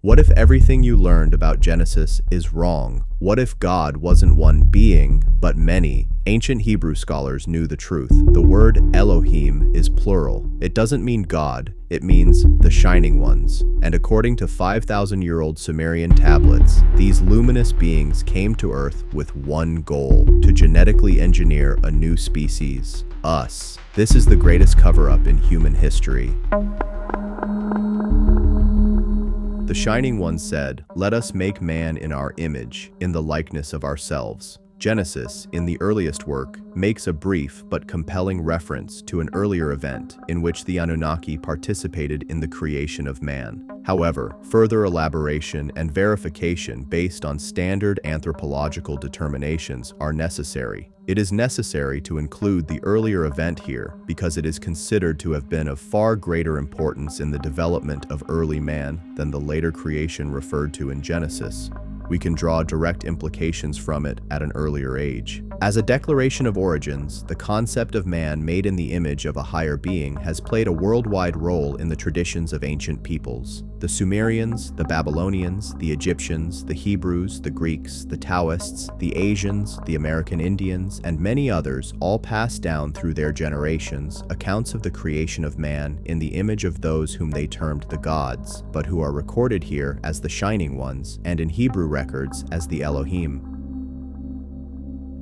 What if everything you learned about Genesis is wrong? What if God wasn't one being, but many? Ancient Hebrew scholars knew the truth. The word Elohim is plural. It doesn't mean God, it means the shining ones. And according to 5,000-year-old Sumerian tablets, these luminous beings came to Earth with one goal: to genetically engineer a new species, us. This is the greatest cover-up in human history. The Shining One said, "Let us make man in our image, in the likeness of ourselves." Genesis, in the earliest work, makes a brief but compelling reference to an earlier event in which the Anunnaki participated in the creation of man. However, further elaboration and verification based on standard anthropological determinations are necessary. It is necessary to include the earlier event here because it is considered to have been of far greater importance in the development of early man than the later creation referred to in Genesis. We can draw direct implications from it at an earlier age. As a declaration of origins, the concept of man made in the image of a higher being has played a worldwide role in the traditions of ancient peoples. The Sumerians, the Babylonians, the Egyptians, the Hebrews, the Greeks, the Taoists, the Asians, the American Indians, and many others all passed down through their generations accounts of the creation of man in the image of those whom they termed the gods, but who are recorded here as the Shining Ones, and in Hebrew records as the Elohim.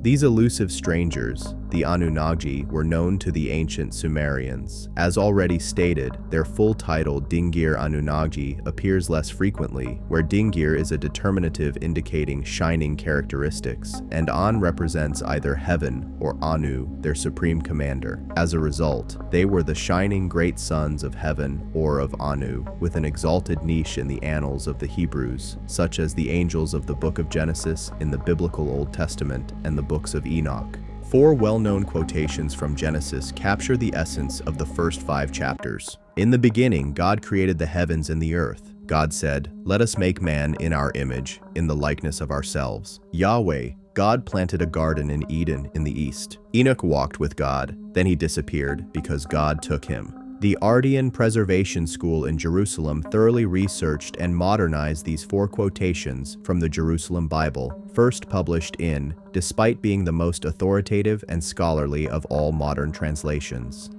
These elusive strangers, the Anunnaki, were known to the ancient Sumerians. As already stated, their full title Dingir Anunnaki appears less frequently, where Dingir is a determinative indicating shining characteristics, and An represents either heaven or Anu, their supreme commander. As a result, they were the shining great sons of heaven or of Anu, with an exalted niche in the annals of the Hebrews, such as the angels of the Book of Genesis in the biblical Old Testament and the books of Enoch. 4 well-known quotations from Genesis capture the essence of the first 5 chapters. In the beginning, God created the heavens and the earth. God said, "Let us make man in our image, in the likeness of ourselves." Yahweh, God planted a garden in Eden in the east. Enoch walked with God, then he disappeared because God took him. The Ardean Preservation School in Jerusalem thoroughly researched and modernized these 4 quotations from the Jerusalem Bible, first published in, despite being the most authoritative and scholarly of all modern translations.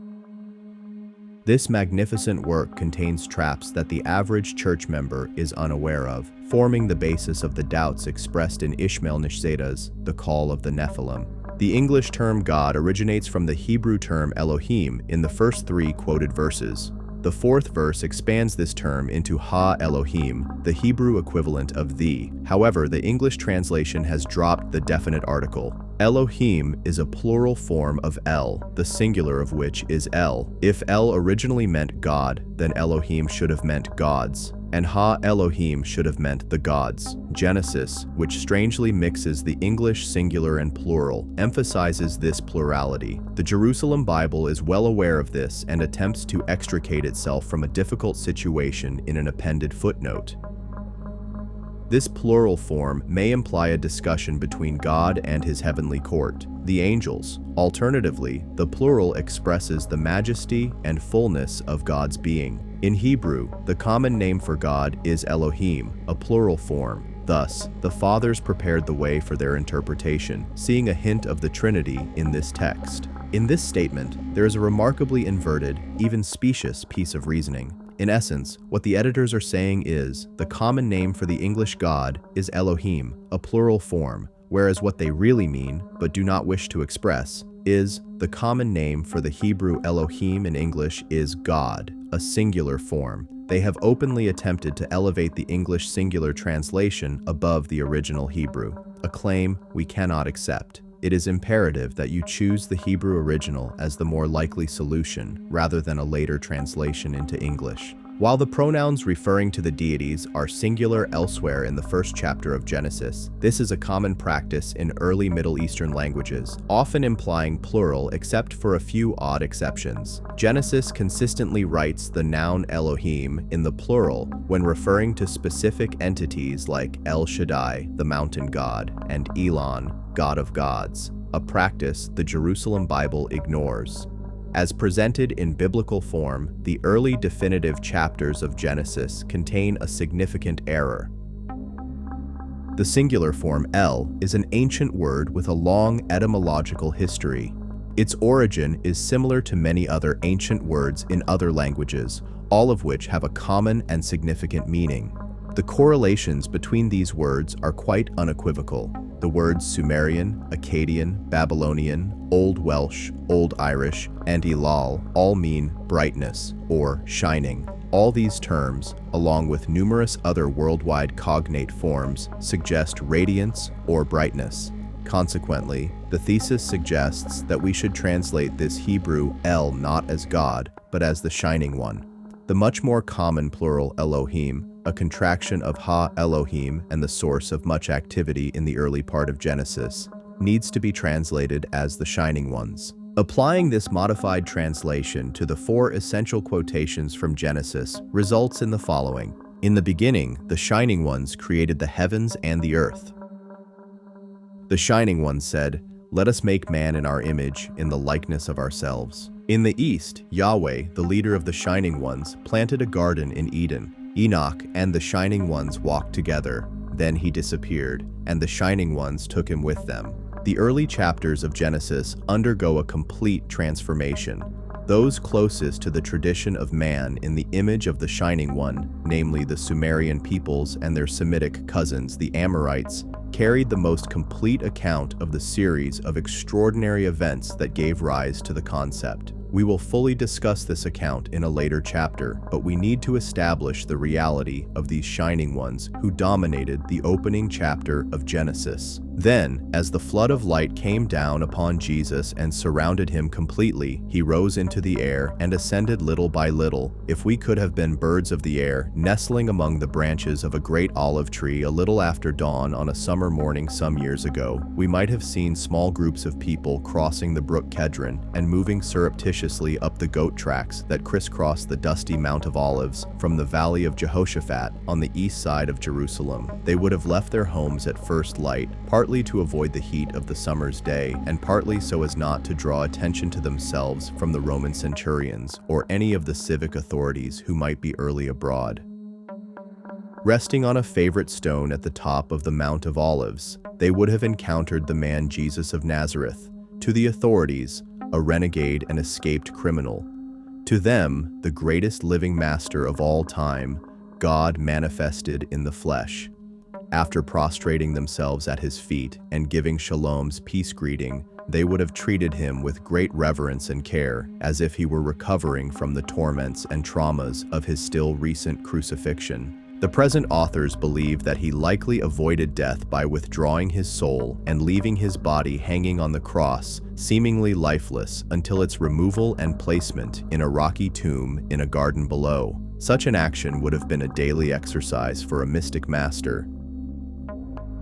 This magnificent work contains traps that the average church member is unaware of, forming the basis of the doubts expressed in Ishmael Nishzada's The Call of the Nephilim. The English term God originates from the Hebrew term Elohim in the first 3 quoted verses. The 4th verse expands this term into Ha-Elohim, the Hebrew equivalent of the. However, the English translation has dropped the definite article. Elohim is a plural form of El, the singular of which is El. If El originally meant God, then Elohim should have meant gods, and Ha-Elohim should have meant the gods. Genesis, which strangely mixes the English singular and plural, emphasizes this plurality. The Jerusalem Bible is well aware of this and attempts to extricate itself from a difficult situation in an appended footnote. This plural form may imply a discussion between God and his heavenly court, the angels. Alternatively, the plural expresses the majesty and fullness of God's being. In Hebrew, the common name for God is Elohim, a plural form. Thus, the fathers prepared the way for their interpretation, seeing a hint of the Trinity in this text. In this statement, there is a remarkably inverted, even specious piece of reasoning. In essence, what the editors are saying is, the common name for the English God is Elohim, a plural form, whereas what they really mean, but do not wish to express, is the common name for the Hebrew Elohim in English is God, a singular form. They have openly attempted to elevate the English singular translation above the original Hebrew, a claim we cannot accept. It is imperative that you choose the Hebrew original as the more likely solution, rather than a later translation into English. While the pronouns referring to the deities are singular elsewhere in the first chapter of Genesis, this is a common practice in early Middle Eastern languages, often implying plural except for a few odd exceptions. Genesis consistently writes the noun Elohim in the plural when referring to specific entities like El Shaddai, the mountain god, and Elon, God of gods, a practice the Jerusalem Bible ignores. As presented in biblical form, the early definitive chapters of Genesis contain a significant error. The singular form El is an ancient word with a long etymological history. Its origin is similar to many other ancient words in other languages, all of which have a common and significant meaning. The correlations between these words are quite unequivocal. The words Sumerian, Akkadian, Babylonian, Old Welsh, Old Irish, and Enlil all mean brightness or shining. All these terms, along with numerous other worldwide cognate forms, suggest radiance or brightness. Consequently, the thesis suggests that we should translate this Hebrew El not as God, but as the Shining One. The much more common plural Elohim, a contraction of Ha Elohim and the source of much activity in the early part of Genesis, needs to be translated as the Shining Ones. Applying this modified translation to the four essential quotations from Genesis results in the following. In the beginning, the Shining Ones created the heavens and the earth. The Shining Ones said, "Let us make man in our image, in the likeness of ourselves." In the east, Yahweh, the leader of the Shining Ones, planted a garden in Eden. Enoch and the Shining Ones walked together. Then he disappeared, and the Shining Ones took him with them. The early chapters of Genesis undergo a complete transformation. Those closest to the tradition of man in the image of the Shining One, namely the Sumerian peoples and their Semitic cousins, the Amorites, carried the most complete account of the series of extraordinary events that gave rise to the concept. We will fully discuss this account in a later chapter, but we need to establish the reality of these Shining Ones who dominated the opening chapter of Genesis. Then, as the flood of light came down upon Jesus and surrounded him completely, he rose into the air and ascended little by little. If we could have been birds of the air, nestling among the branches of a great olive tree a little after dawn on a summer morning some years ago, we might have seen small groups of people crossing the brook Kedron and moving surreptitiously up the goat tracks that crisscross the dusty Mount of Olives from the Valley of Jehoshaphat on the east side of Jerusalem. They would have left their homes at first light, partly to avoid the heat of the summer's day, and partly so as not to draw attention to themselves from the Roman centurions or any of the civic authorities who might be early abroad. Resting on a favorite stone at the top of the Mount of Olives, they would have encountered the man Jesus of Nazareth, to the authorities, a renegade and escaped criminal. To them, the greatest living master of all time, God manifested in the flesh. After prostrating themselves at his feet and giving Shalom's peace greeting, they would have treated him with great reverence and care, as if he were recovering from the torments and traumas of his still recent crucifixion. The present authors believe that he likely avoided death by withdrawing his soul and leaving his body hanging on the cross, seemingly lifeless, until its removal and placement in a rocky tomb in a garden below. Such an action would have been a daily exercise for a mystic master.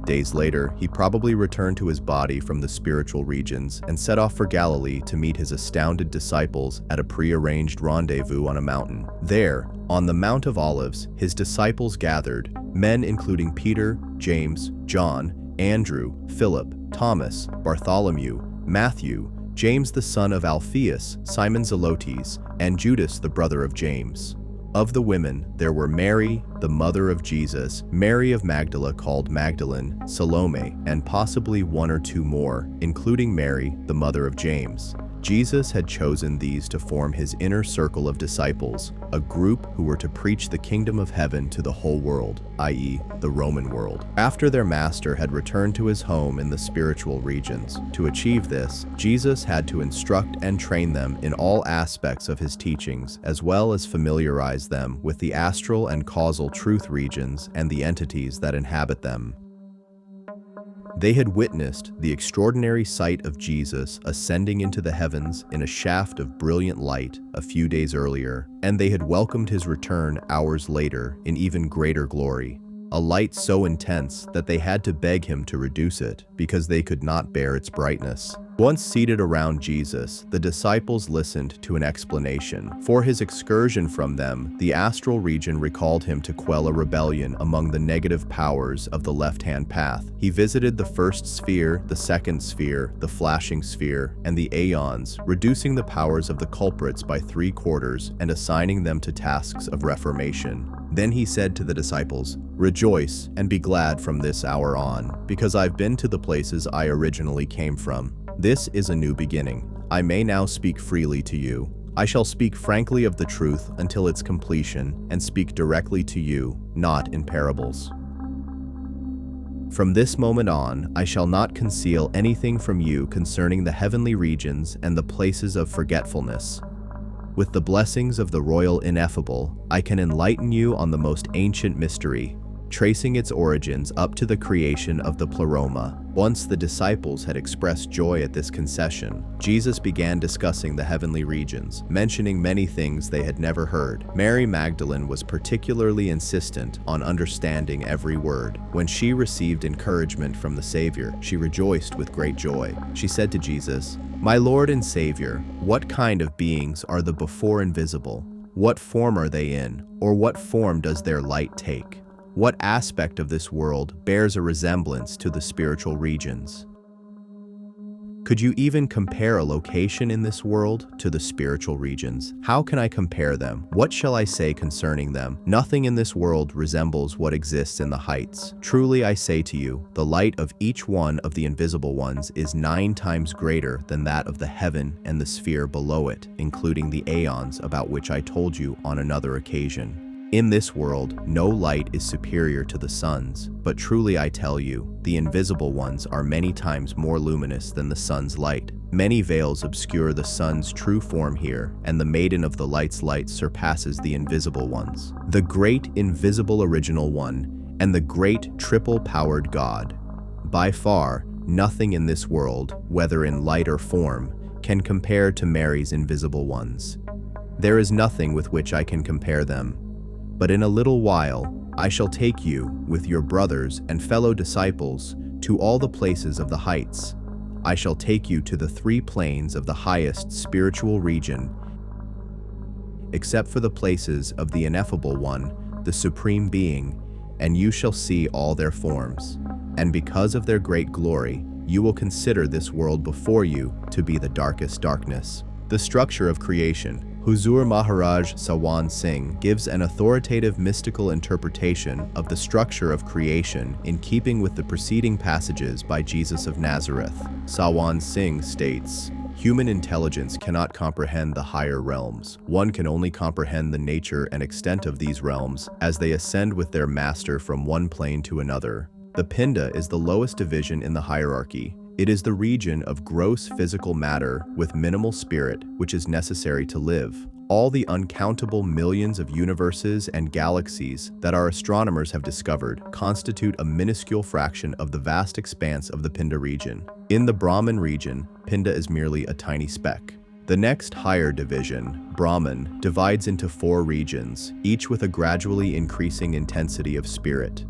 Days later, he probably returned to his body from the spiritual regions and set off for Galilee to meet his astounded disciples at a prearranged rendezvous on a mountain. There, on the Mount of Olives, his disciples gathered, men including Peter, James, John, Andrew, Philip, Thomas, Bartholomew, Matthew, James the son of Alphaeus, Simon Zelotes, and Judas the brother of James. Of the women, there were Mary, the mother of Jesus, Mary of Magdala called Magdalene, Salome, and possibly one or two more, including Mary, the mother of James. Jesus had chosen these to form his inner circle of disciples, a group who were to preach the kingdom of heaven to the whole world, i.e., the Roman world. After their master had returned to his home in the spiritual regions, to achieve this, Jesus had to instruct and train them in all aspects of his teachings, as well as familiarize them with the astral and causal truth regions and the entities that inhabit them. They had witnessed the extraordinary sight of Jesus ascending into the heavens in a shaft of brilliant light a few days earlier, and they had welcomed his return hours later in even greater glory. a light so intense that they had to beg him to reduce it because they could not bear its brightness. Once seated around Jesus, the disciples listened to an explanation. For his excursion from them, the astral region recalled him to quell a rebellion among the negative powers of the left-hand path. He visited the first sphere, the second sphere, the flashing sphere, and the eons, reducing the powers of the culprits by 3/4 and assigning them to tasks of reformation. Then he said to the disciples, "Rejoice and be glad from this hour on, because I've been to the places I originally came from. This is a new beginning. I may now speak freely to you. I shall speak frankly of the truth until its completion, and speak directly to you, not in parables. From this moment on, I shall not conceal anything from you concerning the heavenly regions and the places of forgetfulness. With the blessings of the royal ineffable, I can enlighten you on the most ancient mystery, tracing its origins up to the creation of the pleroma. Once the disciples had expressed joy at this concession, Jesus began discussing the heavenly regions, mentioning many things they had never heard. Mary Magdalene was particularly insistent on understanding every word. When she received encouragement from the Savior, she rejoiced with great joy. She said to Jesus, "My Lord and Savior, what kind of beings are the before invisible? What form are they in, or what form does their light take? What aspect of this world bears a resemblance to the spiritual regions? Could you even compare a location in this world to the spiritual regions? How can I compare them? What shall I say concerning them? Nothing in this world resembles what exists in the heights. Truly I say to you, the light of each one of the invisible ones is 9 times greater than that of the heaven and the sphere below it, including the eons about which I told you on another occasion. In this world, no light is superior to the sun's, but truly I tell you, the invisible ones are many times more luminous than the sun's light. Many veils obscure the sun's true form here, and the maiden of the light's light surpasses the invisible ones. The great invisible original one, and the great triple-powered God. By far, nothing in this world, whether in light or form, can compare to Mary's invisible ones. There is nothing with which I can compare them. But in a little while, I shall take you, with your brothers and fellow disciples, to all the places of the heights. I shall take you to the 3 planes of the highest spiritual region, except for the places of the ineffable one, the Supreme Being, and you shall see all their forms. And because of their great glory, you will consider this world before you to be the darkest darkness." The structure of creation. Huzur Maharaj Sawan Singh gives an authoritative mystical interpretation of the structure of creation in keeping with the preceding passages by Jesus of Nazareth. Sawan Singh states, "Human intelligence cannot comprehend the higher realms. One can only comprehend the nature and extent of these realms as they ascend with their master from one plane to another. The Pinda is the lowest division in the hierarchy. It is the region of gross physical matter with minimal spirit, which is necessary to live. All the uncountable millions of universes and galaxies that our astronomers have discovered constitute a minuscule fraction of the vast expanse of the Pinda region. In the Brahman region, Pinda is merely a tiny speck. The next higher division, Brahman, divides into 4 regions, each with a gradually increasing intensity of spirit.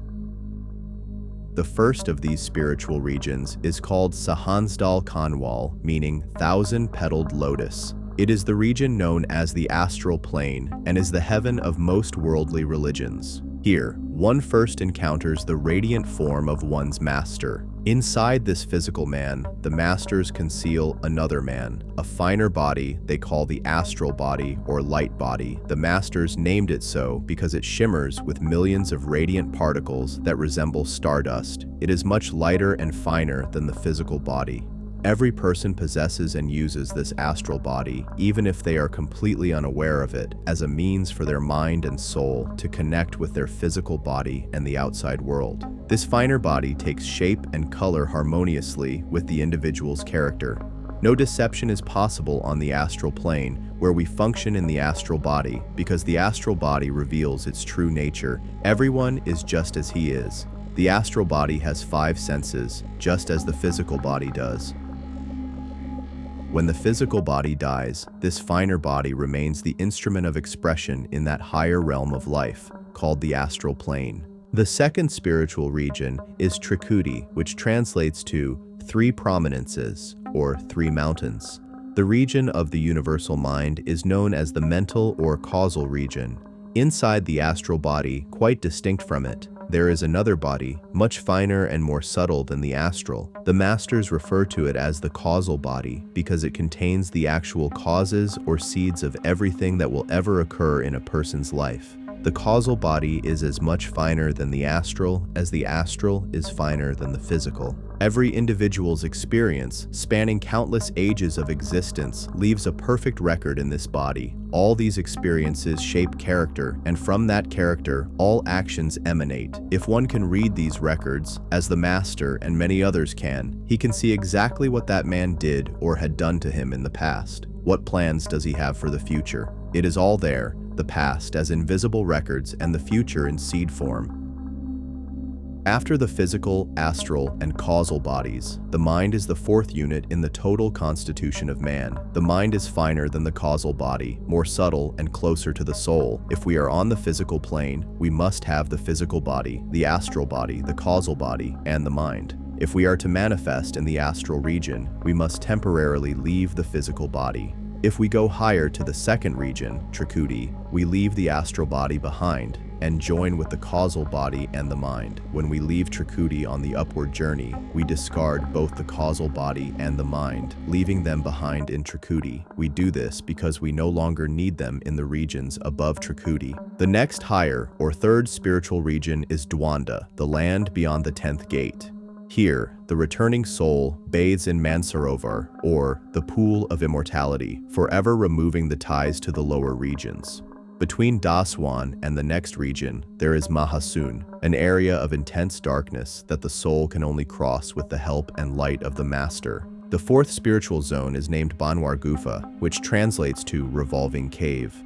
The first of these spiritual regions is called Sahansdal Kanwal, meaning 1,000-petaled lotus. It is the region known as the astral plane and is the heaven of most worldly religions. Here, one first encounters the radiant form of one's master. Inside this physical man, the masters conceal another man, a finer body they call the astral body or light body. The masters named it so because it shimmers with millions of radiant particles that resemble stardust. It is much lighter and finer than the physical body. Every person possesses and uses this astral body, even if they are completely unaware of it, as a means for their mind and soul to connect with their physical body and the outside world. This finer body takes shape and color harmoniously with the individual's character. No deception is possible on the astral plane, where we function in the astral body, because the astral body reveals its true nature. Everyone is just as he is. The astral body has 5 senses, just as the physical body does. When the physical body dies, this finer body remains the instrument of expression in that higher realm of life, called the astral plane. The second spiritual region is Trikuti, which translates to three prominences or three mountains. The region of the universal mind is known as the mental or causal region. Inside the astral body, quite distinct from it, there is another body, much finer and more subtle than the astral. The masters refer to it as the causal body because it contains the actual causes or seeds of everything that will ever occur in a person's life. The causal body is as much finer than the astral as the astral is finer than the physical. Every individual's experience, spanning countless ages of existence, leaves a perfect record in this body. All these experiences shape character, and from that character, all actions emanate. If one can read these records, as the master and many others can, he can see exactly what that man did or had done to him in the past. What plans does he have for the future? It is all there, the past as invisible records and the future in seed form. After the physical, astral, and causal bodies, the mind is the fourth unit in the total constitution of man. The mind is finer than the causal body, more subtle and closer to the soul. If we are on the physical plane, we must have the physical body, the astral body, the causal body, and the mind. If we are to manifest in the astral region, we must temporarily leave the physical body. If we go higher to the second region, Trikuti, we leave the astral body behind and join with the causal body and the mind. When we leave Trikuti on the upward journey, we discard both the causal body and the mind, leaving them behind in Trikuti. We do this because we no longer need them in the regions above Trikuti. The next higher, or third spiritual region is Dwanda, the land beyond the 10th gate. Here, the returning soul bathes in Mansarovar, or the pool of immortality, forever removing the ties to the lower regions. Between Daswan and the next region, there is Mahasun, an area of intense darkness that the soul can only cross with the help and light of the Master. The fourth spiritual zone is named Banwar Gufa, which translates to revolving cave.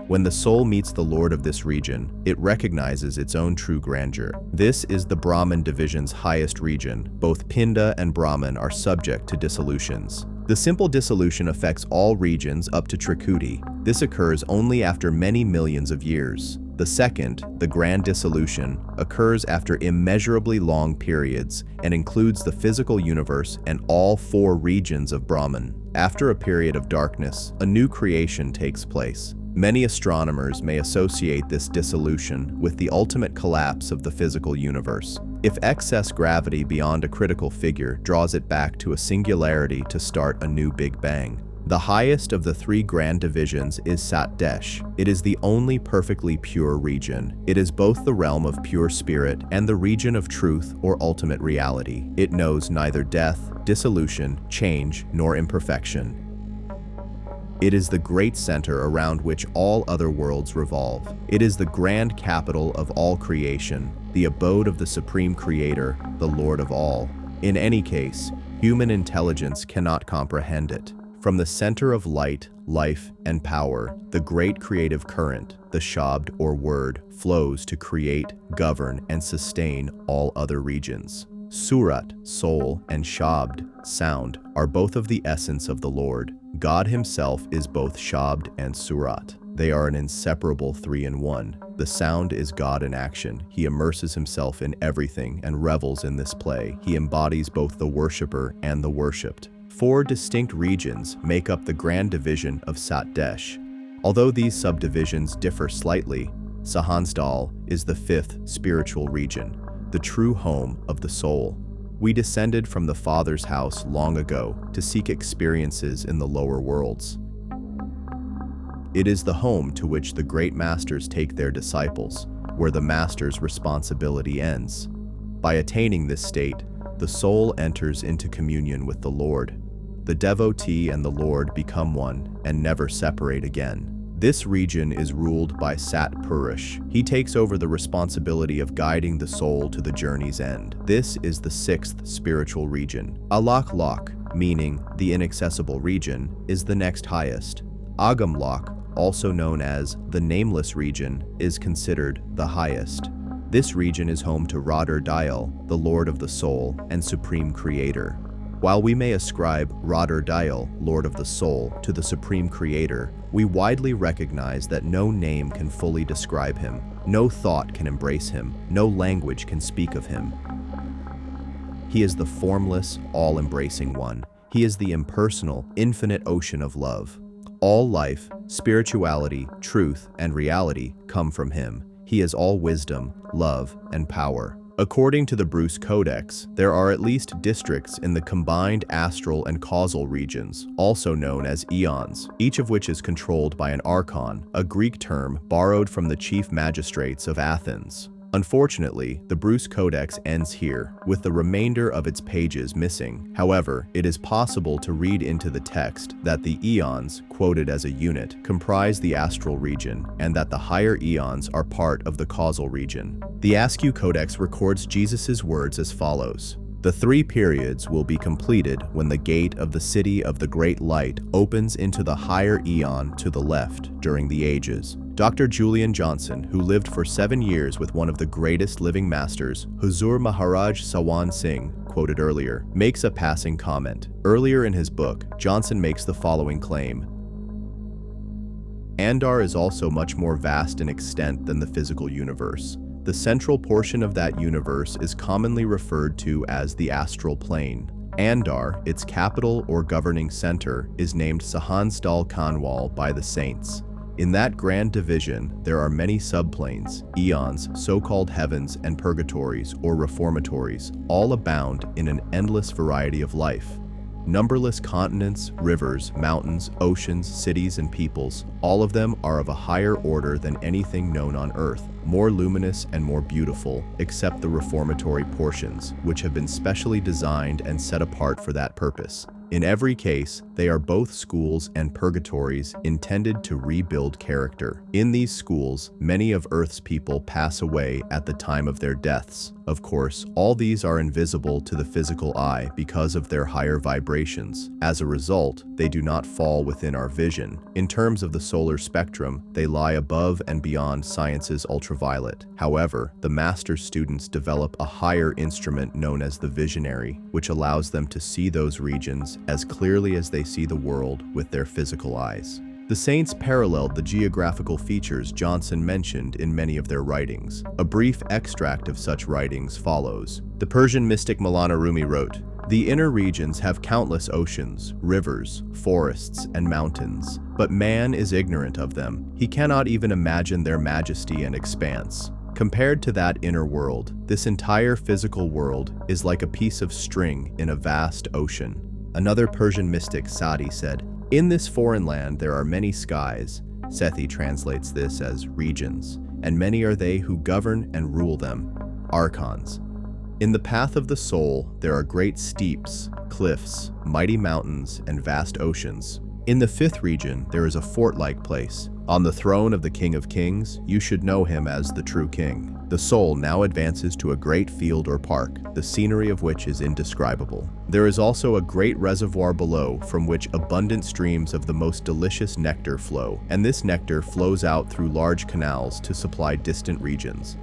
When the soul meets the Lord of this region, it recognizes its own true grandeur. This is the Brahman division's highest region. Both Pinda and Brahman are subject to dissolutions. The simple dissolution affects all regions up to Trikuti. This occurs only after many millions of years. The second, the grand dissolution, occurs after immeasurably long periods and includes the physical universe and all four regions of Brahman. After a period of darkness, a new creation takes place. Many astronomers may associate this dissolution with the ultimate collapse of the physical universe. If excess gravity beyond a critical figure draws it back to a singularity to start a new Big Bang. The highest of the three grand divisions is Satdesh. It is the only perfectly pure region. It is both the realm of pure spirit and the region of truth or ultimate reality. It knows neither death, dissolution, change, nor imperfection. It is the great center around which all other worlds revolve. It is the grand capital of all creation, the abode of the Supreme Creator, the Lord of all. In any case, human intelligence cannot comprehend it. From the center of light, life, and power, the great creative current, the Shabd or word, flows to create, govern, and sustain all other regions. Surat, soul, and Shabd, sound, are both of the essence of the Lord. God himself is both Shabd and Surat. They are an inseparable three-in-one. The sound is God in action. He immerses himself in everything and revels in this play. He embodies both the worshipper and the worshipped. Four distinct regions make up the grand division of Satdesh. Although these subdivisions differ slightly, Sahansdal is the fifth spiritual region, the true home of the soul. We descended from the Father's house long ago to seek experiences in the lower worlds. It is the home to which the great masters take their disciples, where the master's responsibility ends. By attaining this state, the soul enters into communion with the Lord. The devotee and the Lord become one and never separate again. This region is ruled by Sat Purush. He takes over the responsibility of guiding the soul to the journey's end. This is the sixth spiritual region. Alak Lok, meaning the inaccessible region, is the next highest. Agam Lok, also known as the nameless region, is considered the highest. This region is home to Radar Dial, the Lord of the Soul and Supreme Creator. While we may ascribe Radar-Dial, Lord of the Soul, to the Supreme Creator, we widely recognize that no name can fully describe him, no thought can embrace him, no language can speak of him. He is the formless, all-embracing one. He is the impersonal, infinite ocean of love. All life, spirituality, truth, and reality come from him. He is all wisdom, love, and power. According to the Bruce Codex, there are at least districts in the combined astral and causal regions, also known as eons, each of which is controlled by an archon, a Greek term borrowed from the chief magistrates of Athens. Unfortunately, the Bruce Codex ends here, with the remainder of its pages missing. However, it is possible to read into the text that the eons, quoted as a unit, comprise the astral region, and that the higher eons are part of the causal region. The Askew Codex records Jesus' words as follows: "The 3 periods will be completed when the gate of the city of the great light opens into the higher eon to the left during the ages." Dr. Julian Johnson, who lived for 7 years with one of the greatest living masters, Huzur Maharaj Sawan Singh, quoted earlier, makes a passing comment. Earlier in his book, Johnson makes the following claim: Andar is also much more vast in extent than the physical universe. The central portion of that universe is commonly referred to as the astral plane. Andar, its capital or governing center, is named Sahansdal Kanwal by the saints. In that grand division, there are many subplanes, eons, so-called heavens and purgatories or reformatories, all abound in an endless variety of life. Numberless continents, rivers, mountains, oceans, cities, and peoples, all of them are of a higher order than anything known on Earth, more luminous and more beautiful, except the reformatory portions, which have been specially designed and set apart for that purpose. In every case, they are both schools and purgatories intended to rebuild character. In these schools, many of Earth's people pass away at the time of their deaths. Of course, all these are invisible to the physical eye because of their higher vibrations. As a result, they do not fall within our vision. In terms of the solar spectrum, they lie above and beyond science's ultraviolet. However, the master students develop a higher instrument known as the visionary, which allows them to see those regions as clearly as they see the world with their physical eyes. The saints paralleled the geographical features Johnson mentioned in many of their writings. A brief extract of such writings follows. The Persian mystic Maulana Rumi wrote, "The inner regions have countless oceans, rivers, forests, and mountains, but man is ignorant of them. He cannot even imagine their majesty and expanse. Compared to that inner world, this entire physical world is like a piece of string in a vast ocean." Another Persian mystic, Sadi, said, "In this foreign land there are many skies." Sethi translates this as regions, "and many are they who govern and rule them, Archons. In the path of the soul there are great steeps, cliffs, mighty mountains, and vast oceans. In the 5th region there is a fort-like place. On the throne of the King of Kings, you should know him as the true king. The soul now advances to a great field or park, the scenery of which is indescribable. There is also a great reservoir below from which abundant streams of the most delicious nectar flow, and this nectar flows out through large canals to supply distant regions.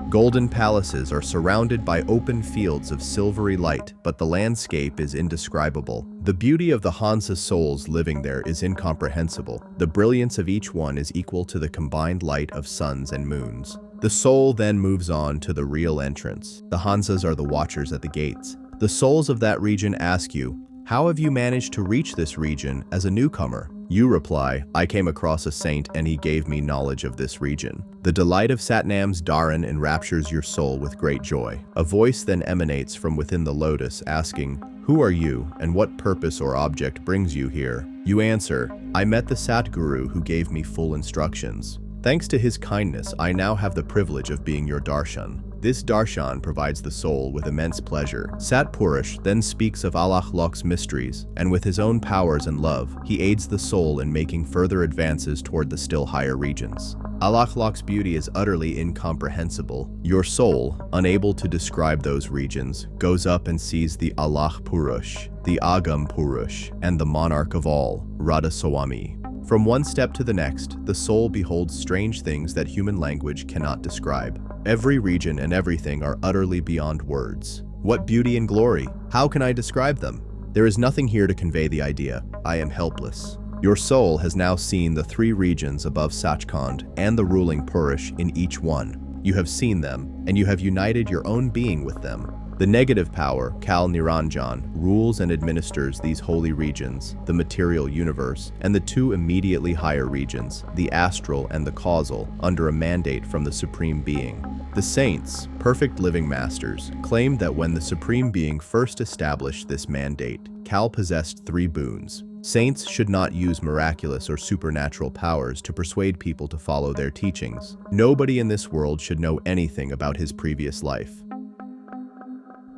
Golden palaces are surrounded by open fields of silvery light, but the landscape is indescribable. The beauty of the Hansa souls living there is incomprehensible. The brilliance of each one is equal to the combined light of suns and moons. The soul then moves on to the real entrance. The Hansas are the watchers at the gates. The souls of that region ask you, "How have you managed to reach this region as a newcomer?" You reply, "I came across a saint and he gave me knowledge of this region." The delight of Satnam's Dharan enraptures your soul with great joy. A voice then emanates from within the lotus asking, "Who are you and what purpose or object brings you here?" You answer, "I met the Satguru who gave me full instructions. Thanks to his kindness, I now have the privilege of being your darshan." This darshan provides the soul with immense pleasure. Satpurush then speaks of Allah Lok's mysteries, and with his own powers and love, he aids the soul in making further advances toward the still higher regions. Allah Lok's beauty is utterly incomprehensible. Your soul, unable to describe those regions, goes up and sees the Allah Purush, the Agam Purush, and the monarch of all, Radha Swami. From one step to the next, the soul beholds strange things that human language cannot describe. Every region and everything are utterly beyond words. What beauty and glory! How can I describe them? There is nothing here to convey the idea. I am helpless. Your soul has now seen the 3 regions above Sachkhand and the ruling Purush in each one. You have seen them, and you have united your own being with them. The negative power, Kal Niranjan, rules and administers these holy regions, the material universe, and the 2 immediately higher regions, the astral and the causal, under a mandate from the Supreme Being. The saints, perfect living masters, claimed that when the Supreme Being first established this mandate, Kal possessed 3 boons. Saints should not use miraculous or supernatural powers to persuade people to follow their teachings. Nobody in this world should know anything about his previous life.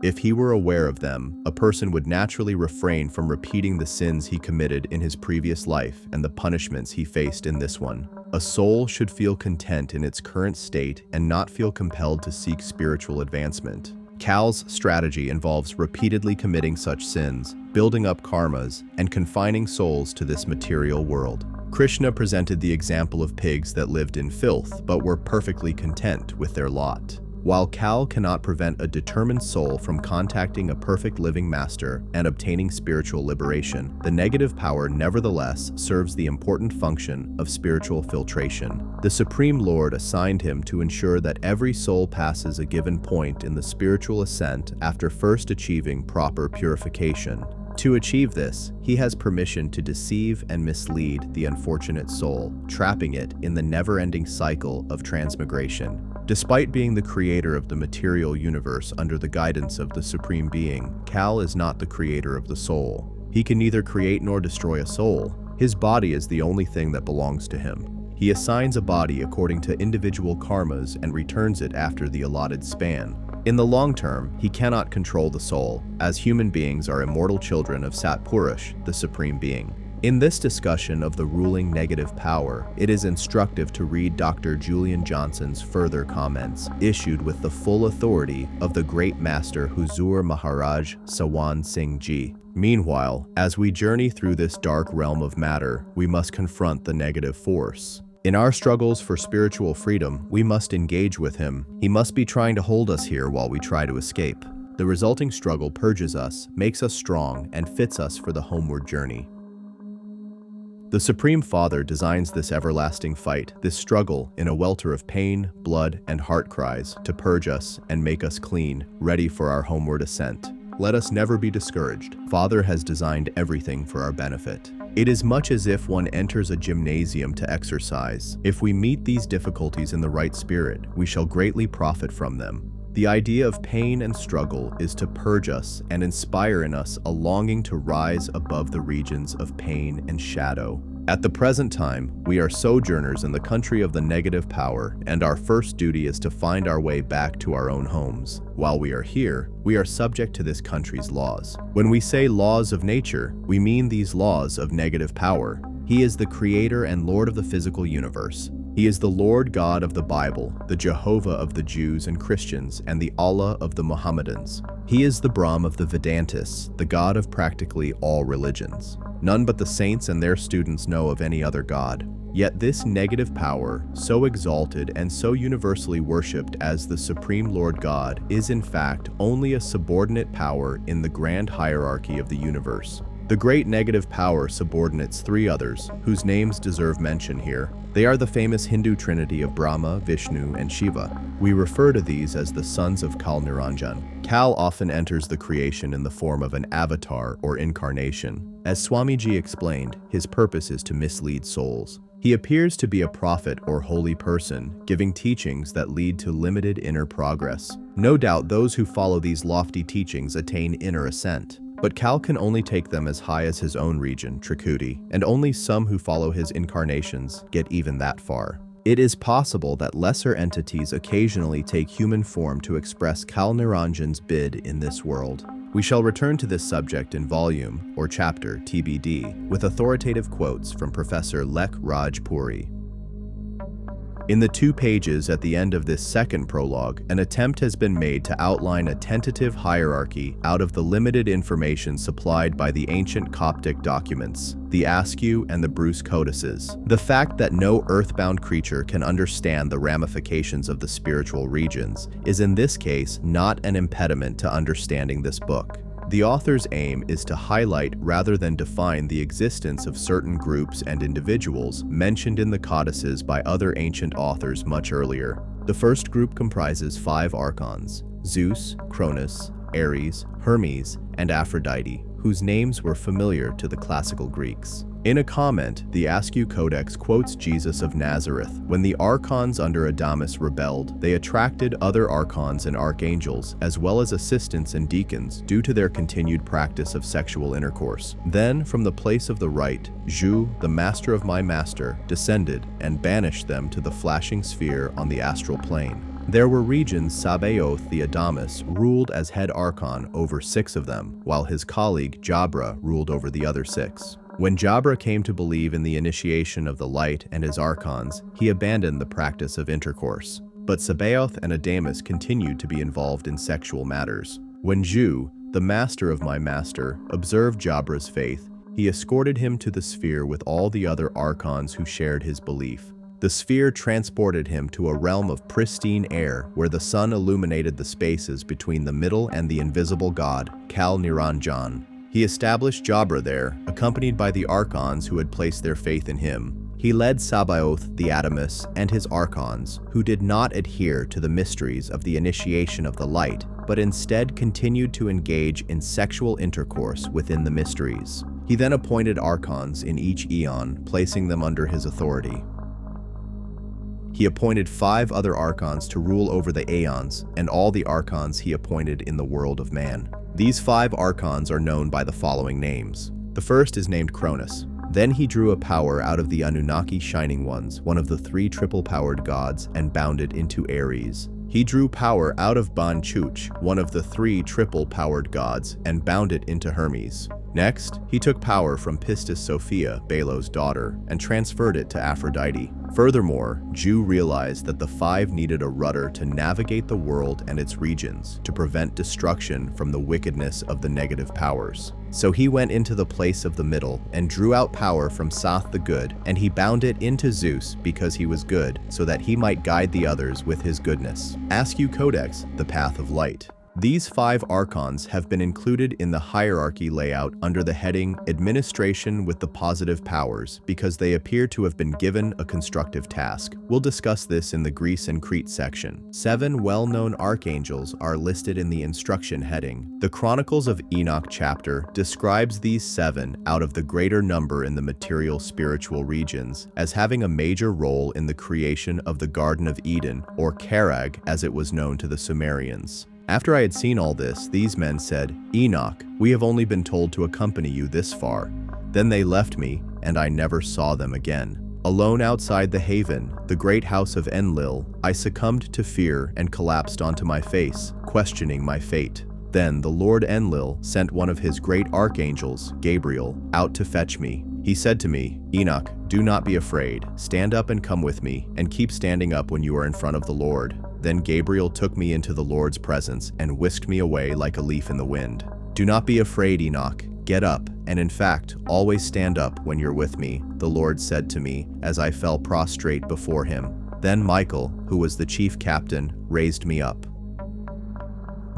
If he were aware of them, a person would naturally refrain from repeating the sins he committed in his previous life and the punishments he faced in this one. A soul should feel content in its current state and not feel compelled to seek spiritual advancement. Kal's strategy involves repeatedly committing such sins, building up karmas, and confining souls to this material world. Krishna presented the example of pigs that lived in filth but were perfectly content with their lot. While Kal cannot prevent a determined soul from contacting a perfect living master and obtaining spiritual liberation, the negative power nevertheless serves the important function of spiritual filtration. The Supreme Lord assigned him to ensure that every soul passes a given point in the spiritual ascent after first achieving proper purification. To achieve this, he has permission to deceive and mislead the unfortunate soul, trapping it in the never-ending cycle of transmigration. Despite being the creator of the material universe under the guidance of the Supreme Being, Kal is not the creator of the soul. He can neither create nor destroy a soul. His body is the only thing that belongs to him. He assigns a body according to individual karmas and returns it after the allotted span. In the long term, he cannot control the soul, as human beings are immortal children of Sat Purush, the Supreme Being. In this discussion of the ruling negative power, it is instructive to read Dr. Julian Johnson's further comments, issued with the full authority of the great master Huzur Maharaj Sawan Singh Ji. Meanwhile, as we journey through this dark realm of matter, we must confront the negative force. In our struggles for spiritual freedom, we must engage with him. He must be trying to hold us here while we try to escape. The resulting struggle purges us, makes us strong, and fits us for the homeward journey. The Supreme Father designs this everlasting fight, this struggle, in a welter of pain, blood, and heart cries to purge us and make us clean, ready for our homeward ascent. Let us never be discouraged. Father has designed everything for our benefit. It is much as if one enters a gymnasium to exercise. If we meet these difficulties in the right spirit, we shall greatly profit from them. The idea of pain and struggle is to purge us and inspire in us a longing to rise above the regions of pain and shadow. At the present time, we are sojourners in the country of the negative power, and our first duty is to find our way back to our own homes. While we are here, we are subject to this country's laws. When we say laws of nature, we mean these laws of negative power. He is the creator and Lord of the physical universe. He is the Lord God of the Bible, the Jehovah of the Jews and Christians, and the Allah of the Mohammedans. He is the Brahm of the Vedantists, the God of practically all religions. None but the saints and their students know of any other God. Yet this negative power, so exalted and so universally worshipped as the Supreme Lord God, is in fact only a subordinate power in the grand hierarchy of the universe. The great negative power subordinates 3 others, whose names deserve mention here. They are the famous Hindu trinity of Brahma, Vishnu, and Shiva. We refer to these as the sons of Kal Niranjan. Kal often enters the creation in the form of an avatar or incarnation. As Swamiji explained, his purpose is to mislead souls. He appears to be a prophet or holy person, giving teachings that lead to limited inner progress. No doubt those who follow these lofty teachings attain inner ascent. But Kal can only take them as high as his own region, Trikuti, and only some who follow his incarnations get even that far. It is possible that lesser entities occasionally take human form to express Kal Niranjan's bid in this world. We shall return to this subject in volume, or chapter, TBD, with authoritative quotes from Professor Lek Raj Puri. In the 2 pages at the end of this second prologue, an attempt has been made to outline a tentative hierarchy out of the limited information supplied by the ancient Coptic documents, the Askew and the Bruce codices. The fact that no earthbound creature can understand the ramifications of the spiritual regions is in this case not an impediment to understanding this book. The author's aim is to highlight rather than define the existence of certain groups and individuals mentioned in the codices by other ancient authors much earlier. The first group comprises 5 Archons: Zeus, Cronus, Ares, Hermes, and Aphrodite, whose names were familiar to the classical Greeks. In a comment, the Askew Codex quotes Jesus of Nazareth. When the Archons under Adamus rebelled, they attracted other Archons and Archangels, as well as assistants and deacons, due to their continued practice of sexual intercourse. Then, from the place of the right, Ju, the master of my master, descended and banished them to the flashing sphere on the astral plane. There were regions Sabaoth the Adamus ruled as head Archon over 6 of them, while his colleague Jabra ruled over the other 6. When Jabra came to believe in the initiation of the light and his Archons, he abandoned the practice of intercourse. But Sabaoth and Adamus continued to be involved in sexual matters. When Ju, the master of my master, observed Jabra's faith, he escorted him to the sphere with all the other Archons who shared his belief. The sphere transported him to a realm of pristine air where the sun illuminated the spaces between the middle and the invisible god, Kal Niranjan. He established Jabra there, accompanied by the Archons who had placed their faith in him. He led Sabaoth the Adamus and his Archons, who did not adhere to the mysteries of the initiation of the light, but instead continued to engage in sexual intercourse within the mysteries. He then appointed Archons in each eon, placing them under his authority. He appointed 5 other Archons to rule over the eons, and all the Archons he appointed in the world of man. These 5 Archons are known by the following names. The first is named Cronus. Then he drew a power out of the Anunnaki Shining Ones, one of the 3 triple-powered gods, and bound it into Ares. He drew power out of Ban-Chuch, one of the 3 triple-powered gods, and bound it into Hermes. Next, he took power from Pistis Sophia, Belo's daughter, and transferred it to Aphrodite. Furthermore, Ju realized that the 5 needed a rudder to navigate the world and its regions to prevent destruction from the wickedness of the negative powers. So he went into the place of the middle and drew out power from Sath the Good, and he bound it into Zeus because he was good, so that he might guide the others with his goodness. Askew Codex, the Path of Light. These 5 Archons have been included in the hierarchy layout under the heading Administration with the Positive Powers because they appear to have been given a constructive task. We'll discuss this in the Greece and Crete section. 7 well-known archangels are listed in the instruction heading. The Chronicles of Enoch chapter describes these 7 out of the greater number in the material spiritual regions as having a major role in the creation of the Garden of Eden, or Karag as it was known to the Sumerians. After I had seen all this, these men said, "Enoch, we have only been told to accompany you this far." Then they left me, and I never saw them again. Alone outside the haven, the great house of Enlil, I succumbed to fear and collapsed onto my face, questioning my fate. Then the Lord Enlil sent one of his great archangels, Gabriel, out to fetch me. He said to me, "Enoch, do not be afraid. Stand up and come with me, and keep standing up when you are in front of the Lord." Then Gabriel took me into the Lord's presence and whisked me away like a leaf in the wind. "Do not be afraid, Enoch. Get up, and in fact, always stand up when you're with me," the Lord said to me as I fell prostrate before him. Then Michael, who was the chief captain, raised me up.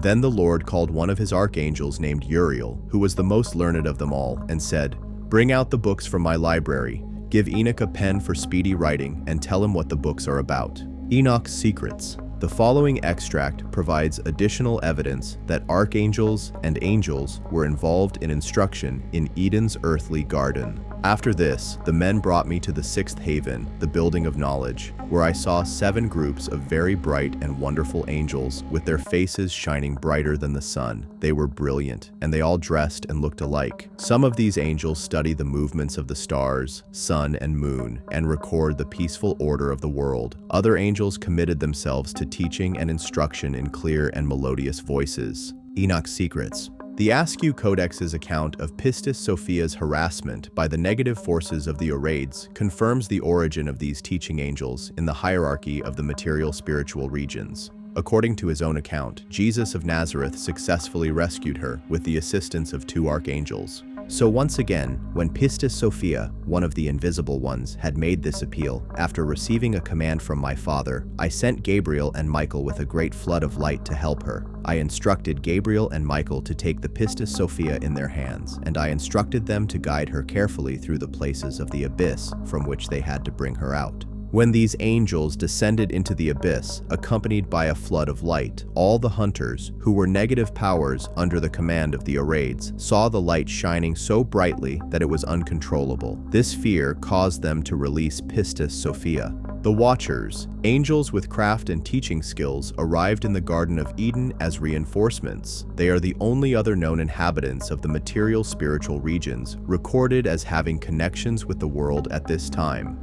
Then the Lord called one of his archangels named Uriel, who was the most learned of them all, and said, "Bring out the books from my library. Give Enoch a pen for speedy writing, and tell him what the books are about." Enoch's Secrets. The following extract provides additional evidence that archangels and angels were involved in instruction in Eden's earthly garden. After this, the men brought me to the 6th haven, the building of knowledge, where I saw 7 groups of very bright and wonderful angels with their faces shining brighter than the sun. They were brilliant, and they all dressed and looked alike. Some of these angels study the movements of the stars, sun, and moon, and record the peaceful order of the world. Other angels committed themselves to teaching and instruction in clear and melodious voices. Enoch's Secrets. The Askew Codex's account of Pistis Sophia's harassment by the negative forces of the Oreids confirms the origin of these teaching angels in the hierarchy of the material spiritual regions. According to his own account, Jesus of Nazareth successfully rescued her with the assistance of 2 archangels. So once again, when Pistis Sophia, one of the invisible ones, had made this appeal, after receiving a command from my father, I sent Gabriel and Michael with a great flood of light to help her. I instructed Gabriel and Michael to take the Pistis Sophia in their hands, and I instructed them to guide her carefully through the places of the abyss from which they had to bring her out. When these angels descended into the abyss, accompanied by a flood of light, all the hunters, who were negative powers under the command of the Oreids, saw the light shining so brightly that it was uncontrollable. This fear caused them to release Pistis Sophia. The Watchers, angels with craft and teaching skills, arrived in the Garden of Eden as reinforcements. They are the only other known inhabitants of the material spiritual regions, recorded as having connections with the world at this time.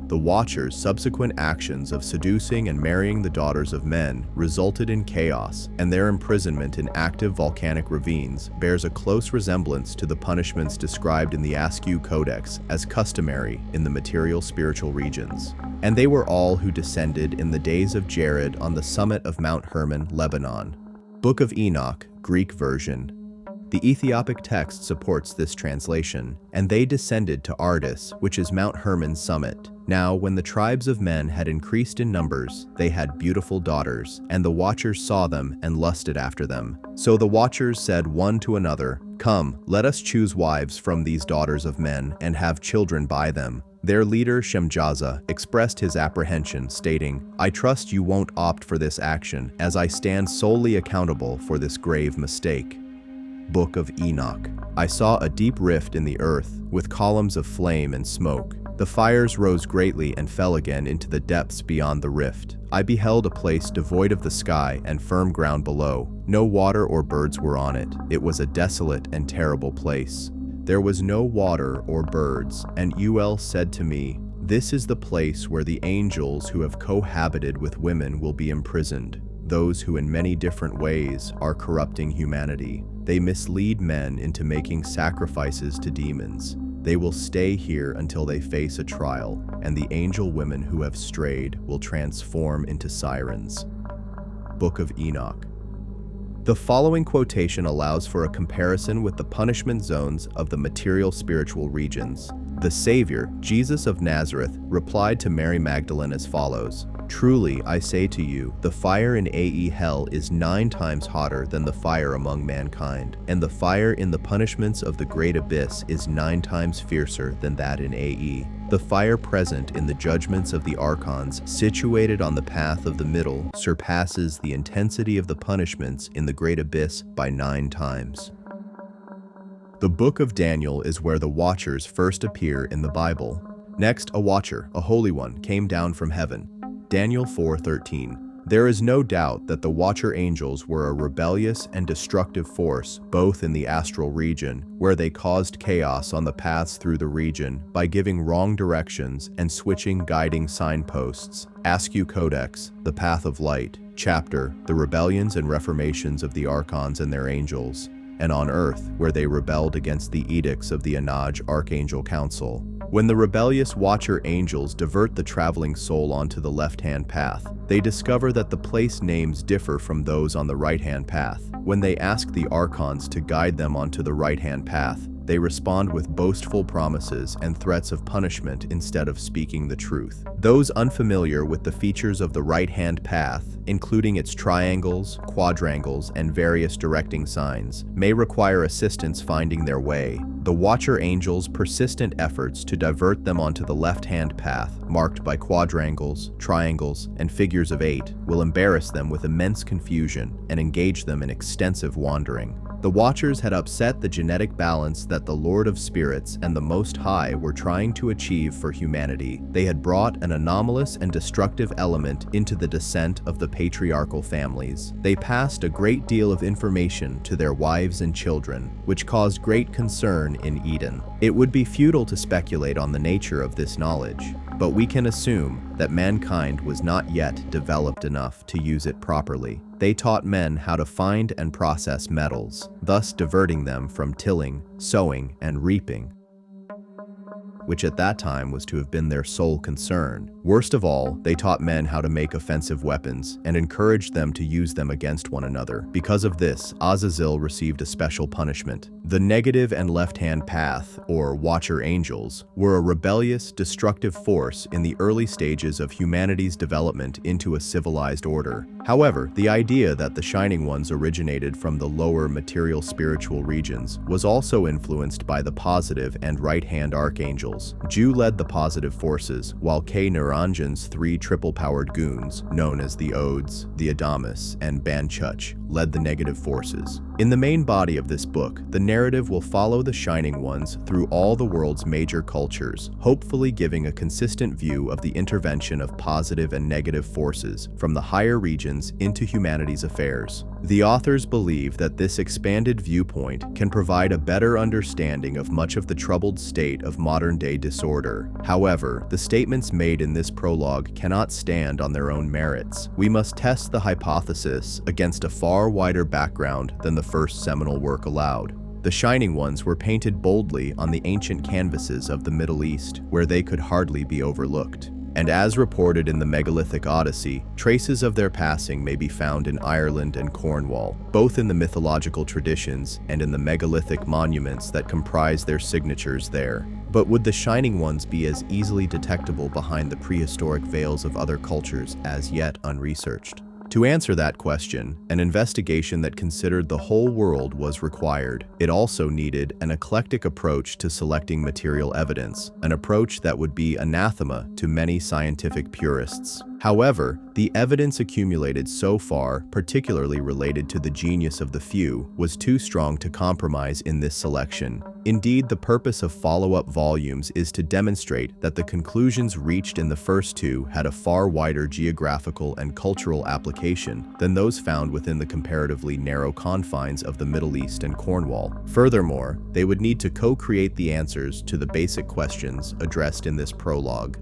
The Watchers' subsequent actions of seducing and marrying the daughters of men resulted in chaos, and their imprisonment in active volcanic ravines bears a close resemblance to the punishments described in the Askew Codex as customary in the material spiritual regions. And they were all who descended in the days of Jared on the summit of Mount Hermon, Lebanon. Book of Enoch, Greek version. The Ethiopic text supports this translation, and they descended to Ardis, which is Mount Hermon's summit. Now, when the tribes of men had increased in numbers, they had beautiful daughters, and the Watchers saw them and lusted after them. So the Watchers said one to another, "Come, let us choose wives from these daughters of men and have children by them." Their leader, Shemjaza, expressed his apprehension, stating, "I trust you won't opt for this action, as I stand solely accountable for this grave mistake." Book of Enoch. I saw a deep rift in the earth, with columns of flame and smoke. The fires rose greatly and fell again into the depths beyond the rift. I beheld a place devoid of the sky and firm ground below. No water or birds were on it. It was a desolate and terrible place. There was no water or birds, and Uel said to me, "This is the place where the angels who have cohabited with women will be imprisoned, those who in many different ways are corrupting humanity. They mislead men into making sacrifices to demons. They will stay here until they face a trial, and the angel women who have strayed will transform into sirens." Book of Enoch. The following quotation allows for a comparison with the punishment zones of the material spiritual regions. The Savior, Jesus of Nazareth, replied to Mary Magdalene as follows, "Truly, I say to you, the fire in hell is 9 times hotter than the fire among mankind, and the fire in the punishments of the great abyss is 9 times fiercer than that in The fire present in the judgments of the Archons, situated on the path of the middle, surpasses the intensity of the punishments in the great abyss by 9 times. The Book of Daniel is where the Watchers first appear in the Bible. Next, a Watcher, a Holy One, came down from heaven. Daniel 4:13. There is no doubt that the Watcher angels were a rebellious and destructive force, both in the astral region, where they caused chaos on the paths through the region by giving wrong directions and switching guiding signposts. Askew Codex, The Path of Light, chapter, The Rebellions and Reformations of the Archons and Their Angels, and on earth, where they rebelled against the edicts of the Enlil Archangel Council. When the rebellious Watcher angels divert the traveling soul onto the left-hand path, they discover that the place names differ from those on the right-hand path. When they ask the Archons to guide them onto the right-hand path, they respond with boastful promises and threats of punishment instead of speaking the truth. Those unfamiliar with the features of the right-hand path, including its triangles, quadrangles, and various directing signs, may require assistance finding their way. The Watcher angels' persistent efforts to divert them onto the left-hand path, marked by quadrangles, triangles, and figures of 8, will embarrass them with immense confusion and engage them in extensive wandering. The Watchers had upset the genetic balance that the Lord of Spirits and the Most High were trying to achieve for humanity. They had brought an anomalous and destructive element into the descent of the patriarchal families. They passed a great deal of information to their wives and children, which caused great concern in Eden. It would be futile to speculate on the nature of this knowledge. but we can assume that mankind was not yet developed enough to use it properly. They taught men how to find and process metals, thus diverting them from tilling, sowing, and reaping, which at that time was to have been their sole concern. Worst of all, they taught men how to make offensive weapons and encouraged them to use them against one another. Because of this, Azazel received a special punishment. The negative and left-hand path, or Watcher Angels, were a rebellious, destructive force in the early stages of humanity's development into a civilized order. However, the idea that the Shining Ones originated from the lower material spiritual regions was also influenced by the positive and right-hand archangels. Ju led the positive forces, while K. Naranjan's three triple-powered goons, known as the Odes, the Adamus, and Banchuch, led the negative forces. In the main body of this book, the narrative will follow the Shining Ones through all the world's major cultures, hopefully giving a consistent view of the intervention of positive and negative forces from the higher regions into humanity's affairs. The authors believe that this expanded viewpoint can provide a better understanding of much of the troubled state of modern-day disorder. However, the statements made in this prologue cannot stand on their own merits. We must test the hypothesis against a far wider background than the first seminal work allowed. The Shining Ones were painted boldly on the ancient canvases of the Middle East, where they could hardly be overlooked. And as reported in the megalithic Odyssey, traces of their passing may be found in Ireland and Cornwall, both in the mythological traditions and in the megalithic monuments that comprise their signatures there. But would the Shining Ones be as easily detectable behind the prehistoric veils of other cultures as yet unresearched? To answer that question, an investigation that considered the whole world was required. It also needed an eclectic approach to selecting material evidence, an approach that would be anathema to many scientific purists. However, the evidence accumulated so far, particularly related to the genius of the few, was too strong to compromise in this selection. Indeed, the purpose of follow-up volumes is to demonstrate that the conclusions reached in the first two had a far wider geographical and cultural application than those found within the comparatively narrow confines of the Middle East and Cornwall. Furthermore, they would need to co-create the answers to the basic questions addressed in this prologue.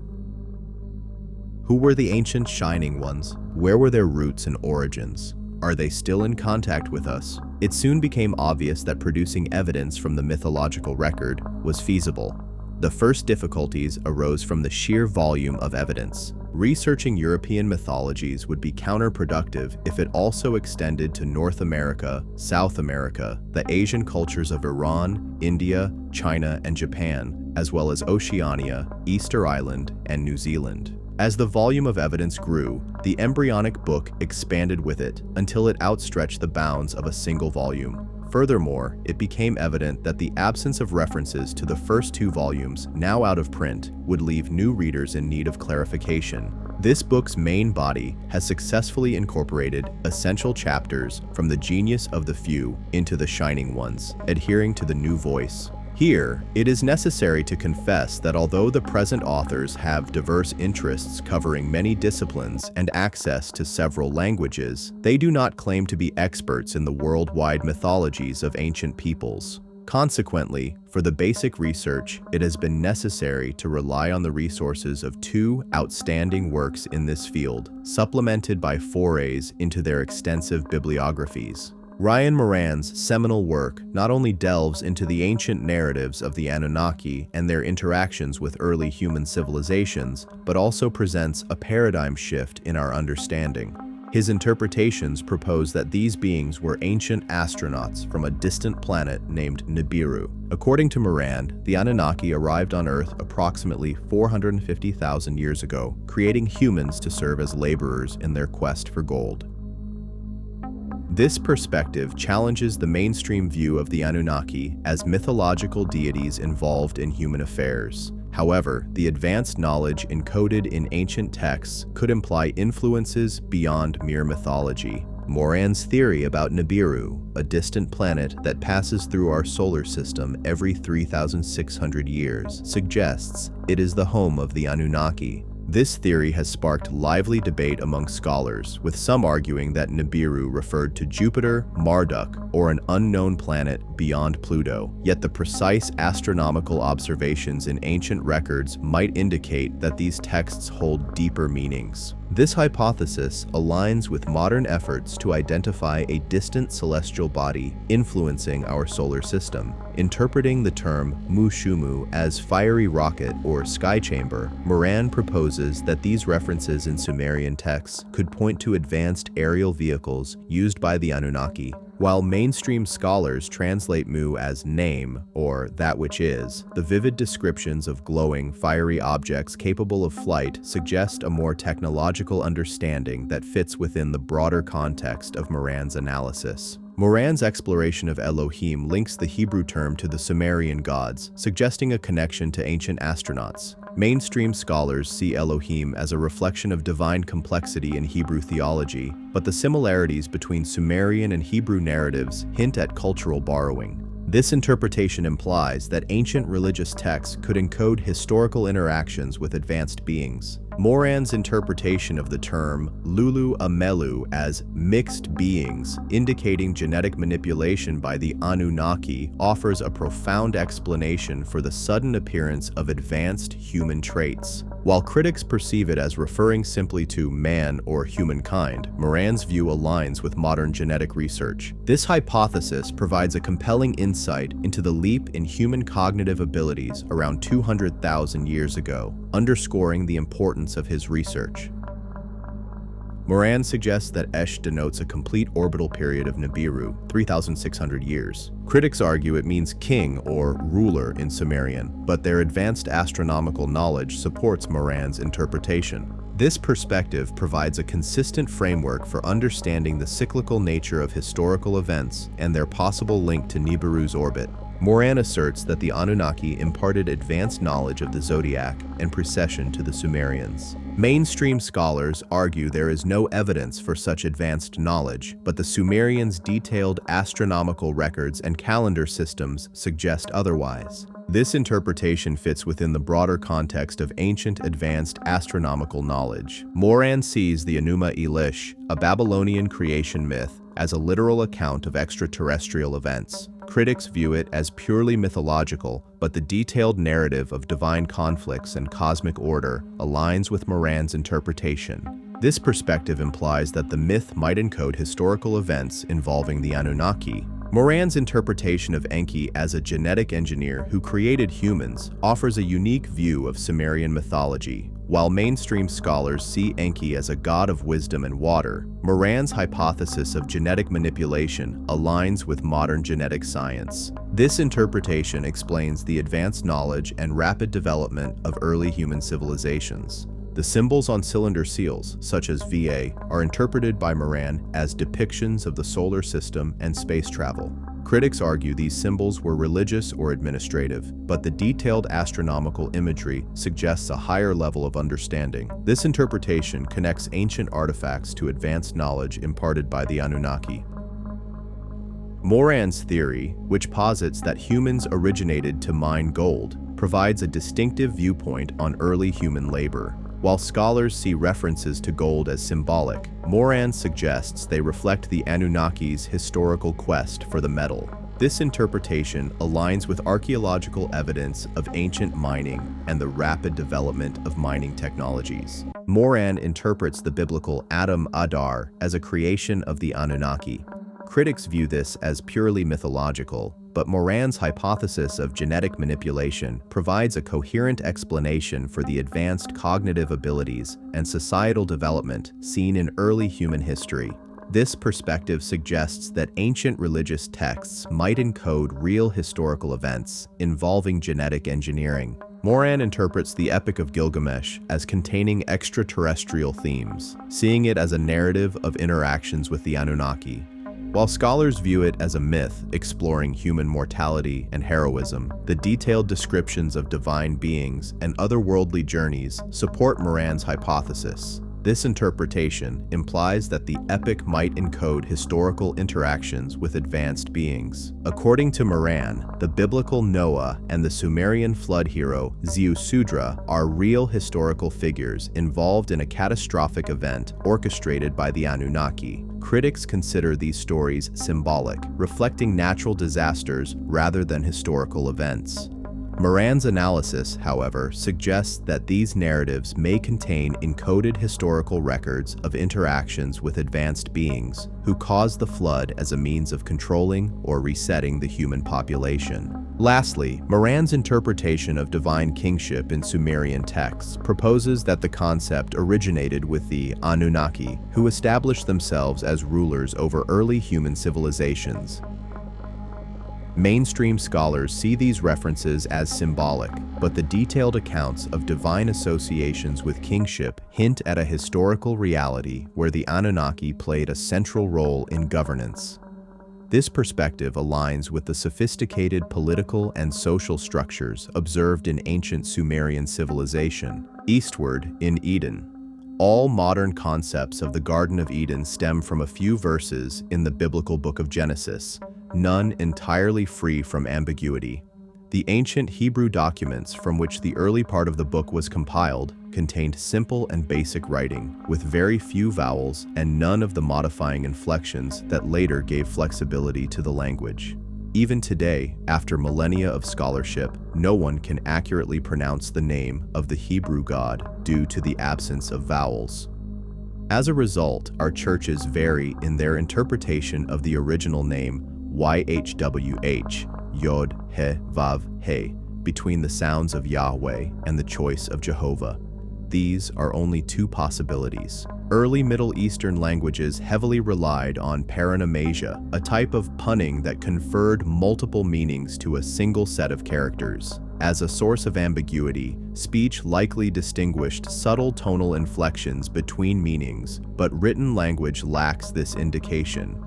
Who were the ancient Shining Ones? Where were their roots and origins? Are they still in contact with us? It soon became obvious that producing evidence from the mythological record was feasible. The first difficulties arose from the sheer volume of evidence. Researching European mythologies would be counterproductive if it also extended to North America, South America, the Asian cultures of Iran, India, China, and Japan, as well as Oceania, Easter Island, and New Zealand. As the volume of evidence grew, the embryonic book expanded with it until it outstretched the bounds of a single volume. Furthermore, it became evident that the absence of references to the first two volumes, now out of print, would leave new readers in need of clarification. This book's main body has successfully incorporated essential chapters from the genius of the few into the Shining Ones, adhering to the new voice. Here, it is necessary to confess that although the present authors have diverse interests covering many disciplines and access to several languages, they do not claim to be experts in the worldwide mythologies of ancient peoples. Consequently, for the basic research, it has been necessary to rely on the resources of two outstanding works in this field, supplemented by forays into their extensive bibliographies. Ryan Moran's seminal work not only delves into the ancient narratives of the Anunnaki and their interactions with early human civilizations, but also presents a paradigm shift in our understanding. His interpretations propose that these beings were ancient astronauts from a distant planet named Nibiru. According to Moran, the Anunnaki arrived on Earth approximately 450,000 years ago, creating humans to serve as laborers in their quest for gold. This perspective challenges the mainstream view of the Anunnaki as mythological deities involved in human affairs. However, the advanced knowledge encoded in ancient texts could imply influences beyond mere mythology. Moran's theory about Nibiru, a distant planet that passes through our solar system every 3,600 years, suggests it is the home of the Anunnaki. This theory has sparked lively debate among scholars, with some arguing that Nibiru referred to Jupiter, Marduk, or an unknown planet beyond Pluto. Yet the precise astronomical observations in ancient records might indicate that these texts hold deeper meanings. This hypothesis aligns with modern efforts to identify a distant celestial body influencing our solar system. Interpreting the term Mushumu as fiery rocket or sky chamber, Moran proposes that these references in Sumerian texts could point to advanced aerial vehicles used by the Anunnaki. While mainstream scholars translate Mu as name, or that which is, the vivid descriptions of glowing, fiery objects capable of flight suggest a more technological understanding that fits within the broader context of Moran's analysis. Moran's exploration of Elohim links the Hebrew term to the Sumerian gods, suggesting a connection to ancient astronauts. Mainstream scholars see Elohim as a reflection of divine complexity in Hebrew theology, but the similarities between Sumerian and Hebrew narratives hint at cultural borrowing. This interpretation implies that ancient religious texts could encode historical interactions with advanced beings. Moran's interpretation of the term Lulu Amelu as mixed beings, indicating genetic manipulation by the Anunnaki, offers a profound explanation for the sudden appearance of advanced human traits. While critics perceive it as referring simply to man or humankind, Moran's view aligns with modern genetic research. This hypothesis provides a compelling insight into the leap in human cognitive abilities around 200,000 years ago, underscoring the importance of his research. Moran suggests that Esh denotes a complete orbital period of Nibiru, 3,600 years. Critics argue it means king or ruler in Sumerian, but their advanced astronomical knowledge supports Moran's interpretation. This perspective provides a consistent framework for understanding the cyclical nature of historical events and their possible link to Nibiru's orbit. Moran asserts that the Anunnaki imparted advanced knowledge of the zodiac and precession to the Sumerians. Mainstream scholars argue there is no evidence for such advanced knowledge, but the Sumerians' detailed astronomical records and calendar systems suggest otherwise. This interpretation fits within the broader context of ancient advanced astronomical knowledge. Moran sees the Enuma Elish, a Babylonian creation myth, as a literal account of extraterrestrial events. Critics view it as purely mythological, but the detailed narrative of divine conflicts and cosmic order aligns with Moran's interpretation. This perspective implies that the myth might encode historical events involving the Anunnaki. Moran's interpretation of Enki as a genetic engineer who created humans offers a unique view of Sumerian mythology. While mainstream scholars see Enki as a god of wisdom and water, Moran's hypothesis of genetic manipulation aligns with modern genetic science. This interpretation explains the advanced knowledge and rapid development of early human civilizations. The symbols on cylinder seals, such as VA, are interpreted by Moran as depictions of the solar system and space travel. Critics argue these symbols were religious or administrative, but the detailed astronomical imagery suggests a higher level of understanding. This interpretation connects ancient artifacts to advanced knowledge imparted by the Anunnaki. Moran's theory, which posits that humans originated to mine gold, provides a distinctive viewpoint on early human labor. While scholars see references to gold as symbolic, Moran suggests they reflect the Anunnaki's historical quest for the metal. This interpretation aligns with archaeological evidence of ancient mining and the rapid development of mining technologies. Moran interprets the biblical Adam Adar as a creation of the Anunnaki. Critics view this as purely mythological, but Moran's hypothesis of genetic manipulation provides a coherent explanation for the advanced cognitive abilities and societal development seen in early human history. This perspective suggests that ancient religious texts might encode real historical events involving genetic engineering. Moran interprets the Epic of Gilgamesh as containing extraterrestrial themes, seeing it as a narrative of interactions with the Anunnaki. While scholars view it as a myth exploring human mortality and heroism, the detailed descriptions of divine beings and otherworldly journeys support Moran's hypothesis. This interpretation implies that the epic might encode historical interactions with advanced beings. According to Moran, the biblical Noah and the Sumerian flood hero Ziusudra are real historical figures involved in a catastrophic event orchestrated by the Anunnaki. Critics consider these stories symbolic, reflecting natural disasters rather than historical events. Moran's analysis, however, suggests that these narratives may contain encoded historical records of interactions with advanced beings who caused the flood as a means of controlling or resetting the human population. Lastly, Moran's interpretation of divine kingship in Sumerian texts proposes that the concept originated with the Anunnaki, who established themselves as rulers over early human civilizations. Mainstream scholars see these references as symbolic, but the detailed accounts of divine associations with kingship hint at a historical reality where the Anunnaki played a central role in governance. This perspective aligns with the sophisticated political and social structures observed in ancient Sumerian civilization. Eastward, in Eden. All modern concepts of the Garden of Eden stem from a few verses in the biblical Book of Genesis, none entirely free from ambiguity. The ancient Hebrew documents from which the early part of the book was compiled contained simple and basic writing, with very few vowels and none of the modifying inflections that later gave flexibility to the language. Even today, after millennia of scholarship, no one can accurately pronounce the name of the Hebrew God due to the absence of vowels. As a result, our churches vary in their interpretation of the original name YHWH, Yod He Vav He, between the sounds of Yahweh and the choice of Jehovah. These are only two possibilities. Early Middle Eastern languages heavily relied on paronomasia, a type of punning that conferred multiple meanings to a single set of characters. As a source of ambiguity, speech likely distinguished subtle tonal inflections between meanings, but written language lacks this indication.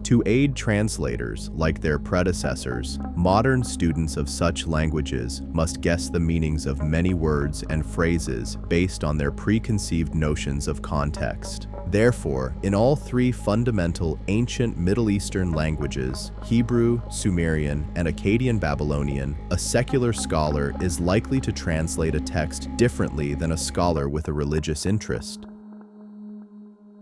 To aid translators, like their predecessors, modern students of such languages must guess the meanings of many words and phrases based on their preconceived notions of context. Therefore, in all three fundamental ancient Middle Eastern languages, Hebrew, Sumerian, and Akkadian Babylonian, a secular scholar is likely to translate a text differently than a scholar with a religious interest.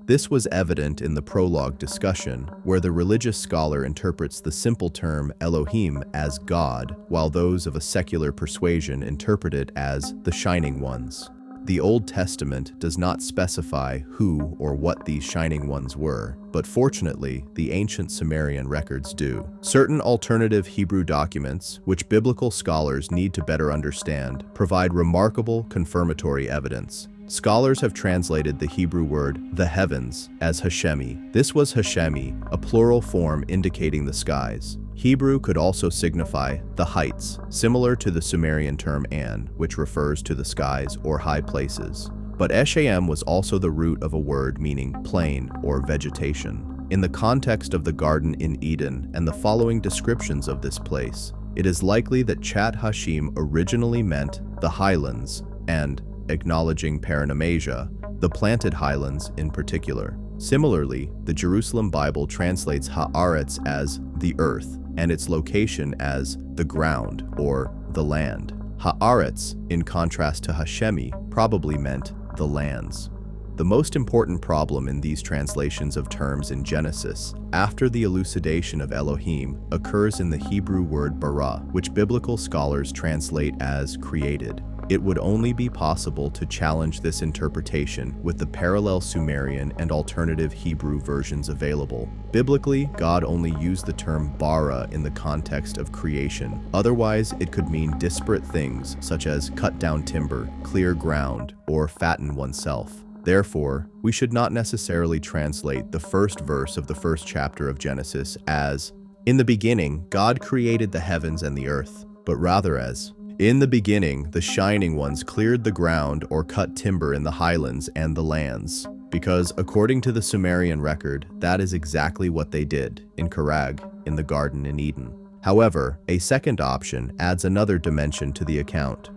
This was evident in the prologue discussion, where the religious scholar interprets the simple term Elohim as God, while those of a secular persuasion interpret it as the Shining Ones. The Old Testament does not specify who or what these Shining Ones were, but fortunately, the ancient Sumerian records do. Certain alternative Hebrew documents, which biblical scholars need to better understand, provide remarkable confirmatory evidence. Scholars have translated the Hebrew word the heavens as Hashemi. This was Hashemi, a plural form indicating the skies. Hebrew could also signify the heights, similar to the Sumerian term an, which refers to the skies or high places. But Eshem was also the root of a word meaning plain or vegetation. In the context of the Garden in Eden and the following descriptions of this place, it is likely that Chat Hashim originally meant the highlands and, acknowledging paronomasia, the planted highlands in particular. Similarly, the Jerusalem Bible translates Haaretz as the earth and its location as the ground or the land. Haaretz, in contrast to Hashemi, probably meant the lands. The most important problem in these translations of terms in Genesis, after the elucidation of Elohim, occurs in the Hebrew word bara, which biblical scholars translate as created. It would only be possible to challenge this interpretation with the parallel Sumerian and alternative Hebrew versions available. Biblically, God only used the term bara in the context of creation. Otherwise, it could mean disparate things such as cut down timber, clear ground, or fatten oneself. Therefore, we should not necessarily translate the first verse of the first chapter of Genesis as, "In the beginning, God created the heavens and the earth," but rather as, "In the beginning, the Shining Ones cleared the ground or cut timber in the highlands and the lands," because according to the Sumerian record, that is exactly what they did in Karag in the Garden in Eden. However, a second option adds another dimension to the account.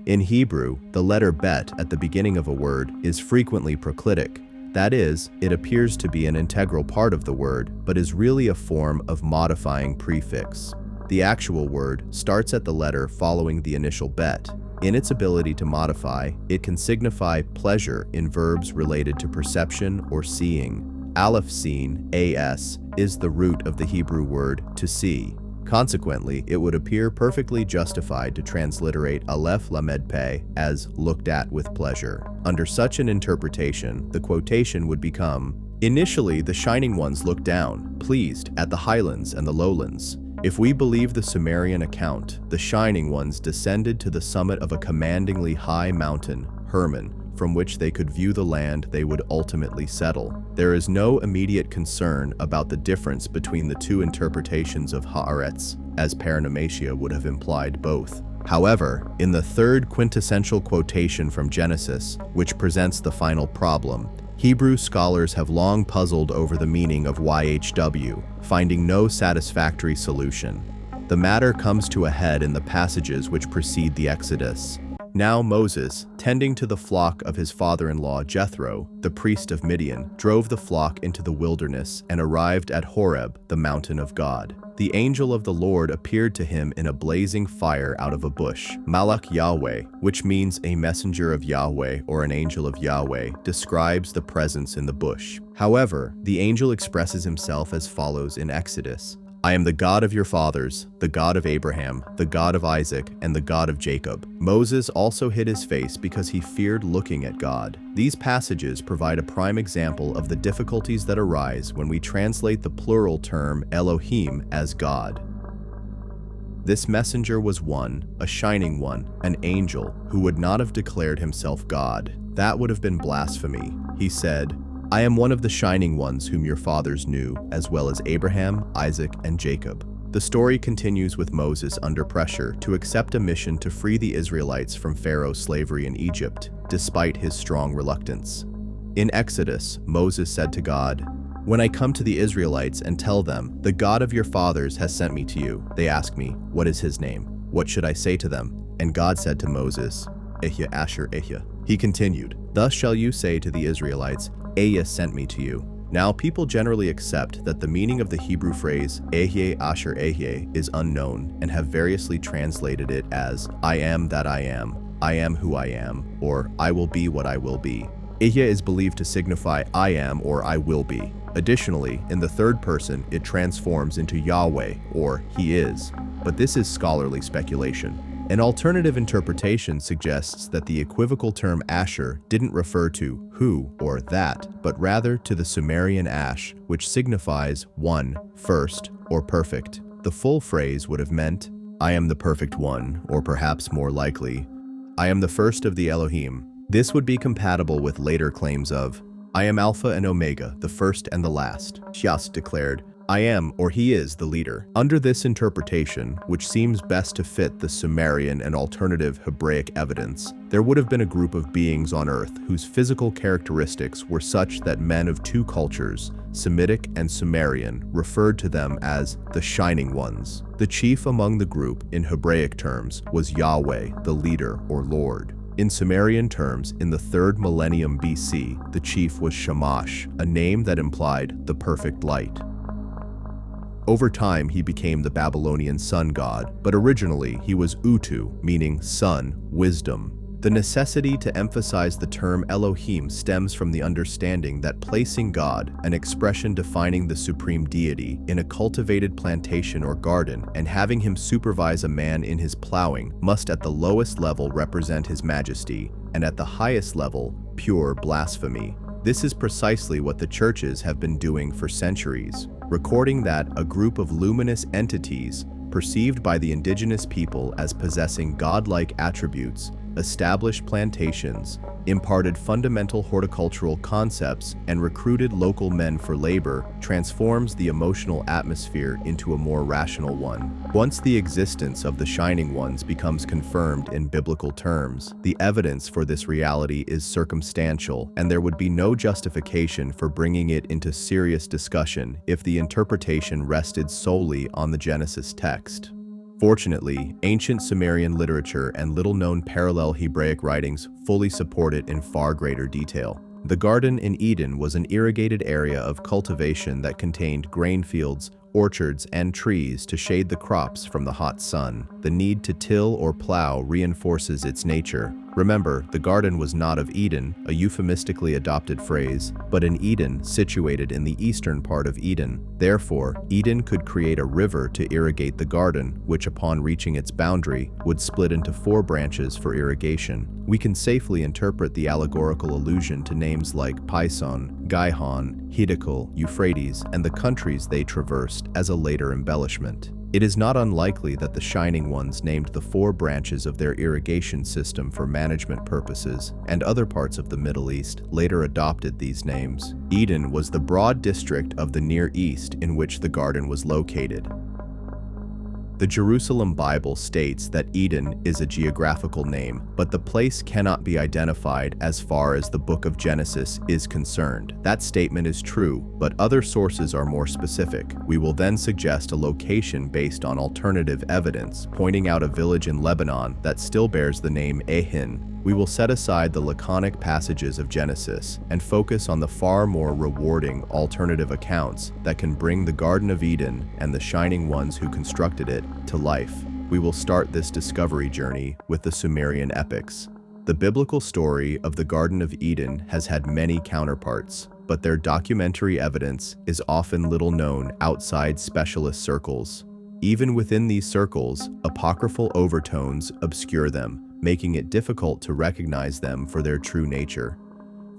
In Hebrew, the letter bet at the beginning of a word is frequently proclitic. That is, it appears to be an integral part of the word, but is really a form of modifying prefix. The actual word starts at the letter following the initial bet. In its ability to modify, it can signify pleasure in verbs related to perception or seeing. Aleph seen, as, is the root of the Hebrew word to see. Consequently, it would appear perfectly justified to transliterate Aleph Lamed Peh as looked at with pleasure. Under such an interpretation, the quotation would become, "Initially, the Shining Ones looked down, pleased, at the highlands and the lowlands. If we believe the Sumerian account, the Shining Ones descended to the summit of a commandingly high mountain, Hermon, from which they could view the land they would ultimately settle. There is no immediate concern about the difference between the two interpretations of Haaretz, as Paranomasia would have implied both. However, in the third quintessential quotation from Genesis, which presents the final problem, Hebrew scholars have long puzzled over the meaning of YHW, finding no satisfactory solution. The matter comes to a head in the passages which precede the Exodus. Now Moses, tending to the flock of his father-in-law Jethro, the priest of Midian, drove the flock into the wilderness and arrived at Horeb, the mountain of God. The angel of the Lord appeared to him in a blazing fire out of a bush. Malach Yahweh, which means a messenger of Yahweh or an angel of Yahweh, describes the presence in the bush. However, the angel expresses himself as follows in Exodus: "I am the God of your fathers, the God of Abraham, the God of Isaac, and the God of Jacob." Moses also hid his face because he feared looking at God. These passages provide a prime example of the difficulties that arise when we translate the plural term Elohim as God. This messenger was one, a shining one, an angel, who would not have declared himself God. That would have been blasphemy. He said, "I am one of the shining ones whom your fathers knew, as well as Abraham, Isaac, and Jacob." The story continues with Moses under pressure to accept a mission to free the Israelites from Pharaoh's slavery in Egypt, despite his strong reluctance. In Exodus, Moses said to God, "When I come to the Israelites and tell them, 'The God of your fathers has sent me to you,' they ask me, 'What is his name?' What should I say to them?" And God said to Moses, "Ehya Asher Ehya." He continued, "Thus shall you say to the Israelites, 'Ehya sent me to you.'" Now, people generally accept that the meaning of the Hebrew phrase Ehye Asher Ehye is unknown and have variously translated it as "I am that I am who I am," or "I will be what I will be." Ehye is believed to signify "I am" or "I will be." Additionally, in the third person, it transforms into Yahweh or "He is," but this is scholarly speculation. An alternative interpretation suggests that the equivocal term Asher didn't refer to who or that, but rather to the Sumerian Ash, which signifies one, first, or perfect. The full phrase would have meant, "I am the perfect one," or perhaps more likely, "I am the first of the Elohim." This would be compatible with later claims of, "I am Alpha and Omega, the first and the last." Shas declared, "I am, or he is, the leader." Under this interpretation, which seems best to fit the Sumerian and alternative Hebraic evidence, there would have been a group of beings on Earth whose physical characteristics were such that men of two cultures, Semitic and Sumerian, referred to them as the Shining Ones. The chief among the group, in Hebraic terms, was Yahweh, the leader or Lord. In Sumerian terms, in the 3rd millennium BC, the chief was Shamash, a name that implied the perfect light. Over time, he became the Babylonian sun god, but originally he was Utu, meaning sun, wisdom. The necessity to emphasize the term Elohim stems from the understanding that placing God, an expression defining the supreme deity, in a cultivated plantation or garden and having him supervise a man in his plowing must at the lowest level represent his majesty, and at the highest level, pure blasphemy. This is precisely what the churches have been doing for centuries, recording that a group of luminous entities, perceived by the indigenous people as possessing godlike attributes, established plantations, imparted fundamental horticultural concepts, and recruited local men for labor, transforms the emotional atmosphere into a more rational one. Once the existence of the Shining Ones becomes confirmed in biblical terms, the evidence for this reality is circumstantial, and there would be no justification for bringing it into serious discussion if the interpretation rested solely on the Genesis text. Fortunately, ancient Sumerian literature and little-known parallel Hebraic writings fully support it in far greater detail. The Garden in Eden was an irrigated area of cultivation that contained grain fields, orchards, and trees to shade the crops from the hot sun. The need to till or plow reinforces its nature. Remember, the garden was not of Eden, a euphemistically adopted phrase, but an Eden situated in the eastern part of Eden. Therefore, Eden could create a river to irrigate the garden, which upon reaching its boundary, would split into 4 branches for irrigation. We can safely interpret the allegorical allusion to names like Pison, Gihon, Hiddekel, Euphrates, and the countries they traversed as a later embellishment. It is not unlikely that the Shining Ones named the 4 branches of their irrigation system for management purposes, and other parts of the Middle East later adopted these names. Eden was the broad district of the Near East in which the garden was located. The Jerusalem Bible states that Eden is a geographical name, but the place cannot be identified as far as the Book of Genesis is concerned. That statement is true, but other sources are more specific. We will then suggest a location based on alternative evidence, pointing out a village in Lebanon that still bears the name Ehin. We will set aside the laconic passages of Genesis and focus on the far more rewarding alternative accounts that can bring the Garden of Eden and the Shining Ones who constructed it to life. We will start this discovery journey with the Sumerian epics. The biblical story of the Garden of Eden has had many counterparts, but their documentary evidence is often little known outside specialist circles. Even within these circles, apocryphal overtones obscure them, making it difficult to recognize them for their true nature.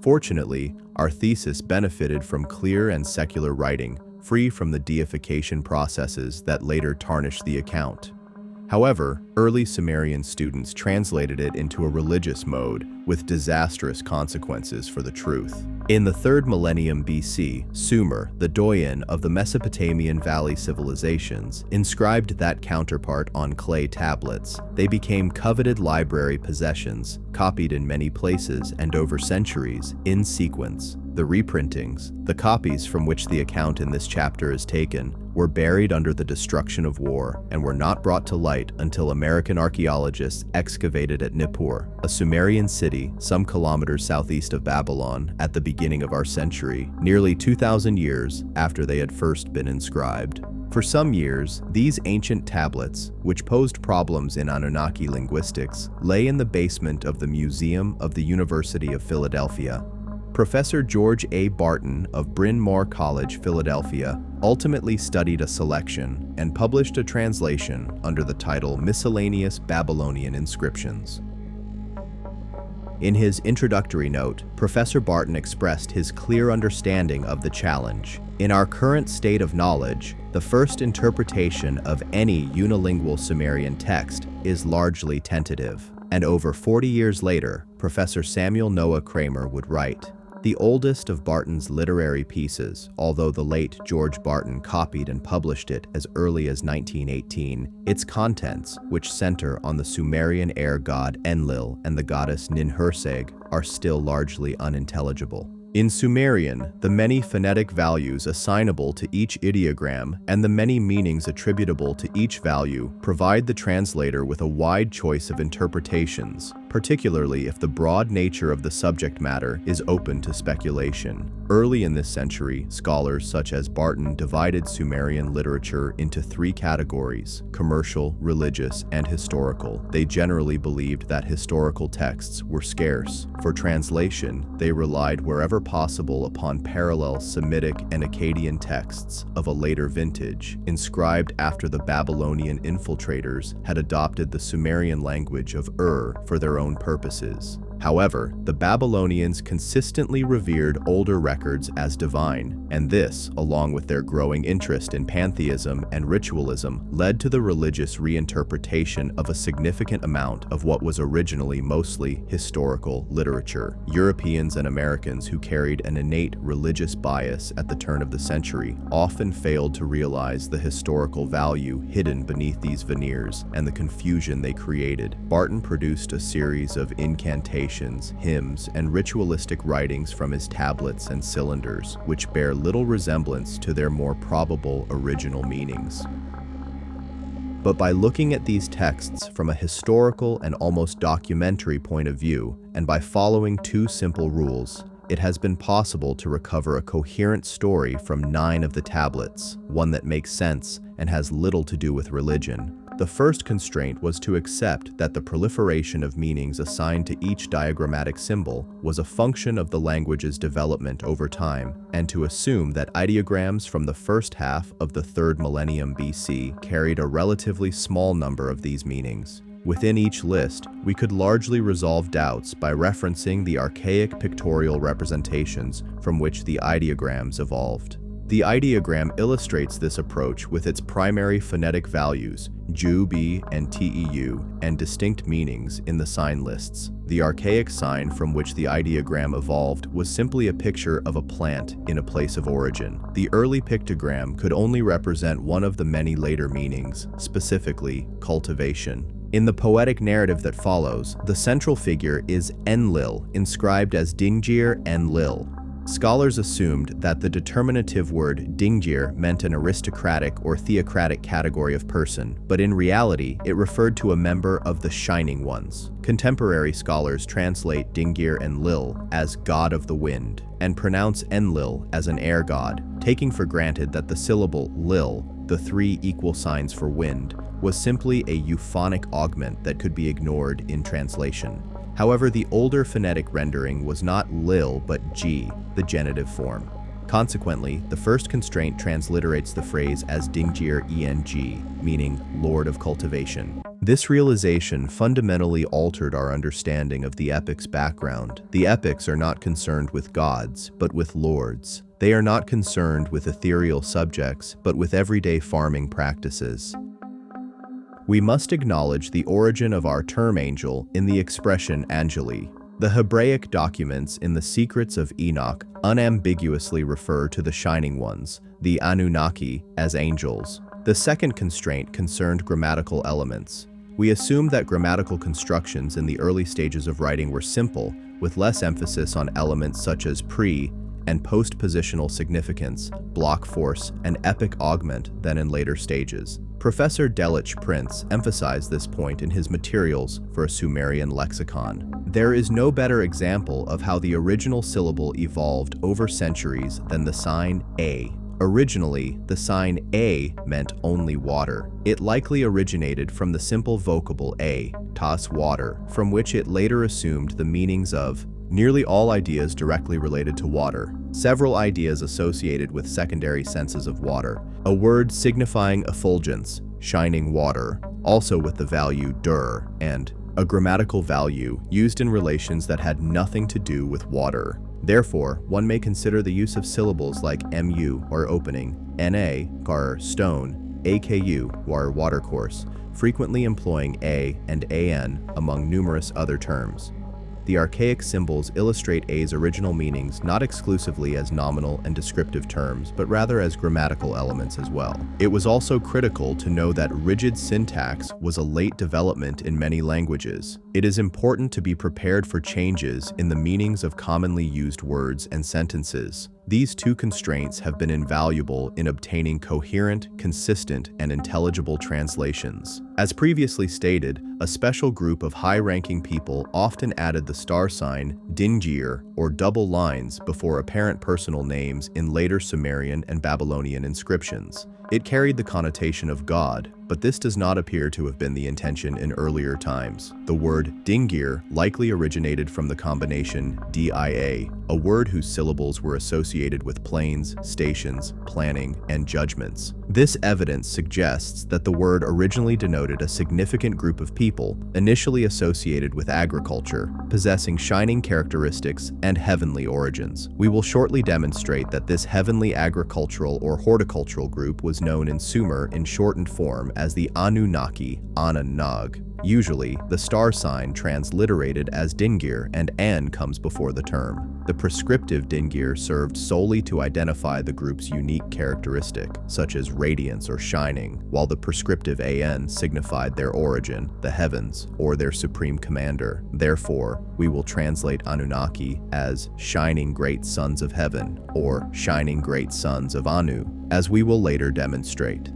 Fortunately, our thesis benefited from clear and secular writing, free from the deification processes that later tarnished the account. However, early Sumerian students translated it into a religious mode, with disastrous consequences for the truth. In the 3rd millennium BC, Sumer, the doyen of the Mesopotamian Valley civilizations, inscribed that counterpart on clay tablets. They became coveted library possessions, copied in many places and over centuries, in sequence. The reprintings, the copies from which the account in this chapter is taken, were buried under the destruction of war and were not brought to light until American archaeologists excavated at Nippur, a Sumerian city some kilometers southeast of Babylon, at the beginning of our century, nearly 2,000 years after they had first been inscribed. For some years, these ancient tablets, which posed problems in Anunnaki linguistics, lay in the basement of the Museum of the University of Philadelphia. Professor George A. Barton of Bryn Mawr College, Philadelphia, ultimately studied a selection and published a translation under the title Miscellaneous Babylonian Inscriptions. In his introductory note, Professor Barton expressed his clear understanding of the challenge. In our current state of knowledge, the first interpretation of any unilingual Sumerian text is largely tentative. And over 40 years later, Professor Samuel Noah Kramer would write, "The oldest of Barton's literary pieces, although the late George Barton copied and published it as early as 1918, its contents, which center on the Sumerian air god Enlil and the goddess Ninhersag, are still largely unintelligible." In Sumerian, the many phonetic values assignable to each ideogram and the many meanings attributable to each value provide the translator with a wide choice of interpretations, particularly if the broad nature of the subject matter is open to speculation. Early in this century, scholars such as Barton divided Sumerian literature into 3 categories: commercial, religious, and historical. They generally believed that historical texts were scarce. For translation, they relied wherever possible upon parallel Semitic and Akkadian texts of a later vintage, inscribed after the Babylonian infiltrators had adopted the Sumerian language of for their own purposes. However, the Babylonians consistently revered older records as divine, and this, along with their growing interest in pantheism and ritualism, led to the religious reinterpretation of a significant amount of what was originally mostly historical literature. Europeans and Americans who carried an innate religious bias at the turn of the century often failed to realize the historical value hidden beneath these veneers and the confusion they created. Barton produced a series of incantations, hymns, and ritualistic writings from his tablets and cylinders, which bear little resemblance to their more probable original meanings. But by looking at these texts from a historical and almost documentary point of view, and by following two simple rules, it has been possible to recover a coherent story from 9 of the tablets, one that makes sense and has little to do with religion. The first constraint was to accept that the proliferation of meanings assigned to each diagrammatic symbol was a function of the language's development over time, and to assume that ideograms from the first half of the 3rd millennium BC carried a relatively small number of these meanings. Within each list, we could largely resolve doubts by referencing the archaic pictorial representations from which the ideograms evolved. The ideogram illustrates this approach with its primary phonetic values, Ju, B, and Teu, and distinct meanings in the sign lists. The archaic sign from which the ideogram evolved was simply a picture of a plant in a place of origin. The early pictogram could only represent one of the many later meanings, specifically cultivation. In the poetic narrative that follows, the central figure is Enlil, inscribed as Dingir Enlil. Scholars assumed that the determinative word Dingir meant an aristocratic or theocratic category of person, but in reality, it referred to a member of the Shining Ones. Contemporary scholars translate Dingir Enlil as God of the Wind, and pronounce Enlil as an air god, taking for granted that the syllable Lil, the 3 equal signs for wind, was simply a euphonic augment that could be ignored in translation. However, the older phonetic rendering was not Lil but G, the genitive form. Consequently, the first constraint transliterates the phrase as Dingir Eng, meaning Lord of Cultivation. This realization fundamentally altered our understanding of the epic's background. The epics are not concerned with gods, but with lords. They are not concerned with ethereal subjects, but with everyday farming practices. We must acknowledge the origin of our term angel in the expression angeli. The Hebraic documents in the Secrets of Enoch unambiguously refer to the Shining Ones, the Anunnaki, as angels. The second constraint concerned grammatical elements. We assume that grammatical constructions in the early stages of writing were simple, with less emphasis on elements such as pre- and post-positional significance, block force, and epic augment than in later stages. Professor Delitzsch Prince emphasized this point in his materials for a Sumerian lexicon. There is no better example of how the original syllable evolved over centuries than the sign A. Originally, the sign A meant only water. It likely originated from the simple vocable A, tas water, from which it later assumed the meanings of nearly all ideas directly related to water, several ideas associated with secondary senses of water, a word signifying effulgence, shining water, also with the value dur, and a grammatical value used in relations that had nothing to do with water. Therefore, one may consider the use of syllables like mu, or opening, na, gar, stone, aku, or watercourse, frequently employing a and an among numerous other terms. The archaic symbols illustrate A's original meanings not exclusively as nominal and descriptive terms, but rather as grammatical elements as well. It was also critical to know that rigid syntax was a late development in many languages. It is important to be prepared for changes in the meanings of commonly used words and sentences. These two constraints have been invaluable in obtaining coherent, consistent, and intelligible translations. As previously stated, a special group of high-ranking people often added the star sign, Dingir, or double lines before apparent personal names in later Sumerian and Babylonian inscriptions. It carried the connotation of God, but this does not appear to have been the intention in earlier times. The word Dingir likely originated from the combination dia, a word whose syllables were associated with planes, stations, planning, and judgments. This evidence suggests that the word originally denoted a significant group of people, initially associated with agriculture, possessing shining characteristics and heavenly origins. We will shortly demonstrate that this heavenly agricultural or horticultural group was known in Sumer in shortened form as the Anunnaki, Anunnag. Usually, the star sign transliterated as Dingir and An comes before the term. The prescriptive Dingir served solely to identify the group's unique characteristic, such as radiance or shining, while the prescriptive An signified their origin, the heavens, or their supreme commander. Therefore, we will translate Anunnaki as shining great sons of heaven, or shining great sons of Anu, as we will later demonstrate.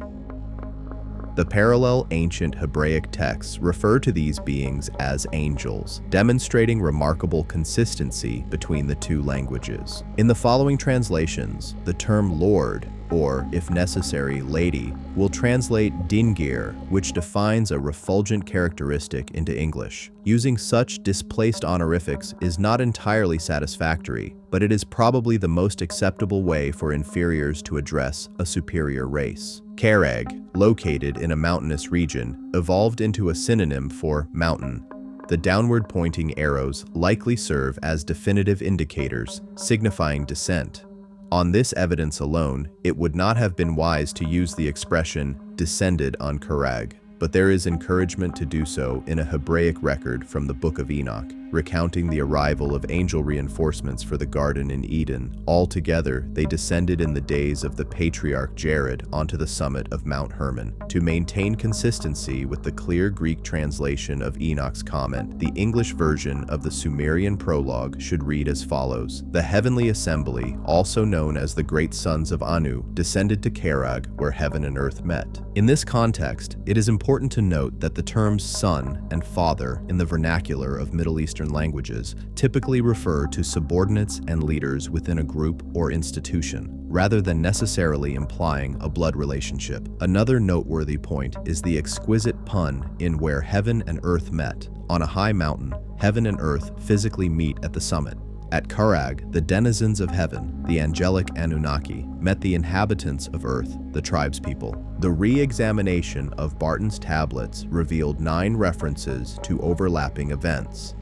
The parallel ancient Hebraic texts refer to these beings as angels, demonstrating remarkable consistency between the two languages. In the following translations, the term Lord, or, if necessary, lady, will translate dingir, which defines a refulgent characteristic into English. Using such displaced honorifics is not entirely satisfactory, but it is probably the most acceptable way for inferiors to address a superior race. Karag, located in a mountainous region, evolved into a synonym for mountain. The downward-pointing arrows likely serve as definitive indicators, signifying descent. On this evidence alone, it would not have been wise to use the expression descended on Karag, but there is encouragement to do so in a Hebraic record from the Book of Enoch, recounting the arrival of angel reinforcements for the Garden in Eden. Altogether, they descended in the days of the patriarch Jared onto the summit of Mount Hermon. To maintain consistency with the clear Greek translation of Enoch's comment, the English version of the Sumerian prologue should read as follows: "The heavenly assembly, also known as the great sons of Anu, descended to Karag, where heaven and earth met." In this context, it is important to note that the terms son and father in the vernacular of Middle Eastern languages typically refer to subordinates and leaders within a group or institution, rather than necessarily implying a blood relationship. Another noteworthy point is the exquisite pun in "where heaven and earth met." On a high mountain, heaven and earth physically meet at the summit. At Karag, the denizens of heaven, the angelic Anunnaki, met the inhabitants of earth, the tribespeople. The re-examination of Barton's tablets revealed 9 references to overlapping events.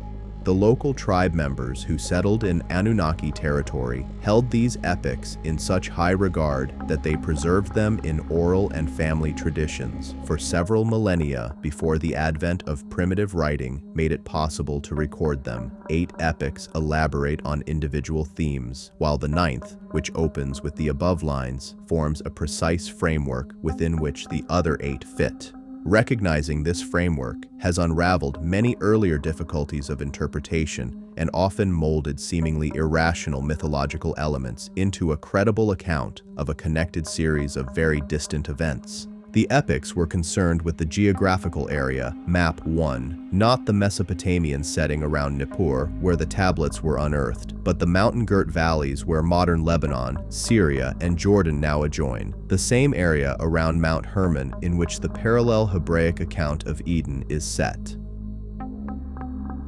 The local tribe members who settled in Anunnaki territory held these epics in such high regard that they preserved them in oral and family traditions for several millennia before the advent of primitive writing made it possible to record them. 8 epics elaborate on individual themes, while the 9th, which opens with the above lines, forms a precise framework within which the other 8 fit. Recognizing this framework has unraveled many earlier difficulties of interpretation and often molded seemingly irrational mythological elements into a credible account of a connected series of very distant events. The epics were concerned with the geographical area, Map 1, not the Mesopotamian setting around Nippur, where the tablets were unearthed, but the mountain-girt valleys where modern Lebanon, Syria, and Jordan now adjoin, the same area around Mount Hermon in which the parallel Hebraic account of Eden is set.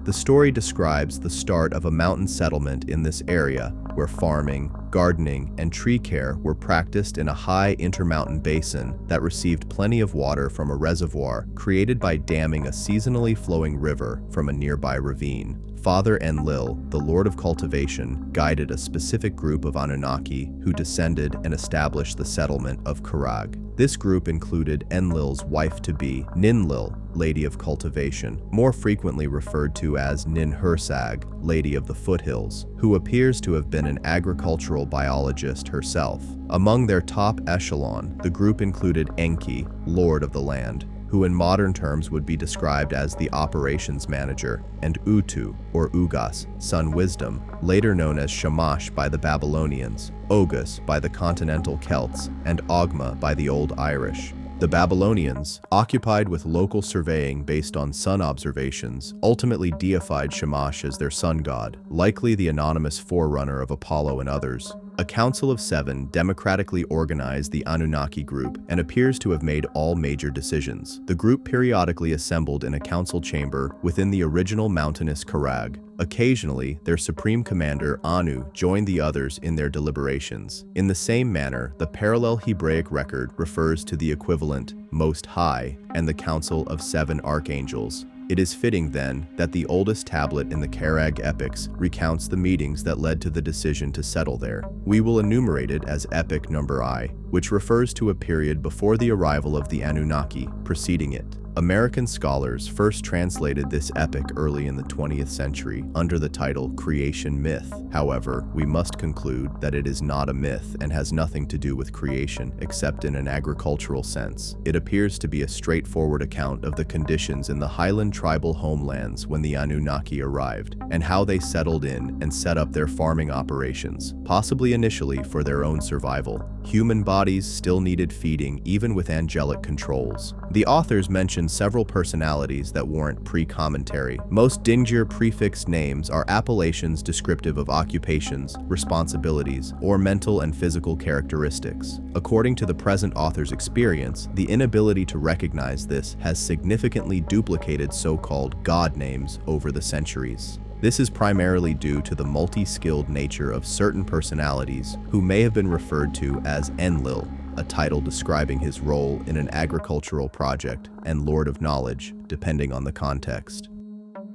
The story describes the start of a mountain settlement in this area, where farming, gardening, and tree care were practiced in a high intermountain basin that received plenty of water from a reservoir created by damming a seasonally flowing river from a nearby ravine. Father Enlil, the Lord of Cultivation, guided a specific group of Anunnaki who descended and established the settlement of Karag. This group included Enlil's wife-to-be, Ninl, Lady of Cultivation, more frequently referred to as Ninhersag, Lady of the Foothills, who appears to have been an agricultural biologist herself. Among their top echelon, the group included Enki, Lord of the Land, who in modern terms would be described as the operations manager, and Utu, or Ugas, Sun Wisdom, later known as Shamash by the Babylonians, Ogus by the continental Celts, and Ogma by the Old Irish. The Babylonians, occupied with local surveying based on sun observations, ultimately deified Shamash as their sun god, likely the anonymous forerunner of Apollo and others. A Council of 7 democratically organized the Anunnaki group and appears to have made all major decisions. The group periodically assembled in a council chamber within the original mountainous Karag. Occasionally, their supreme commander, Anu, joined the others in their deliberations. In the same manner, the parallel Hebraic record refers to the equivalent Most High and the Council of 7 Archangels. It is fitting, then, that the oldest tablet in the Karag epics recounts the meetings that led to the decision to settle there. We will enumerate it as epic number I, which refers to a period before the arrival of the Anunnaki, preceding it. American scholars first translated this epic early in the 20th century under the title Creation Myth. However, we must conclude that it is not a myth and has nothing to do with creation except in an agricultural sense. It appears to be a straightforward account of the conditions in the highland tribal homelands when the Anunnaki arrived, and how they settled in and set up their farming operations, possibly initially for their own survival. Human bodies still needed feeding even with angelic controls. The authors mention several personalities that warrant pre-commentary. Most Dingir prefixed names are appellations descriptive of occupations, responsibilities, or mental and physical characteristics. According to the present author's experience, the inability to recognize this has significantly duplicated so-called god names over the centuries. This is primarily due to the multi-skilled nature of certain personalities who may have been referred to as Enlil, a title describing his role in an agricultural project, and Lord of Knowledge, depending on the context.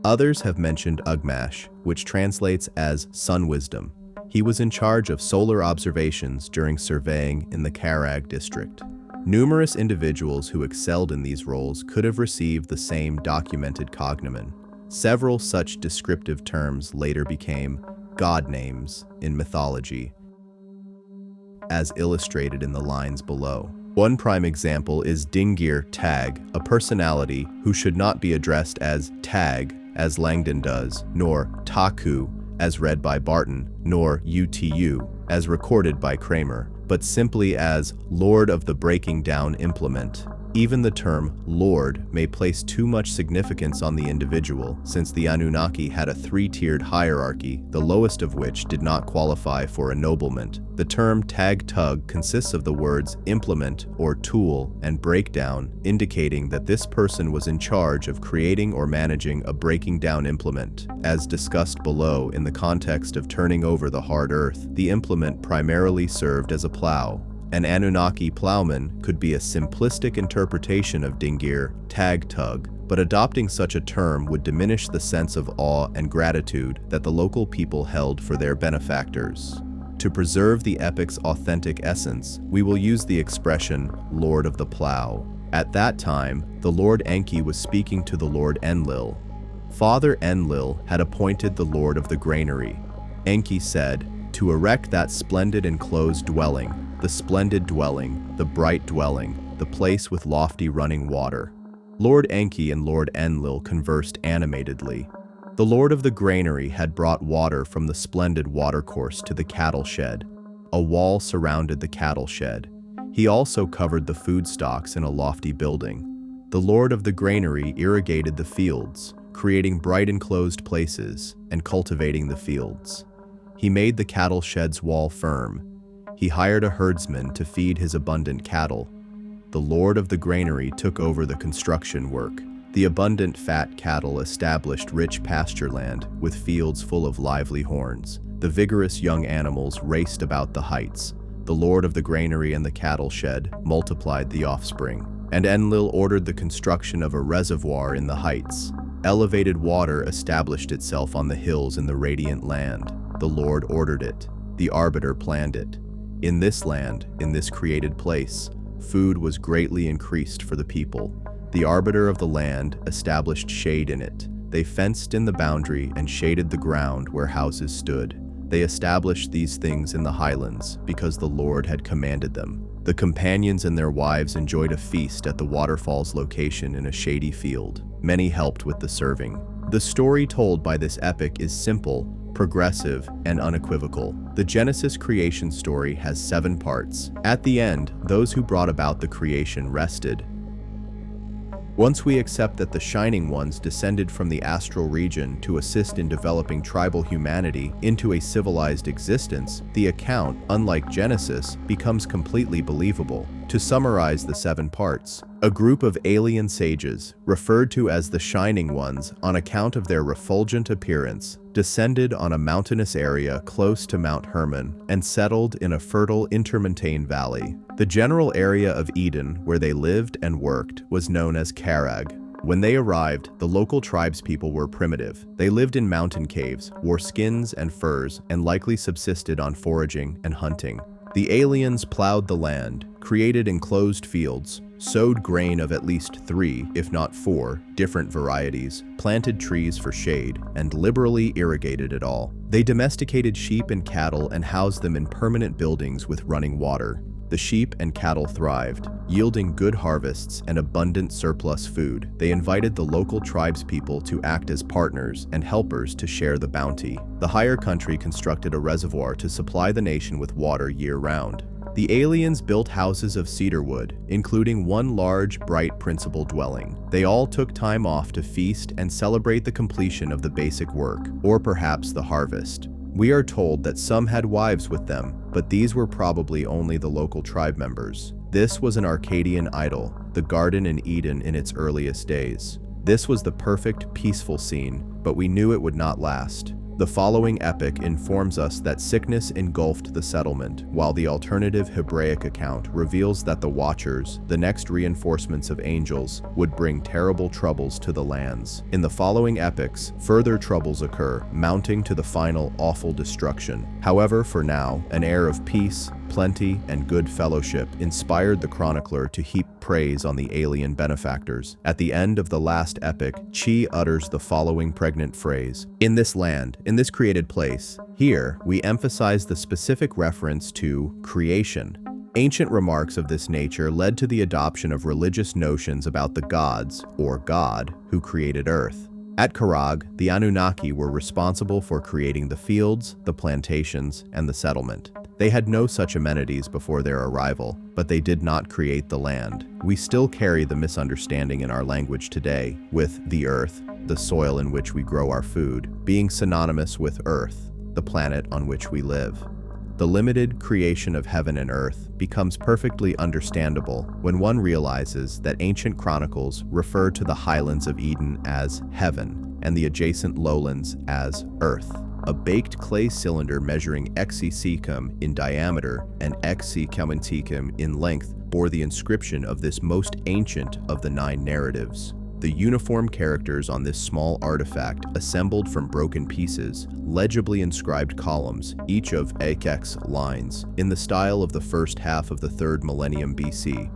Others have mentioned Ugmash, which translates as Sun Wisdom. He was in charge of solar observations during surveying in the Karag district. Numerous individuals who excelled in these roles could have received the same documented cognomen. Several such descriptive terms later became god names in mythology, as illustrated in the lines below. One prime example is Dingir Tag, a personality who should not be addressed as Tag, as Langdon does, nor Taku, as read by Barton, nor Utu, as recorded by Kramer, but simply as Lord of the Breaking Down Implement. Even the term Lord may place too much significance on the individual, since the Anunnaki had a three-tiered hierarchy, the lowest of which did not qualify for ennoblement. The term Tag Tug consists of the words implement or tool and breakdown, indicating that this person was in charge of creating or managing a breaking down implement. As discussed below in the context of turning over the hard earth, the implement primarily served as a plow. An Anunnaki plowman could be a simplistic interpretation of Dingir Tag Tug, but adopting such a term would diminish the sense of awe and gratitude that the local people held for their benefactors. To preserve the epic's authentic essence, we will use the expression Lord of the Plow. At that time, the Lord Enki was speaking to the Lord Enlil. Father Enlil had appointed the Lord of the Granary. Enki said, "To erect that splendid enclosed dwelling, the splendid dwelling, the bright dwelling, the place with lofty running water." Lord Enki and Lord Enlil conversed animatedly. The Lord of the Granary had brought water from the splendid watercourse to the cattle shed. A wall surrounded the cattle shed. He also covered the food stocks in a lofty building. The Lord of the Granary irrigated the fields, creating bright enclosed places and cultivating the fields. He made the cattle shed's wall firm. He hired a herdsman to feed his abundant cattle. The Lord of the Granary took over the construction work. The abundant fat cattle established rich pasture land with fields full of lively horns. The vigorous young animals raced about the heights. The Lord of the Granary and the cattle shed multiplied the offspring. And Enlil ordered the construction of a reservoir in the heights. Elevated water established itself on the hills in the radiant land. The Lord ordered it. The arbiter planned it. In this land, in this created place, food was greatly increased for the people. The arbiter of the land established shade in it. They fenced in the boundary and shaded the ground where houses stood. They established these things in the highlands because the Lord had commanded them. The companions and their wives enjoyed a feast at the waterfall's location in a shady field. Many helped with the serving. The story told by this epic is simple, progressive, and unequivocal. The Genesis creation story has 7 parts. At the end, those who brought about the creation rested. Once we accept that the Shining Ones descended from the astral region to assist in developing tribal humanity into a civilized existence, the account, unlike Genesis, becomes completely believable. To summarize the 7 parts, a group of alien sages, referred to as the Shining Ones on account of their refulgent appearance, descended on a mountainous area close to Mount Hermon and settled in a fertile intermontane valley. The general area of Eden where they lived and worked was known as Karag. When they arrived, the local tribespeople were primitive. They lived in mountain caves, wore skins and furs, and likely subsisted on foraging and hunting. The aliens plowed the land, created enclosed fields, sowed grain of at least 3, if not 4, different varieties, planted trees for shade, and liberally irrigated it all. They domesticated sheep and cattle and housed them in permanent buildings with running water. The sheep and cattle thrived, yielding good harvests and abundant surplus food. They invited the local tribespeople to act as partners and helpers to share the bounty. The higher country constructed a reservoir to supply the nation with water year-round. The aliens built houses of cedar wood, including one large, bright principal dwelling. They all took time off to feast and celebrate the completion of the basic work, or perhaps the harvest. We are told that some had wives with them, but these were probably only the local tribe members. This was an Akkadian idol, the Garden in Eden in its earliest days. This was the perfect, peaceful scene, but we knew it would not last. The following epic informs us that sickness engulfed the settlement, while the alternative Hebraic account reveals that the Watchers, the next reinforcements of angels, would bring terrible troubles to the lands. In the following epics, further troubles occur, mounting to the final awful destruction. However, for now, an air of peace, plenty, and good fellowship inspired the chronicler to heap praise on the alien benefactors. At the end of the last epic, Chi utters the following pregnant phrase: "In this land, in this created place." Here, we emphasize the specific reference to creation. Ancient remarks of this nature led to the adoption of religious notions about the gods, or God, who created Earth. At Karag, the Anunnaki were responsible for creating the fields, the plantations, and the settlement. They had no such amenities before their arrival, but they did not create the land. We still carry the misunderstanding in our language today, with the earth, the soil in which we grow our food, being synonymous with Earth, the planet on which we live. The limited creation of heaven and earth becomes perfectly understandable when one realizes that ancient chronicles refer to the highlands of Eden as heaven and the adjacent lowlands as earth. A baked clay cylinder measuring xecum in diameter and xecum in length bore the inscription of this most ancient of the 9 narratives. The uniform characters on this small artifact, assembled from broken pieces, legibly inscribed columns, each of XX lines, in the style of the first half of the 3rd millennium BC.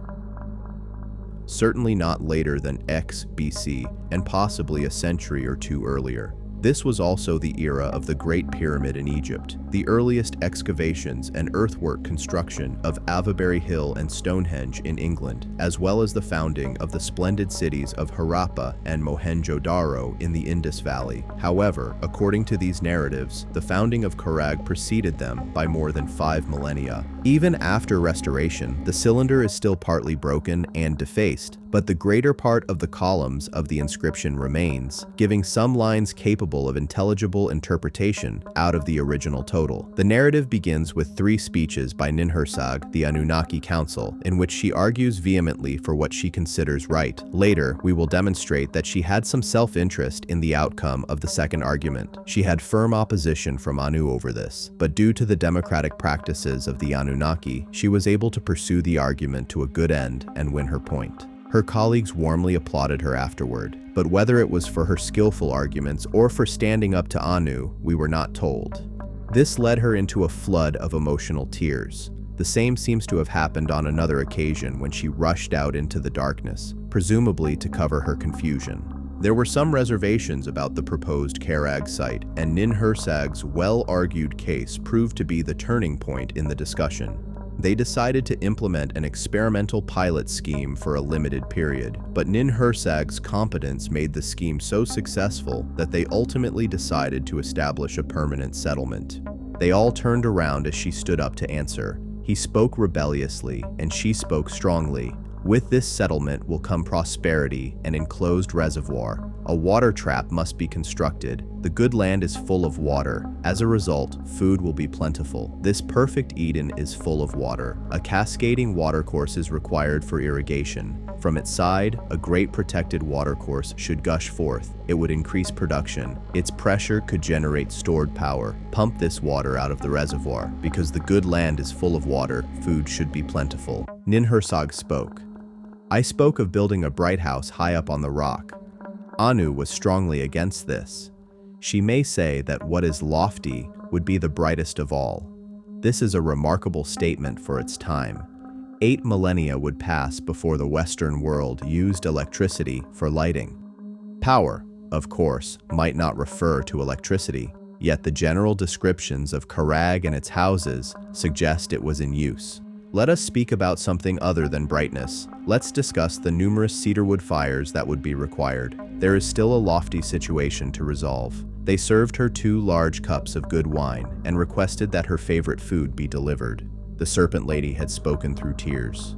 Certainly not later than X BC, and possibly a century or two earlier. This was also the era of the Great Pyramid in Egypt, the earliest excavations and earthwork construction of Avebury Hill and Stonehenge in England, as well as the founding of the splendid cities of Harappa and Mohenjo-Daro in the Indus Valley. However, according to these narratives, the founding of Karag preceded them by more than 5 millennia. Even after restoration, the cylinder is still partly broken and defaced, but the greater part of the columns of the inscription remains, giving some lines capable of intelligible interpretation out of the original total. The narrative begins with 3 speeches by Ninhersag, the Anunnaki council, in which she argues vehemently for what she considers right. Later, we will demonstrate that she had some self-interest in the outcome of the second argument. She had firm opposition from Anu over this, but due to the democratic practices of the Anunnaki, she was able to pursue the argument to a good end and win her point. Her colleagues warmly applauded her afterward, but whether it was for her skillful arguments or for standing up to Anu, we were not told. This led her into a flood of emotional tears. The same seems to have happened on another occasion when she rushed out into the darkness, presumably to cover her confusion. There were some reservations about the proposed Karag site, and Ninhersag's well-argued case proved to be the turning point in the discussion. They decided to implement an experimental pilot scheme for a limited period, but Ninhersag's competence made the scheme so successful that they ultimately decided to establish a permanent settlement. They all turned around as she stood up to answer. He spoke rebelliously, and she spoke strongly. With this settlement will come prosperity, an enclosed reservoir. A water trap must be constructed. The good land is full of water. As a result, food will be plentiful. This perfect Eden is full of water. A cascading watercourse is required for irrigation. From its side, a great protected watercourse should gush forth. It would increase production. Its pressure could generate stored power. Pump this water out of the reservoir. Because the good land is full of water, food should be plentiful. Ninhersag spoke. I spoke of building a bright house high up on the rock. Anu was strongly against this. She may say that what is lofty would be the brightest of all. This is a remarkable statement for its time. 8 millennia would pass before the Western world used electricity for lighting. Power, of course, might not refer to electricity, yet the general descriptions of Karag and its houses suggest it was in use. Let us speak about something other than brightness. Let's discuss the numerous cedarwood fires that would be required. There is still a lofty situation to resolve. They served her 2 large cups of good wine and requested that her favorite food be delivered. The serpent lady had spoken through tears.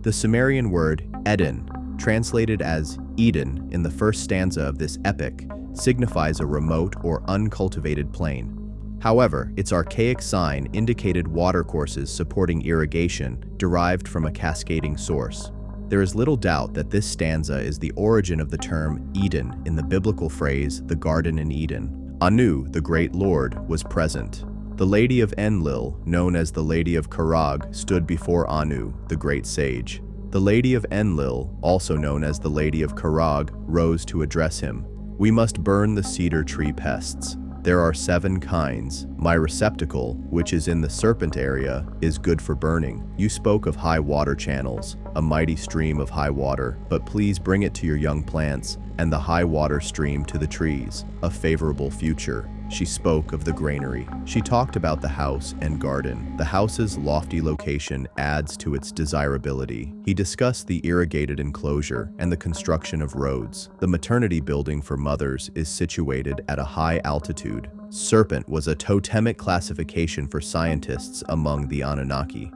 The Sumerian word Eden, translated as Eden in the first stanza of this epic, signifies a remote or uncultivated plain. However, its archaic sign indicated watercourses supporting irrigation derived from a cascading source. There is little doubt that this stanza is the origin of the term Eden in the biblical phrase, the Garden in Eden. Anu, the great lord, was present. The lady of Enlil, known as the Lady of Karag, stood before Anu, the great sage. The lady of Enlil, also known as the Lady of Karag, rose to address him. "We must burn the cedar tree pests. There are 7 kinds. My receptacle, which is in the serpent area, is good for burning. You spoke of high water channels, a mighty stream of high water, but please bring it to your young plants, and the high water stream to the trees, a favorable future." She spoke of the granary. She talked about the house and garden. The house's lofty location adds to its desirability. He discussed the irrigated enclosure and the construction of roads. The maternity building for mothers is situated at a high altitude. Serpent was a totemic classification for scientists among the Anunnaki.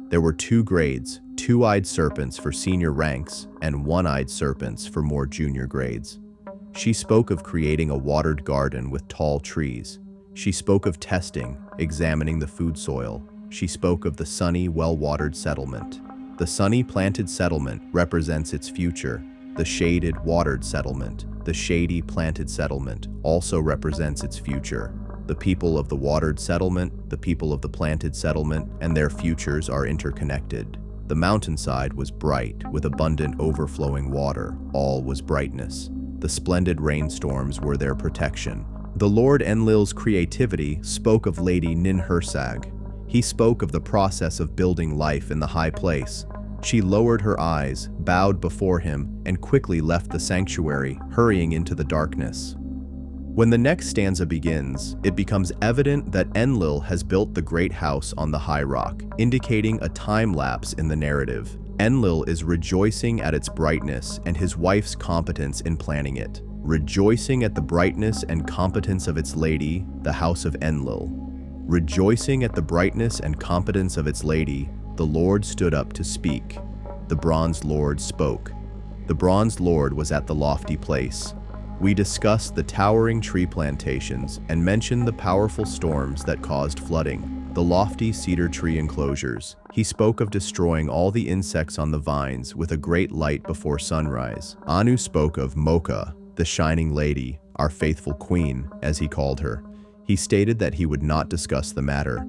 There were 2 grades, 2-eyed serpents for senior ranks and 1-eyed serpents for more junior grades. She spoke of creating a watered garden with tall trees. She spoke of testing, examining the food soil. She spoke of the sunny, well-watered settlement. The sunny planted settlement represents its future. The shaded, watered settlement, the shady, planted settlement, also represents its future. The people of the watered settlement, the people of the planted settlement, and their futures are interconnected. The mountainside was bright, with abundant overflowing water. All was brightness. The splendid rainstorms were their protection. The Lord Enlil's creativity spoke of Lady Ninhersag. He spoke of the process of building life in the high place. She lowered her eyes, bowed before him, and quickly left the sanctuary, hurrying into the darkness. When the next stanza begins, it becomes evident that Enlil has built the great house on the high rock, indicating a time lapse in the narrative. Enlil is rejoicing at its brightness and his wife's competence in planning it. Rejoicing at the brightness and competence of its lady, the house of Enlil. Rejoicing at the brightness and competence of its lady, the Lord stood up to speak. The bronze lord spoke. The bronze lord was at the lofty place. We discussed the towering tree plantations and mentioned the powerful storms that caused flooding. The lofty cedar tree enclosures. He spoke of destroying all the insects on the vines with a great light before sunrise. Anu spoke of Mocha, the shining lady, our faithful queen, as he called her. He stated that he would not discuss the matter.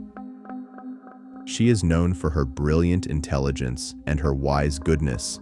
She is known for her brilliant intelligence and her wise goodness.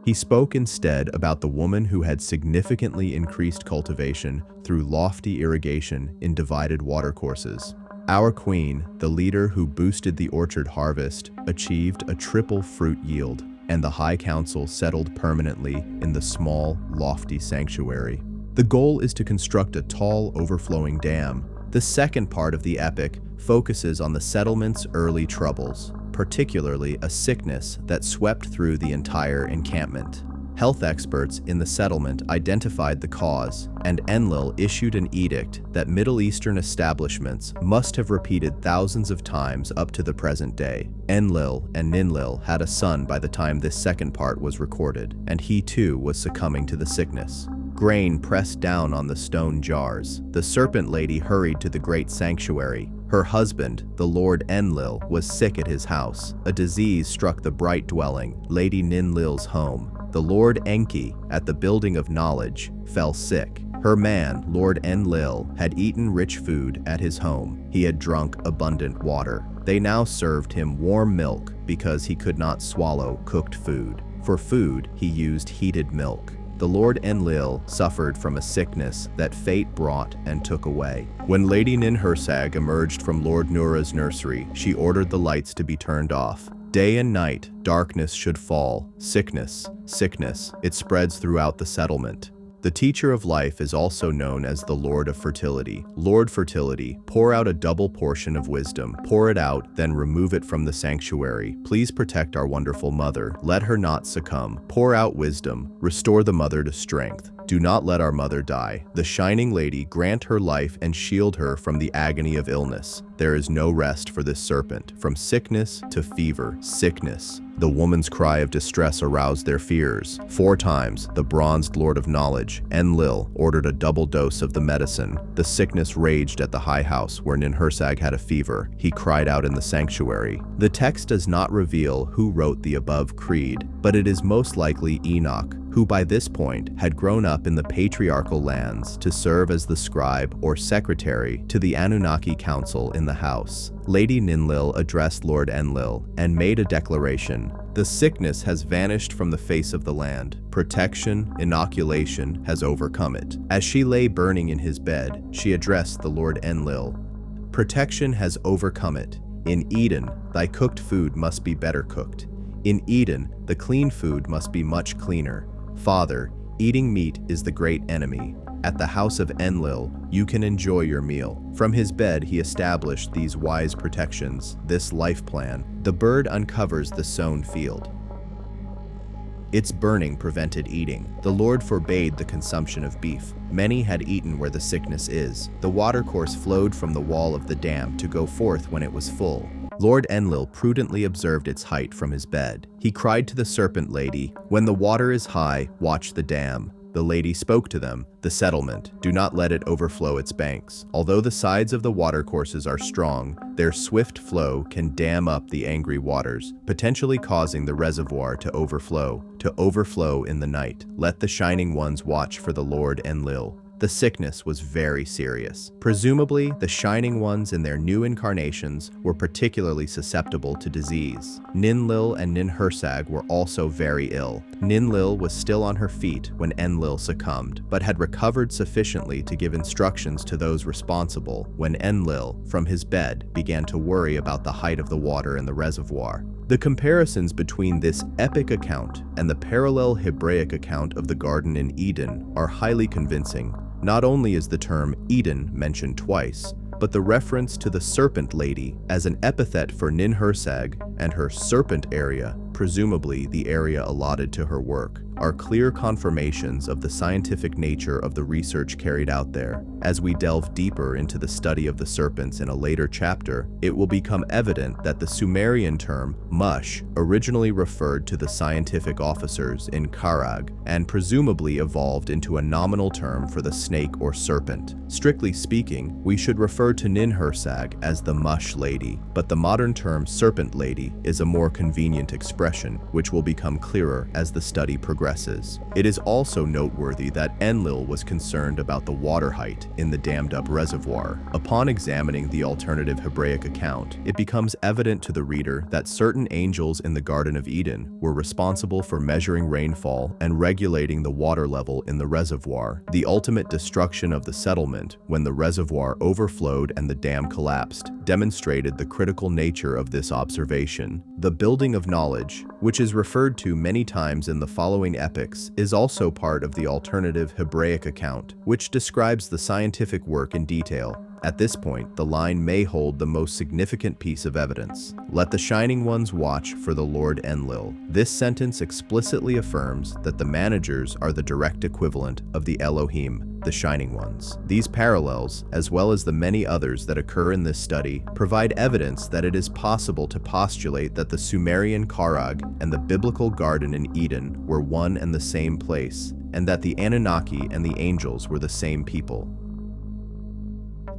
He spoke instead about the woman who had significantly increased cultivation through lofty irrigation in divided watercourses. Our queen, the leader who boosted the orchard harvest, achieved a triple fruit yield, and the High Council settled permanently in the small, lofty sanctuary. The goal is to construct a tall, overflowing dam. The second part of the epic focuses on the settlement's early troubles, particularly a sickness that swept through the entire encampment. Health experts in the settlement identified the cause, and Enlil issued an edict that Middle Eastern establishments must have repeated thousands of times up to the present day. Enlil and Ninl had a son by the time this second part was recorded, and he too was succumbing to the sickness. Grain pressed down on the stone jars. The serpent lady hurried to the great sanctuary. Her husband, the Lord Enlil, was sick at his house. A disease struck the bright dwelling, Lady Ninlil's home. The Lord Enki, at the building of knowledge, fell sick. Her man, Lord Enlil, had eaten rich food at his home. He had drunk abundant water. They now served him warm milk because he could not swallow cooked food. For food, he used heated milk. the Lord Enlil suffered from a sickness that fate brought and took away. When Lady Ninhersag emerged from Lord Nura's nursery, she ordered the lights to be turned off. Day and night, darkness should fall. Sickness, sickness, it spreads throughout the settlement. The teacher of life is also known as the Lord of Fertility. Lord Fertility, pour out a double portion of wisdom. Pour it out, then remove it from the sanctuary. Please protect our wonderful mother. Let her not succumb. Pour out wisdom. Restore the mother to strength. Do not let our mother die. The Shining Lady, grant her life and shield her from the agony of illness. There is no rest for this serpent. From sickness to fever, sickness. The woman's cry of distress aroused their fears. 4 times, the bronzed Lord of Knowledge, Enlil, ordered a double dose of the medicine. The sickness raged at the high house where Ninhersag had a fever. He cried out in the sanctuary. The text does not reveal who wrote the above creed, but it is most likely Enoch, who by this point had grown up in the patriarchal lands to serve as the scribe or secretary to the Anunnaki council in the house. Lady Ninl addressed Lord Enlil and made a declaration. The sickness has vanished from the face of the land. Protection, inoculation has overcome it. As she lay burning in his bed, she addressed the Lord Enlil. Protection has overcome it. In Eden, thy cooked food must be better cooked. In Eden, the clean food must be much cleaner. Father, eating meat is the great enemy. At the house of Enlil, you can enjoy your meal. From his bed, he established these wise protections, this life plan. The bird uncovers the sown field. Its burning prevented eating. The Lord forbade the consumption of beef. Many had eaten where the sickness is. The watercourse flowed from the wall of the dam to go forth when it was full. Lord Enlil prudently observed its height from his bed. He cried to the serpent lady, "When the water is high, watch the dam." The lady spoke to them, "The settlement, do not let it overflow its banks. Although the sides of the watercourses are strong, their swift flow can dam up the angry waters, potentially causing the reservoir to overflow in the night. Let the Shining Ones watch for the Lord Enlil." The sickness was very serious. Presumably, the Shining Ones in their new incarnations were particularly susceptible to disease. Ninl and Ninhersag were also very ill. Ninl was still on her feet when Enlil succumbed, but had recovered sufficiently to give instructions to those responsible when Enlil, from his bed, began to worry about the height of the water in the reservoir. The comparisons between this epic account and the parallel Hebraic account of the Garden in Eden are highly convincing. Not only is the term Eden mentioned twice, but the reference to the serpent lady as an epithet for Ninhersag and her serpent area, presumably the area allotted to her work, are clear confirmations of the scientific nature of the research carried out there. As we delve deeper into the study of the serpents in a later chapter, it will become evident that the Sumerian term mush originally referred to the scientific officers in Karag and presumably evolved into a nominal term for the snake or serpent. Strictly speaking, we should refer to Ninhersag as the mush lady, but the modern term serpent lady is a more convenient expression, which will become clearer as the study progresses. It is also noteworthy that Enlil was concerned about the water height in the dammed-up reservoir. Upon examining the alternative Hebraic account, it becomes evident to the reader that certain angels in the Garden of Eden were responsible for measuring rainfall and regulating the water level in the reservoir. The ultimate destruction of the settlement, when the reservoir overflowed and the dam collapsed, demonstrated the critical nature of this observation. The building of knowledge, which is referred to many times in the following epics, is also part of the alternative Hebraic account, which describes the scientific work in detail. At this point, the line may hold the most significant piece of evidence. Let the Shining Ones watch for the Lord Enlil. This sentence explicitly affirms that the managers are the direct equivalent of the Elohim, the Shining Ones. These parallels, as well as the many others that occur in this study, provide evidence that it is possible to postulate that the Sumerian Karag and the biblical Garden in Eden were one and the same place, and that the Anunnaki and the angels were the same people.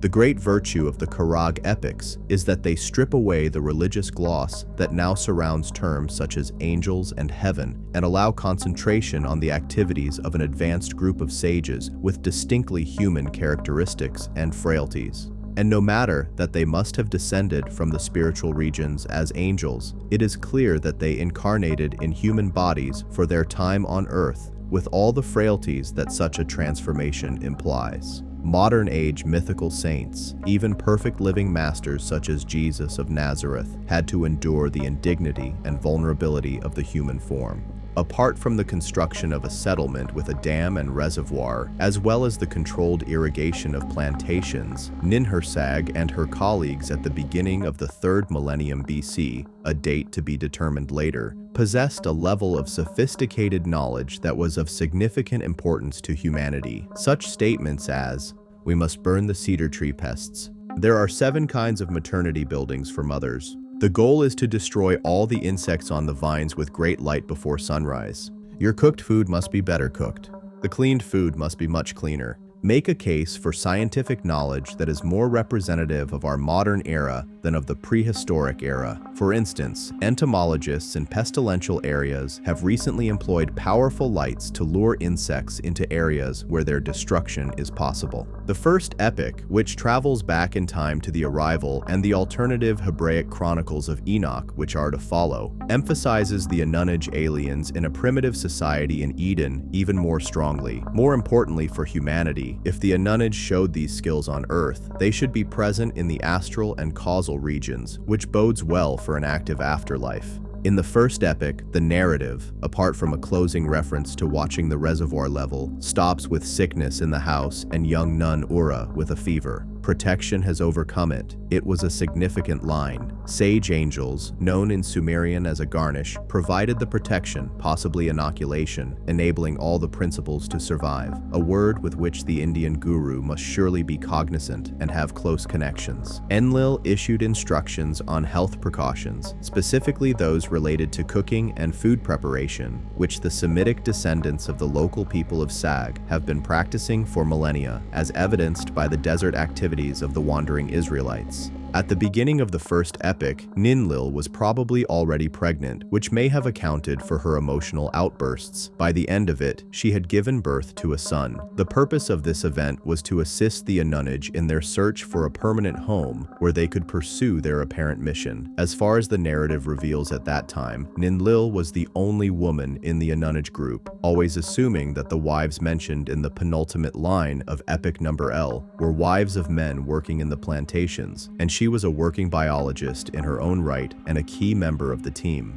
The great virtue of the Karag epics is that they strip away the religious gloss that now surrounds terms such as angels and heaven and allow concentration on the activities of an advanced group of sages with distinctly human characteristics and frailties. And no matter that they must have descended from the spiritual regions as angels, it is clear that they incarnated in human bodies for their time on earth, with all the frailties that such a transformation implies. Modern age mythical saints, even perfect living masters such as Jesus of Nazareth, had to endure the indignity and vulnerability of the human form. Apart from the construction of a settlement with a dam and reservoir, as well as the controlled irrigation of plantations, Ninhersag and her colleagues at the beginning of the 3rd millennium BC, a date to be determined later, possessed a level of sophisticated knowledge that was of significant importance to humanity. Such statements as, "We must burn the cedar tree pests. There are 7 kinds of maternity buildings for mothers. The goal is to destroy all the insects on the vines with great light before sunrise. Your cooked food must be better cooked. The cleaned food must be much cleaner." Make a case for scientific knowledge that is more representative of our modern era than of the prehistoric era. For instance, entomologists in pestilential areas have recently employed powerful lights to lure insects into areas where their destruction is possible. The first epic, which travels back in time to the arrival, and the alternative Hebraic chronicles of Enoch, which are to follow, emphasizes the Anunnaki aliens in a primitive society in Eden even more strongly. More importantly for humanity, if the Anunnaki showed these skills on Earth, they should be present in the astral and causal regions, which bodes well for an active afterlife. In the first epic, the narrative, apart from a closing reference to watching the reservoir level, stops with sickness in the house and young nun Ura with a fever. Protection has overcome it. It was a significant line. Sage angels, known in Sumerian as a garnish, provided the protection, possibly inoculation, enabling all the principles to survive, a word with which the Indian guru must surely be cognizant and have close connections. Enlil issued instructions on health precautions, specifically those related to cooking and food preparation, which the Semitic descendants of the local people of Sag have been practicing for millennia, as evidenced by the desert activities of the wandering Israelites. At the beginning of the first epic, Ninlil was probably already pregnant, which may have accounted for her emotional outbursts. By the end of it, she had given birth to a son. The purpose of this event was to assist the Anunnaki in their search for a permanent home where they could pursue their apparent mission. As far as the narrative reveals at that time, Ninlil was the only woman in the Anunnaki group, always assuming that the wives mentioned in the penultimate line of epic number L were wives of men working in the plantations, and she was a working biologist in her own right and a key member of the team.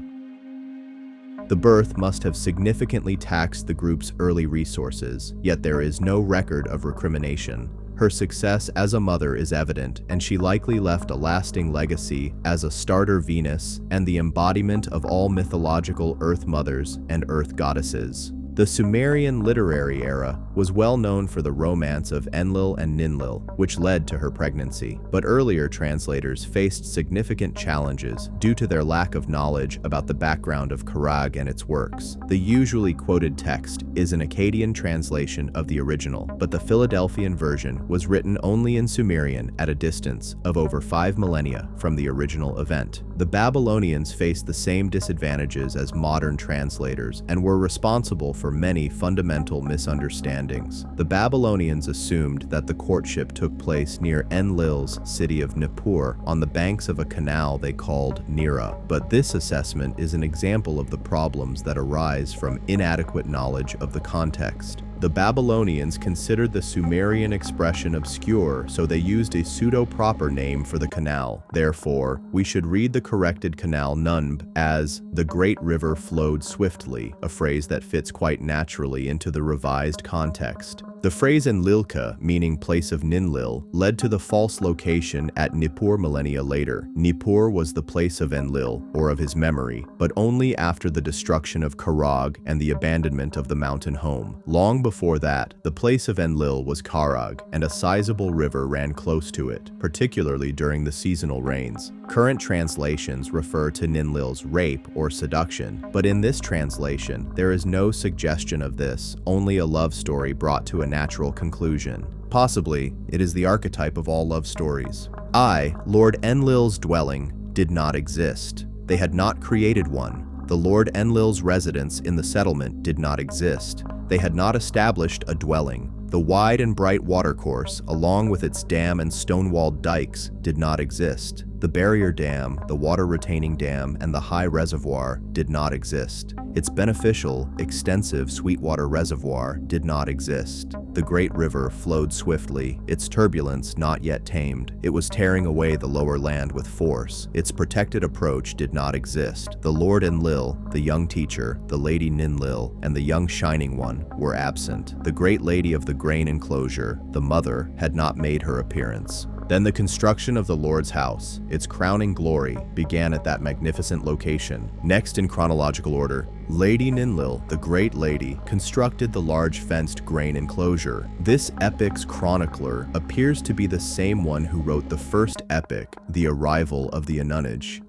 The birth must have significantly taxed the group's early resources, yet there is no record of recrimination. Her success as a mother is evident, and she likely left a lasting legacy as a starter Venus and the embodiment of all mythological Earth mothers and Earth goddesses. The Sumerian literary era was well known for the romance of Enlil and Ninlil, which led to her pregnancy, but earlier translators faced significant challenges due to their lack of knowledge about the background of Karag and its works. The usually quoted text is an Akkadian translation of the original, but the Philadelphian version was written only in Sumerian at a distance of over 5 millennia from the original event. The Babylonians faced the same disadvantages as modern translators and were responsible for many fundamental misunderstandings. The Babylonians assumed that the courtship took place near Enlil's city of Nippur on the banks of a canal they called Nira, but this assessment is an example of the problems that arise from inadequate knowledge of the context. The Babylonians considered the Sumerian expression obscure, so they used a pseudo-proper name for the canal. Therefore, we should read the corrected canal Nunb as "the great river flowed swiftly," a phrase that fits quite naturally into the revised context. The phrase Enlilka, meaning place of Ninlil, led to the false location at Nippur millennia later. Nippur was the place of Enlil, or of his memory, but only after the destruction of Karag and the abandonment of the mountain home. Long before that, the place of Enlil was Karag, and a sizable river ran close to it, particularly during the seasonal rains. Current translations refer to Ninlil's rape or seduction, but in this translation, there is no suggestion of this, only a love story brought to a natural conclusion. Possibly, it is the archetype of all love stories. Lord Enlil's dwelling did not exist. They had not created one. The Lord Enlil's residence in the settlement did not exist. They had not established a dwelling. The wide and bright watercourse, along with its dam and stone-walled dikes, did not exist. The barrier dam, the water-retaining dam, and the high reservoir did not exist. Its beneficial, extensive sweetwater reservoir did not exist. The great river flowed swiftly, its turbulence not yet tamed. It was tearing away the lower land with force. Its protected approach did not exist. The Lord Enlil, the young teacher, the Lady Ninl, and the young Shining One were absent. The great lady of the grain enclosure, the mother, had not made her appearance. Then the construction of the Lord's house, its crowning glory, began at that magnificent location. Next in chronological order, Lady Ninl, the great lady, constructed the large fenced grain enclosure. This epic's chronicler appears to be the same one who wrote the first epic, The Arrival of the Anunnaki.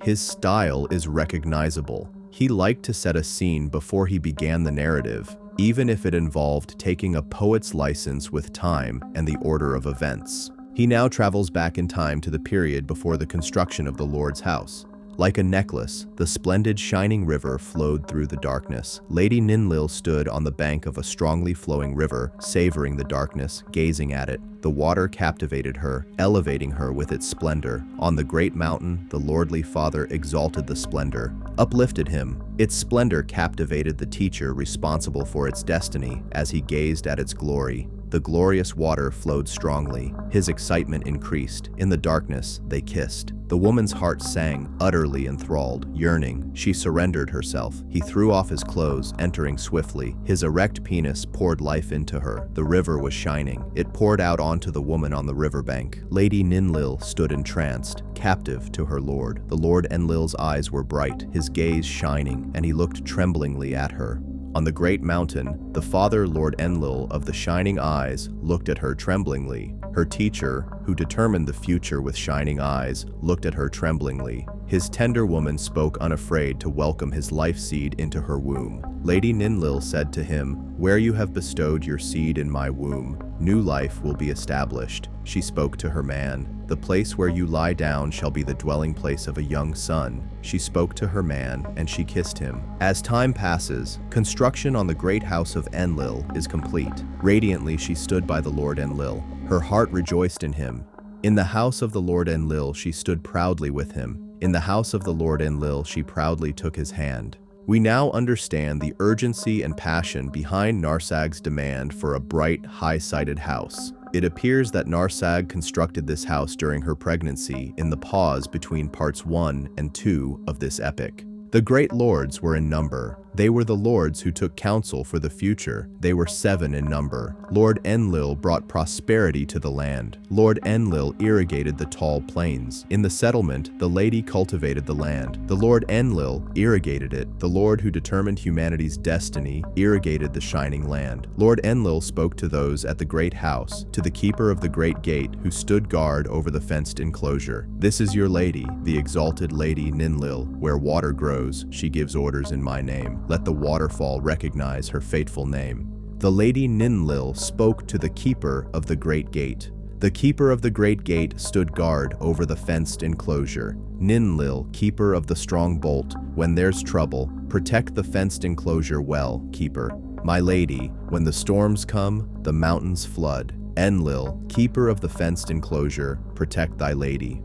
His style is recognizable. He liked to set a scene before he began the narrative, even if it involved taking a poet's license with time and the order of events. He now travels back in time to the period before the construction of the Lord's house. Like a necklace, the splendid shining river flowed through the darkness. Lady Ninl stood on the bank of a strongly flowing river, savoring the darkness, gazing at it. The water captivated her, elevating her with its splendor. On the great mountain, the lordly Father exalted the splendor, uplifted him. Its splendor captivated the teacher responsible for its destiny as he gazed at its glory. The glorious water flowed strongly. His excitement increased. In the darkness, they kissed. The woman's heart sang, utterly enthralled, yearning. She surrendered herself. He threw off his clothes, entering swiftly. His erect penis poured life into her. The river was shining. It poured out onto the woman on the riverbank. Lady Ninl stood entranced, captive to her lord. The Lord Enlil's eyes were bright, his gaze shining, and he looked tremblingly at her. On the great mountain, the Father Lord Enlil of the shining eyes looked at her tremblingly. Her teacher, who determined the future with shining eyes, looked at her tremblingly. His tender woman spoke unafraid to welcome his life seed into her womb. Lady Ninl said to him, "Where you have bestowed your seed in my womb, new life will be established." She spoke to her man, "The place where you lie down shall be the dwelling place of a young son." She spoke to her man, and she kissed him. As time passes, construction on the great house of Enlil is complete. Radiantly she stood by the Lord Enlil. Her heart rejoiced in him. In the house of the Lord Enlil she stood proudly with him. In the house of the Lord Enlil she proudly took his hand. We now understand the urgency and passion behind Ninhersag's demand for a bright, high-sided house. It appears that Ninhersag constructed this house during her pregnancy in the pause between parts 1 and 2 of this epic. The great lords were in number. They were the lords who took counsel for the future. They were 7 in number. Lord Enlil brought prosperity to the land. Lord Enlil irrigated the tall plains. In the settlement, the lady cultivated the land. The Lord Enlil irrigated it. The Lord who determined humanity's destiny irrigated the shining land. Lord Enlil spoke to those at the great house, to the keeper of the great gate who stood guard over the fenced enclosure. "This is your lady, the exalted Lady Ninl. Where water grows, she gives orders in my name. Let the waterfall recognize her fateful name." The Lady Ninl spoke to the keeper of the great gate. The keeper of the great gate stood guard over the fenced enclosure. Ninl, keeper of the strong bolt, when there's trouble, protect the fenced enclosure well, keeper. My lady, when the storms come, the mountains flood. Enlil, keeper of the fenced enclosure, protect thy lady.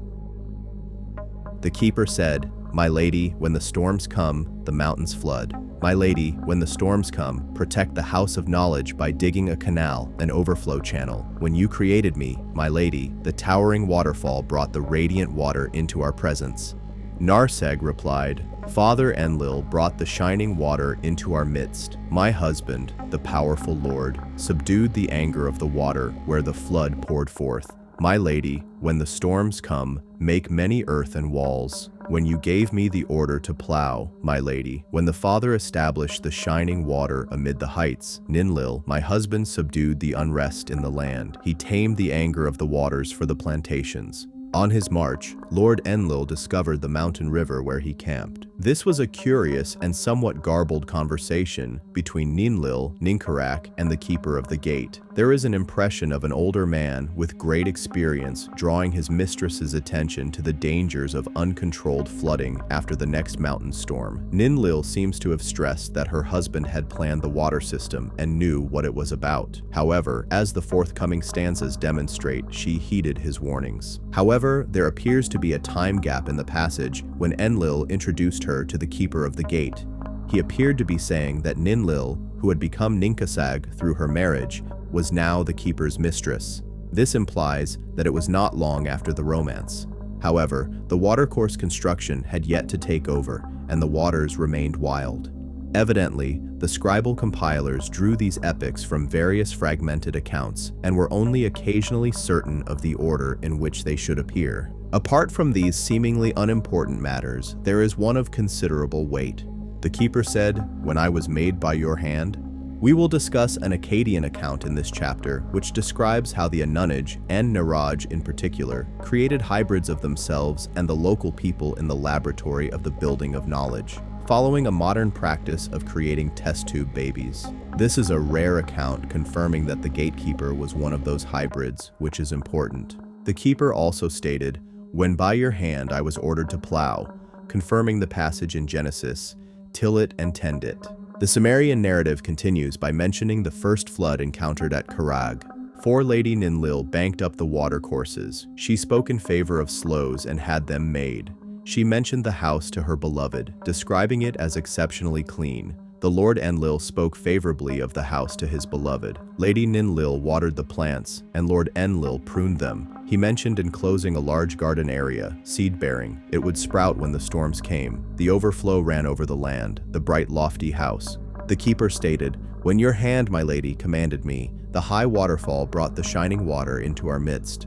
The keeper said, "My lady, when the storms come, the mountains flood. My lady, when the storms come, protect the house of knowledge by digging a canal, an overflow channel. When you created me, my lady, the towering waterfall brought the radiant water into our presence." Ninhersag replied, "Father Enlil brought the shining water into our midst. My husband, the powerful Lord, subdued the anger of the water where the flood poured forth. My lady, when the storms come, make many earthen walls. When you gave me the order to plow, my lady, when the Father established the shining water amid the heights, Ninl, my husband, subdued the unrest in the land. He tamed the anger of the waters for the plantations." On his march, Lord Enlil discovered the mountain river where he camped. This was a curious and somewhat garbled conversation between Ninlil, Ninkarag, and the keeper of the gate. There is an impression of an older man with great experience drawing his mistress's attention to the dangers of uncontrolled flooding after the next mountain storm. Ninlil seems to have stressed that her husband had planned the water system and knew what it was about. However, as the forthcoming stanzas demonstrate, she heeded his warnings. However, there appears to be a time gap in the passage when Enlil introduced her to the keeper of the gate. He appeared to be saying that Ninlil, who had become Ninhersag through her marriage, was now the keeper's mistress. This implies that it was not long after the romance. However, the watercourse construction had yet to take over, and the waters remained wild. Evidently, the Scribal compilers drew these epics from various fragmented accounts and were only occasionally certain of the order in which they should appear. Apart from these seemingly unimportant matters, there is one of considerable weight. The keeper said, "When I was made by your hand." We will discuss an Akkadian account in this chapter, which describes how the Anunnaki, and Niraj in particular, created hybrids of themselves and the local people in the laboratory of the building of knowledge, following a modern practice of creating test tube babies. This is a rare account confirming that the gatekeeper was one of those hybrids, which is important. The keeper also stated, "When by your hand I was ordered to plow," confirming the passage in Genesis, "Till it and tend it." The Sumerian narrative continues by mentioning the first flood encountered at Karag. For Lady Ninlil banked up the water courses. She spoke in favor of slows and had them made. She mentioned the house to her beloved, describing it as exceptionally clean. The Lord Enlil spoke favorably of the house to his beloved. Lady Ninlil watered the plants, and Lord Enlil pruned them. He mentioned enclosing a large garden area, seed-bearing. It would sprout when the storms came. The overflow ran over the land, the bright lofty house. The keeper stated, "When your hand, my lady, commanded me, the high waterfall brought the shining water into our midst."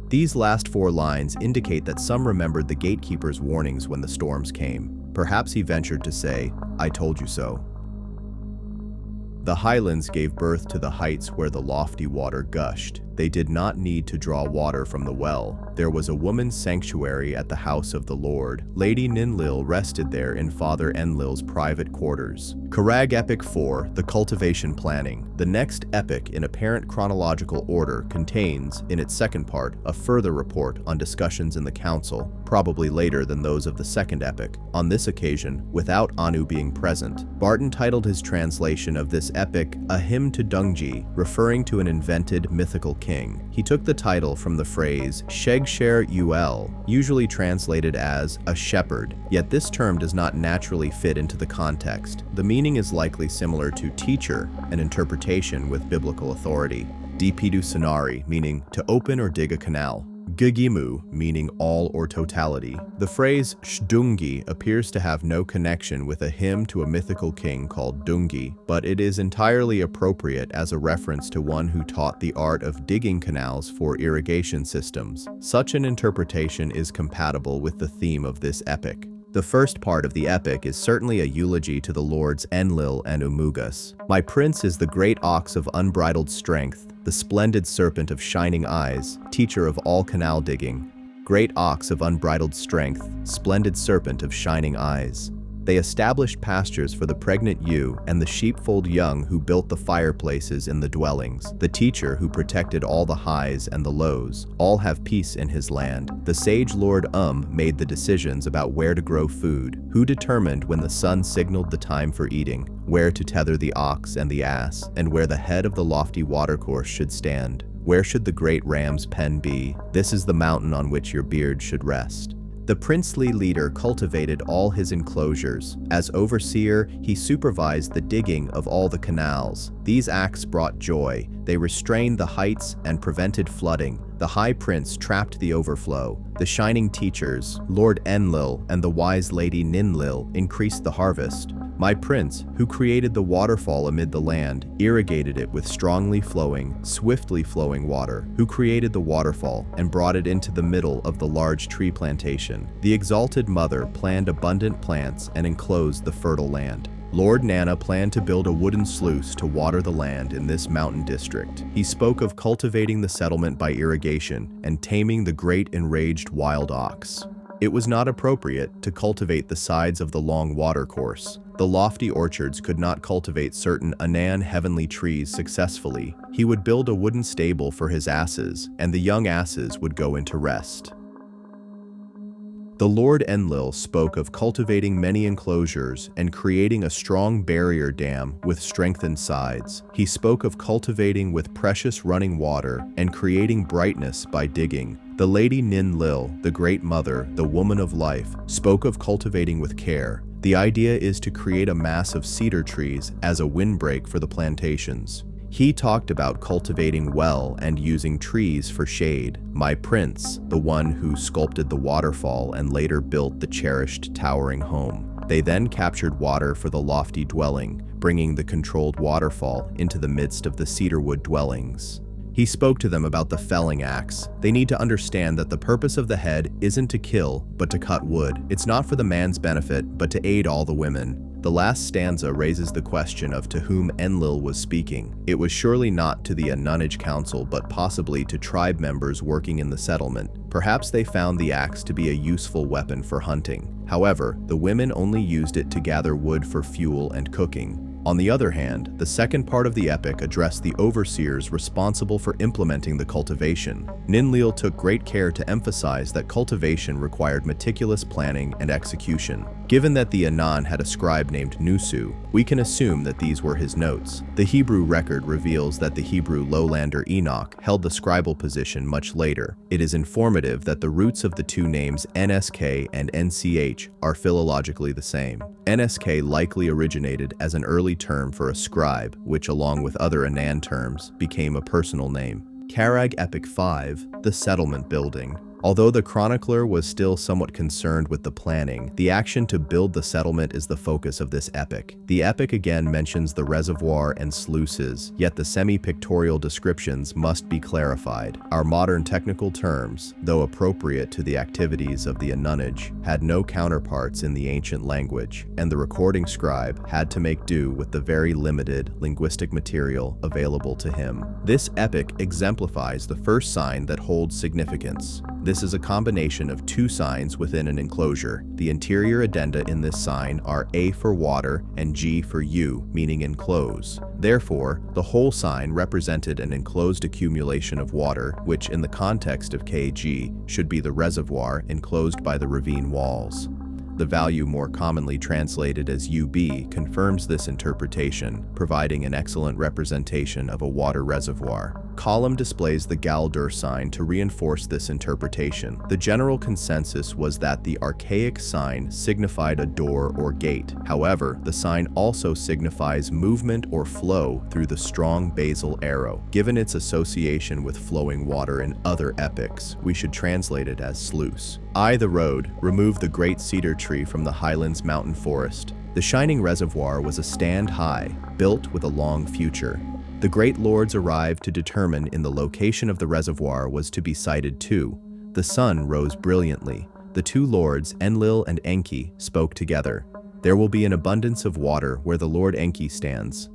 These last 4 lines indicate that some remembered the gatekeeper's warnings when the storms came. Perhaps he ventured to say, "I told you so." The highlands gave birth to the heights where the lofty water gushed. They did not need to draw water from the well. There was a woman's sanctuary at the house of the Lord. Lady Ninlil rested there in Father Enlil's private quarters. Karag Epic 4, the cultivation planning. The next epic in apparent chronological order contains, in its second part, a further report on discussions in the council, probably later than those of the second epic. On this occasion, without Anu being present, Barton titled his translation of this epic A Hymn to Dungji, referring to an invented mythical king. He took the title from the phrase Shegsher Uel, usually translated as a shepherd, yet this term does not naturally fit into the context. The meaning is likely similar to teacher, an interpretation with biblical authority. Dipidu Sonari, meaning to open or dig a canal. Gigimu, meaning all or totality. The phrase Shdungi appears to have no connection with a hymn to a mythical king called Dungi, but it is entirely appropriate as a reference to one who taught the art of digging canals for irrigation systems. Such an interpretation is compatible with the theme of this epic. The first part of the epic is certainly a eulogy to the lords Enlil and Umugas. My prince is the great ox of unbridled strength, the splendid serpent of shining eyes, teacher of all canal digging. Great ox of unbridled strength, splendid serpent of shining eyes. They established pastures for the pregnant ewe and the sheepfold young who built the fireplaces in the dwellings. The teacher who protected all the highs and the lows. All have peace in his land. The sage Lord made the decisions about where to grow food. Who determined when the sun signaled the time for eating, where to tether the ox and the ass, and where the head of the lofty watercourse should stand. Where should the great ram's pen be? This is the mountain on which your beard should rest. The princely leader cultivated all his enclosures. As overseer, he supervised the digging of all the canals. These acts brought joy. They restrained the heights and prevented flooding. The high prince trapped the overflow. The shining teachers, Lord Enlil and the wise lady Ninlil, increased the harvest. My prince, who created the waterfall amid the land, irrigated it with strongly flowing, swiftly flowing water, who created the waterfall and brought it into the middle of the large tree plantation. The exalted mother planned abundant plants and enclosed the fertile land. Lord Nana planned to build a wooden sluice to water the land in this mountain district. He spoke of cultivating the settlement by irrigation and taming the great enraged wild ox. It was not appropriate to cultivate the sides of the long watercourse. The lofty orchards could not cultivate certain Anan heavenly trees successfully. He would build a wooden stable for his asses, and the young asses would go into rest. The Lord Enlil spoke of cultivating many enclosures and creating a strong barrier dam with strengthened sides. He spoke of cultivating with precious running water and creating brightness by digging. The lady Ninl, the great mother, the woman of life, spoke of cultivating with care. The idea is to create a mass of cedar trees as a windbreak for the plantations. He talked about cultivating well and using trees for shade. My prince, the one who sculpted the waterfall and later built the cherished towering home. They then captured water for the lofty dwelling, bringing the controlled waterfall into the midst of the cedarwood dwellings. He spoke to them about the felling axe. They need to understand that the purpose of the head isn't to kill, but to cut wood. It's not for the man's benefit, but to aid all the women. The last stanza raises the question of to whom Enlil was speaking. It was surely not to the Anunnaki council, but possibly to tribe members working in the settlement. Perhaps they found the axe to be a useful weapon for hunting. However, the women only used it to gather wood for fuel and cooking. On the other hand, the second part of the epic addressed the overseers responsible for implementing the cultivation. Enlil took great care to emphasize that cultivation required meticulous planning and execution. Given that the Anan had a scribe named Nusu, we can assume that these were his notes. The Hebrew record reveals that the Hebrew lowlander Enoch held the scribal position much later. It is informative that the roots of the two names NSK and NCH are philologically the same. NSK likely originated as an early term for a scribe, which along with other Anan terms became a personal name. Karag Epic 5, the settlement building. Although the chronicler was still somewhat concerned with the planning, the action to build the settlement is the focus of this epic. The epic again mentions the reservoir and sluices, yet the semi-pictorial descriptions must be clarified. Our modern technical terms, though appropriate to the activities of the Anunnaki, had no counterparts in the ancient language, and the recording scribe had to make do with the very limited linguistic material available to him. This epic exemplifies the first sign that holds significance. This is a combination of two signs within an enclosure. The interior addenda in this sign are A for water and G for U, meaning enclose. Therefore, the whole sign represented an enclosed accumulation of water, which in the context of KG should be the reservoir enclosed by the ravine walls. The value more commonly translated as UB confirms this interpretation, providing an excellent representation of a water reservoir. Column displays the Galdur sign to reinforce this interpretation. The general consensus was that the archaic sign signified a door or gate. However, the sign also signifies movement or flow through the strong basal arrow. Given its association with flowing water in other epics, we should translate it as sluice. I, the road, removed the great cedar tree from the highlands mountain forest. The shining reservoir was a stand high, built with a long future. The great lords arrived to determine in the location of the reservoir was to be sited too. The sun rose brilliantly. The two lords, Enlil and Enki, spoke together. There will be an abundance of water where the Lord Enki stands.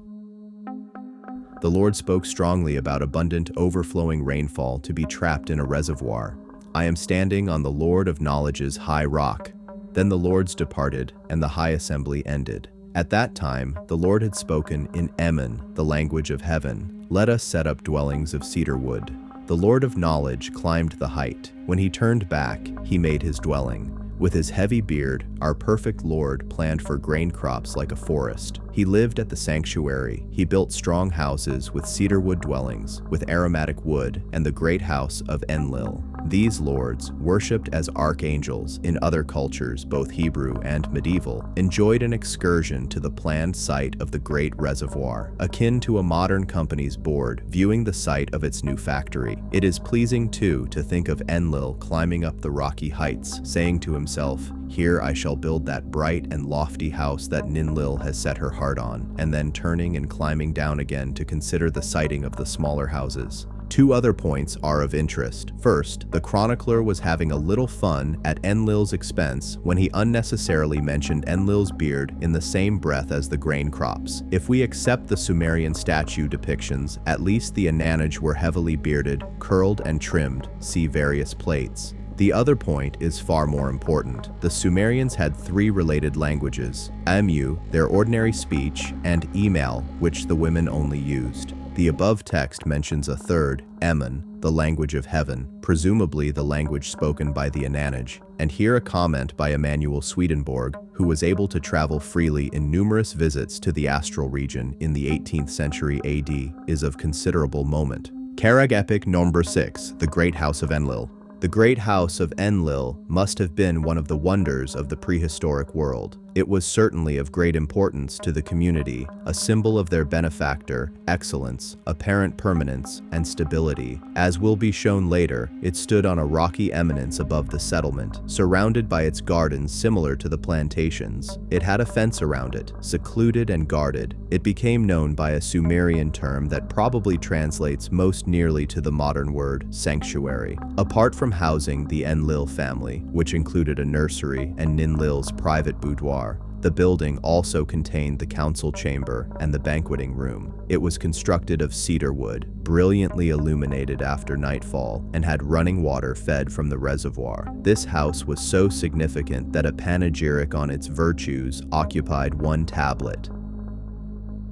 The Lord spoke strongly about abundant overflowing rainfall to be trapped in a reservoir. I am standing on the Lord of Knowledge's high rock. Then the lords departed, and the high assembly ended. At that time, the Lord had spoken in Emun, the language of heaven. Let us set up dwellings of cedar wood. The Lord of Knowledge climbed the height. When he turned back, he made his dwelling. With his heavy beard, our perfect Lord planned for grain crops like a forest. He lived at the sanctuary. He built strong houses with cedar wood dwellings, with aromatic wood, and the great house of Enlil. These lords, worshipped as archangels in other cultures, both Hebrew and medieval, enjoyed an excursion to the planned site of the great reservoir, akin to a modern company's board viewing the site of its new factory. It is pleasing, too, to think of Enlil climbing up the rocky heights, saying to himself, "Here I shall build that bright and lofty house that Ninl has set her heart on," and then turning and climbing down again to consider the siting of the smaller houses. Two other points are of interest. First, the chronicler was having a little fun at Enlil's expense when he unnecessarily mentioned Enlil's beard in the same breath as the grain crops. If we accept the Sumerian statue depictions, at least the Anunnaki were heavily bearded, curled, and trimmed. See various plates. The other point is far more important. The Sumerians had 3 related languages: Amu, their ordinary speech, and Emal, which the women only used. The above text mentions a third, Emun, the language of heaven, presumably the language spoken by the Anunnaki. And here a comment by Emanuel Swedenborg, who was able to travel freely in numerous visits to the astral region in the 18th century AD, is of considerable moment. Karag Epic Number 6, The Great House of Enlil. The Great House of Enlil must have been one of the wonders of the prehistoric world. It was certainly of great importance to the community, a symbol of their benefactor, excellence, apparent permanence, and stability. As will be shown later, it stood on a rocky eminence above the settlement, surrounded by its gardens similar to the plantations. It had a fence around it, secluded and guarded. It became known by a Sumerian term that probably translates most nearly to the modern word sanctuary. Apart from housing the Enlil family, which included a nursery and Ninlil's private boudoir, the building also contained the council chamber and the banqueting room. It was constructed of cedar wood, brilliantly illuminated after nightfall, and had running water fed from the reservoir. This house was so significant that a panegyric on its virtues occupied 1 tablet.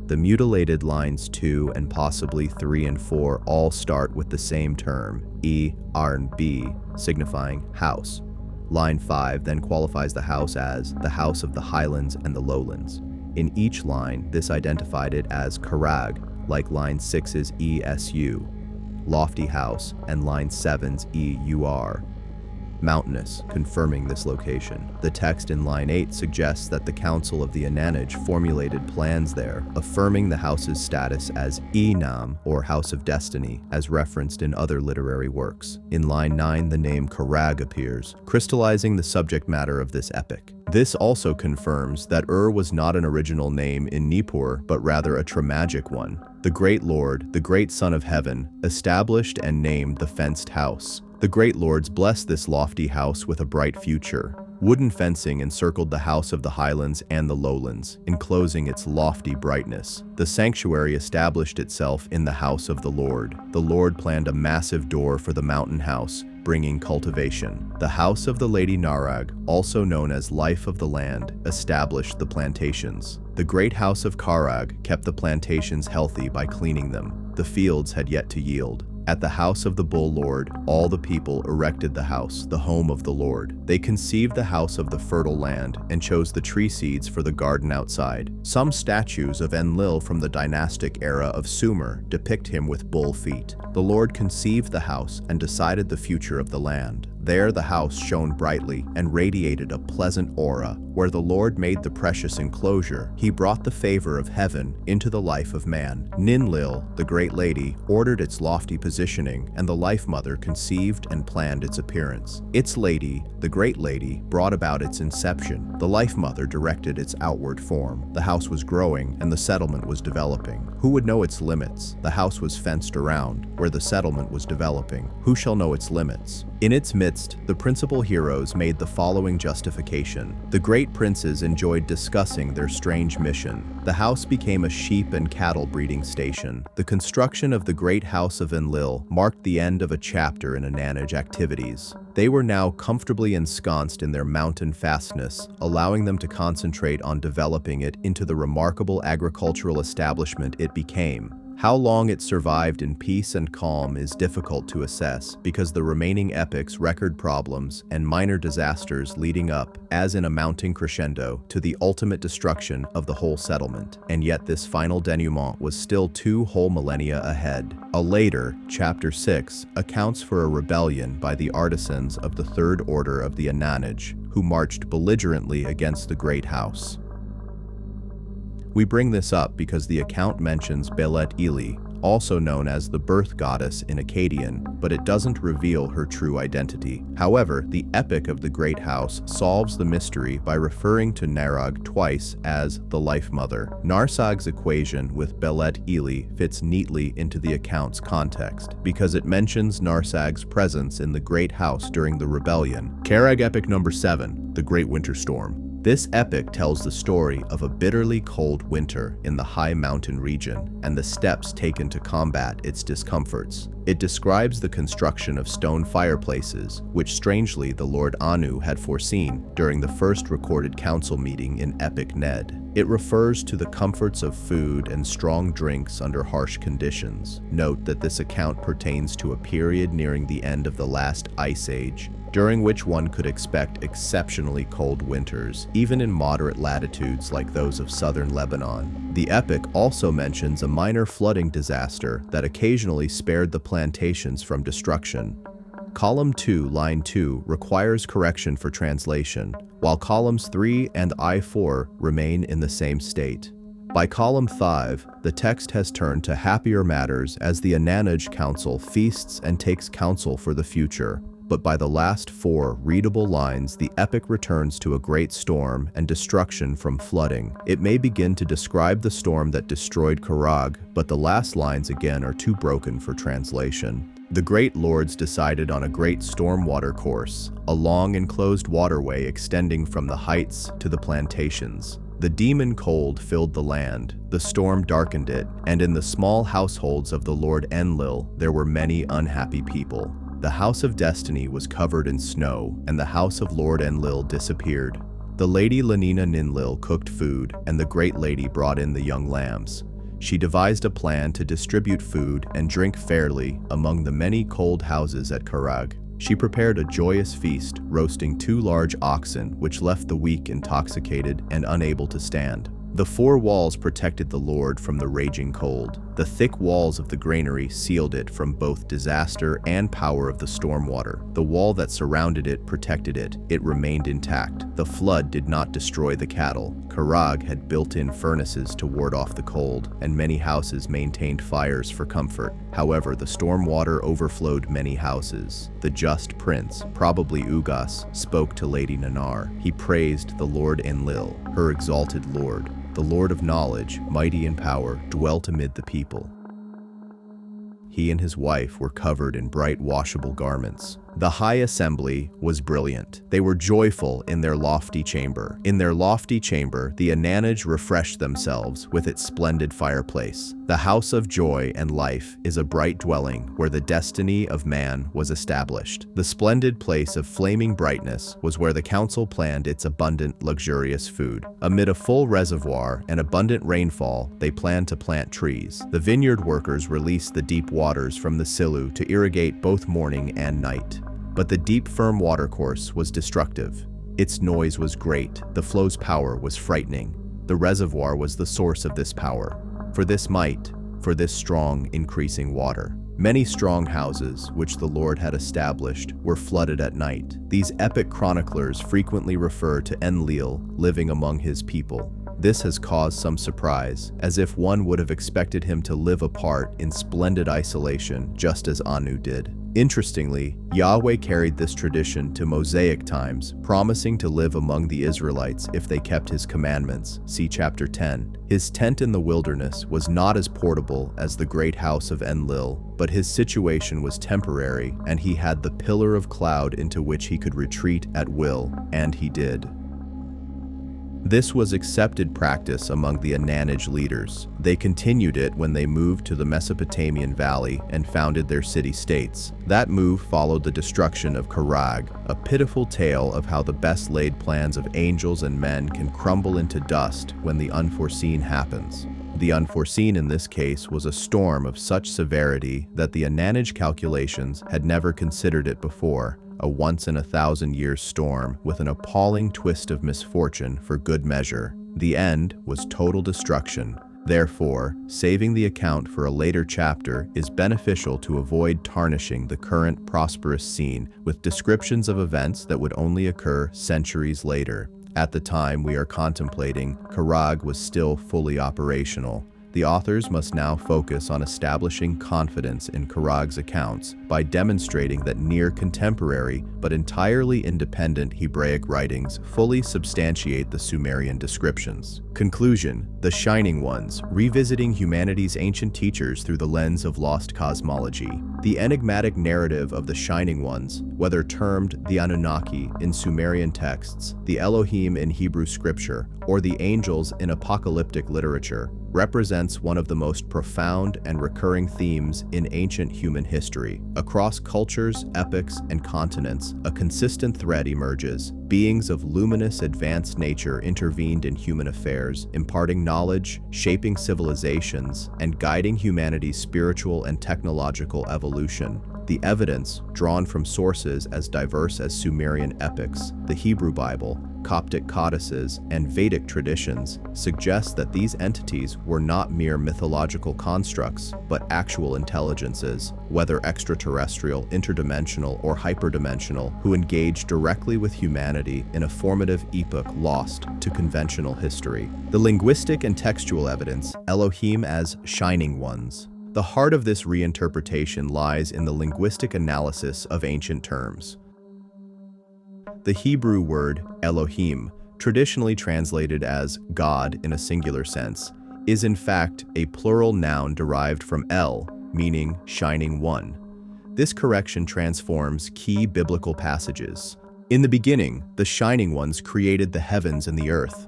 The mutilated lines 2 and possibly 3 and 4 all start with the same term, E, R, and B, signifying house. Line 5 then qualifies the house as the house of the highlands and the lowlands. In each line, this identified it as Karag, like line 6's ESU, lofty house, and line 7's EUR, mountainous, confirming this location. The text in line 8 suggests that the Council of the Anunnaki formulated plans there, affirming the house's status as Enam, or House of Destiny, as referenced in other literary works. In line 9, the name Karag appears, crystallizing the subject matter of this epic. This also confirms that was not an original name in Nippur, but rather a tramagic one. The Great Lord, the Great Son of Heaven, established and named the fenced house. The Great Lords blessed this lofty house with a bright future. Wooden fencing encircled the house of the highlands and the lowlands, enclosing its lofty brightness. The sanctuary established itself in the house of the Lord. The Lord planned a massive door for the mountain house, bringing cultivation. The house of the Lady Narag, also known as Life of the Land, established the plantations. The great house of Karag kept the plantations healthy by cleaning them. The fields had yet to yield. At the house of the Bull Lord, all the people erected the house, the home of the Lord. They conceived the house of the fertile land and chose the tree seeds for the garden outside. Some statues of Enlil from the dynastic era of Sumer depict him with bull feet. The Lord conceived the house and decided the future of the land. There the house shone brightly and radiated a pleasant aura. Where the Lord made the precious enclosure, he brought the favor of heaven into the life of man. Ninl, the great lady, ordered its lofty positioning, and the Life Mother conceived and planned its appearance. Its lady, the great lady, brought about its inception. The Life Mother directed its outward form. The house was growing, and the settlement was developing. Who would know its limits? The house was fenced around, where the settlement was developing. Who shall know its limits? In its midst, the principal heroes made the following justification. The great princes enjoyed discussing their strange mission. The house became a sheep and cattle breeding station. The construction of the great house of Enlil marked the end of a chapter in Anunnaki activities. They were now comfortably ensconced in their mountain fastness, allowing them to concentrate on developing it into the remarkable agricultural establishment it became. How long it survived in peace and calm is difficult to assess because the remaining epics record problems and minor disasters leading up, as in a mounting crescendo, to the ultimate destruction of the whole settlement. And yet this final denouement was still 2 whole millennia ahead. A later, chapter 6, accounts for a rebellion by the artisans of the Third Order of the Anunnaki, who marched belligerently against the Great House. We bring this up because the account mentions Belet Ili, also known as the birth goddess in Akkadian, but it doesn't reveal her true identity. However, the epic of the Great House solves the mystery by referring to Narag twice as the Life Mother. Ninhersag's equation with Belet Ili fits neatly into the account's context, because it mentions Ninhersag's presence in the Great House during the rebellion. Karag Epic Number 7, The Great Winter Storm. This epic tells the story of a bitterly cold winter in the high mountain region and the steps taken to combat its discomforts. It describes the construction of stone fireplaces, which strangely the Lord Anu had foreseen during the first recorded council meeting in Epic Ned. It refers to the comforts of food and strong drinks under harsh conditions. Note that this account pertains to a period nearing the end of the last ice age, during which one could expect exceptionally cold winters, even in moderate latitudes like those of southern Lebanon. The epic also mentions a minor flooding disaster that occasionally spared the plantations from destruction. Column 2, line 2 requires correction for translation, while columns 3 and I4 remain in the same state. By column 5, the text has turned to happier matters as the Anunnaki Council feasts and takes counsel for the future. But by the last 4 readable lines, the epic returns to a great storm and destruction from flooding. It may begin to describe the storm that destroyed Karag, but the last lines again are too broken for translation. The great lords decided on a great storm water course, a long enclosed waterway extending from the heights to the plantations. The demon cold filled the land, the storm darkened it, and in the small households of the Lord Enlil there were many unhappy people. The house of destiny was covered in snow, and the house of Lord Enlil disappeared. The lady Lenina Ninlil cooked food, and the great lady brought in the young lambs. She devised a plan to distribute food and drink fairly among the many cold houses at Karag. She prepared a joyous feast, roasting 2 large oxen, which left the weak intoxicated and unable to stand. The 4 walls protected the Lord from the raging cold. The thick walls of the granary sealed it from both disaster and power of the storm water. The wall that surrounded it protected it. It remained intact. The flood did not destroy the cattle. Karag had built-in furnaces to ward off the cold, and many houses maintained fires for comfort. However, the storm water overflowed many houses. The just prince, probably Ugas, spoke to Lady Nanar. He praised the Lord Enlil, her exalted lord. The Lord of knowledge, mighty in power, dwelt amid the people. He and his wife were covered in bright washable garments. The high assembly was brilliant. They were joyful in their lofty chamber. In their lofty chamber, the Anunnaki refreshed themselves with its splendid fireplace. The house of joy and life is a bright dwelling where the destiny of man was established. The splendid place of flaming brightness was where the council planned its abundant, luxurious food. Amid a full reservoir and abundant rainfall, they planned to plant trees. The vineyard workers released the deep waters from the Silu to irrigate both morning and night. But the deep, firm watercourse was destructive. Its noise was great. The flow's power was frightening. The reservoir was the source of this power. For this might, for this strong, increasing water. Many strong houses, which the Lord had established, were flooded at night. These epic chroniclers frequently refer to Enlil living among his people. This has caused some surprise, as if one would have expected him to live apart in splendid isolation, just as Anu did. Interestingly, Yahweh carried this tradition to Mosaic times, promising to live among the Israelites if they kept his commandments. See chapter 10. His tent in the wilderness was not as portable as the great house of Enlil, but his situation was temporary, and he had the pillar of cloud into which he could retreat at will, and he did. This was accepted practice among the Anunnaki leaders. They continued it when they moved to the Mesopotamian valley and founded their city-states. That move followed the destruction of Karag, a pitiful tale of how the best laid plans of angels and men can crumble into dust when the unforeseen happens. The unforeseen in this case was a storm of such severity that the Anunnaki calculations had never considered it before. A once-in-a-thousand-year storm with an appalling twist of misfortune for good measure. The end was total destruction. Therefore, saving the account for a later chapter is beneficial to avoid tarnishing the current prosperous scene with descriptions of events that would only occur centuries later. At the time we are contemplating, Karag was still fully operational. The authors must now focus on establishing confidence in Karag's accounts by demonstrating that near contemporary but entirely independent Hebraic writings fully substantiate the Sumerian descriptions. Conclusion: The Shining Ones, revisiting humanity's ancient teachers through the lens of lost cosmology. The enigmatic narrative of the Shining Ones, whether termed the Anunnaki in Sumerian texts, the Elohim in Hebrew scripture, or the angels in apocalyptic literature, represents one of the most profound and recurring themes in ancient human history. Across cultures, epochs, and continents, a consistent thread emerges. Beings of luminous, advanced nature intervened in human affairs, imparting knowledge, shaping civilizations, and guiding humanity's spiritual and technological evolution. The evidence, drawn from sources as diverse as Sumerian epics, the Hebrew Bible, Coptic codices, and Vedic traditions, suggests that these entities were not mere mythological constructs, but actual intelligences, whether extraterrestrial, interdimensional, or hyperdimensional, who engaged directly with humanity in a formative epoch lost to conventional history. The linguistic and textual evidence, Elohim as shining ones. The heart of this reinterpretation lies in the linguistic analysis of ancient terms. The Hebrew word Elohim, traditionally translated as God in a singular sense, is in fact a plural noun derived from El, meaning shining one. This correction transforms key biblical passages. In the beginning, the shining ones created the heavens and the earth.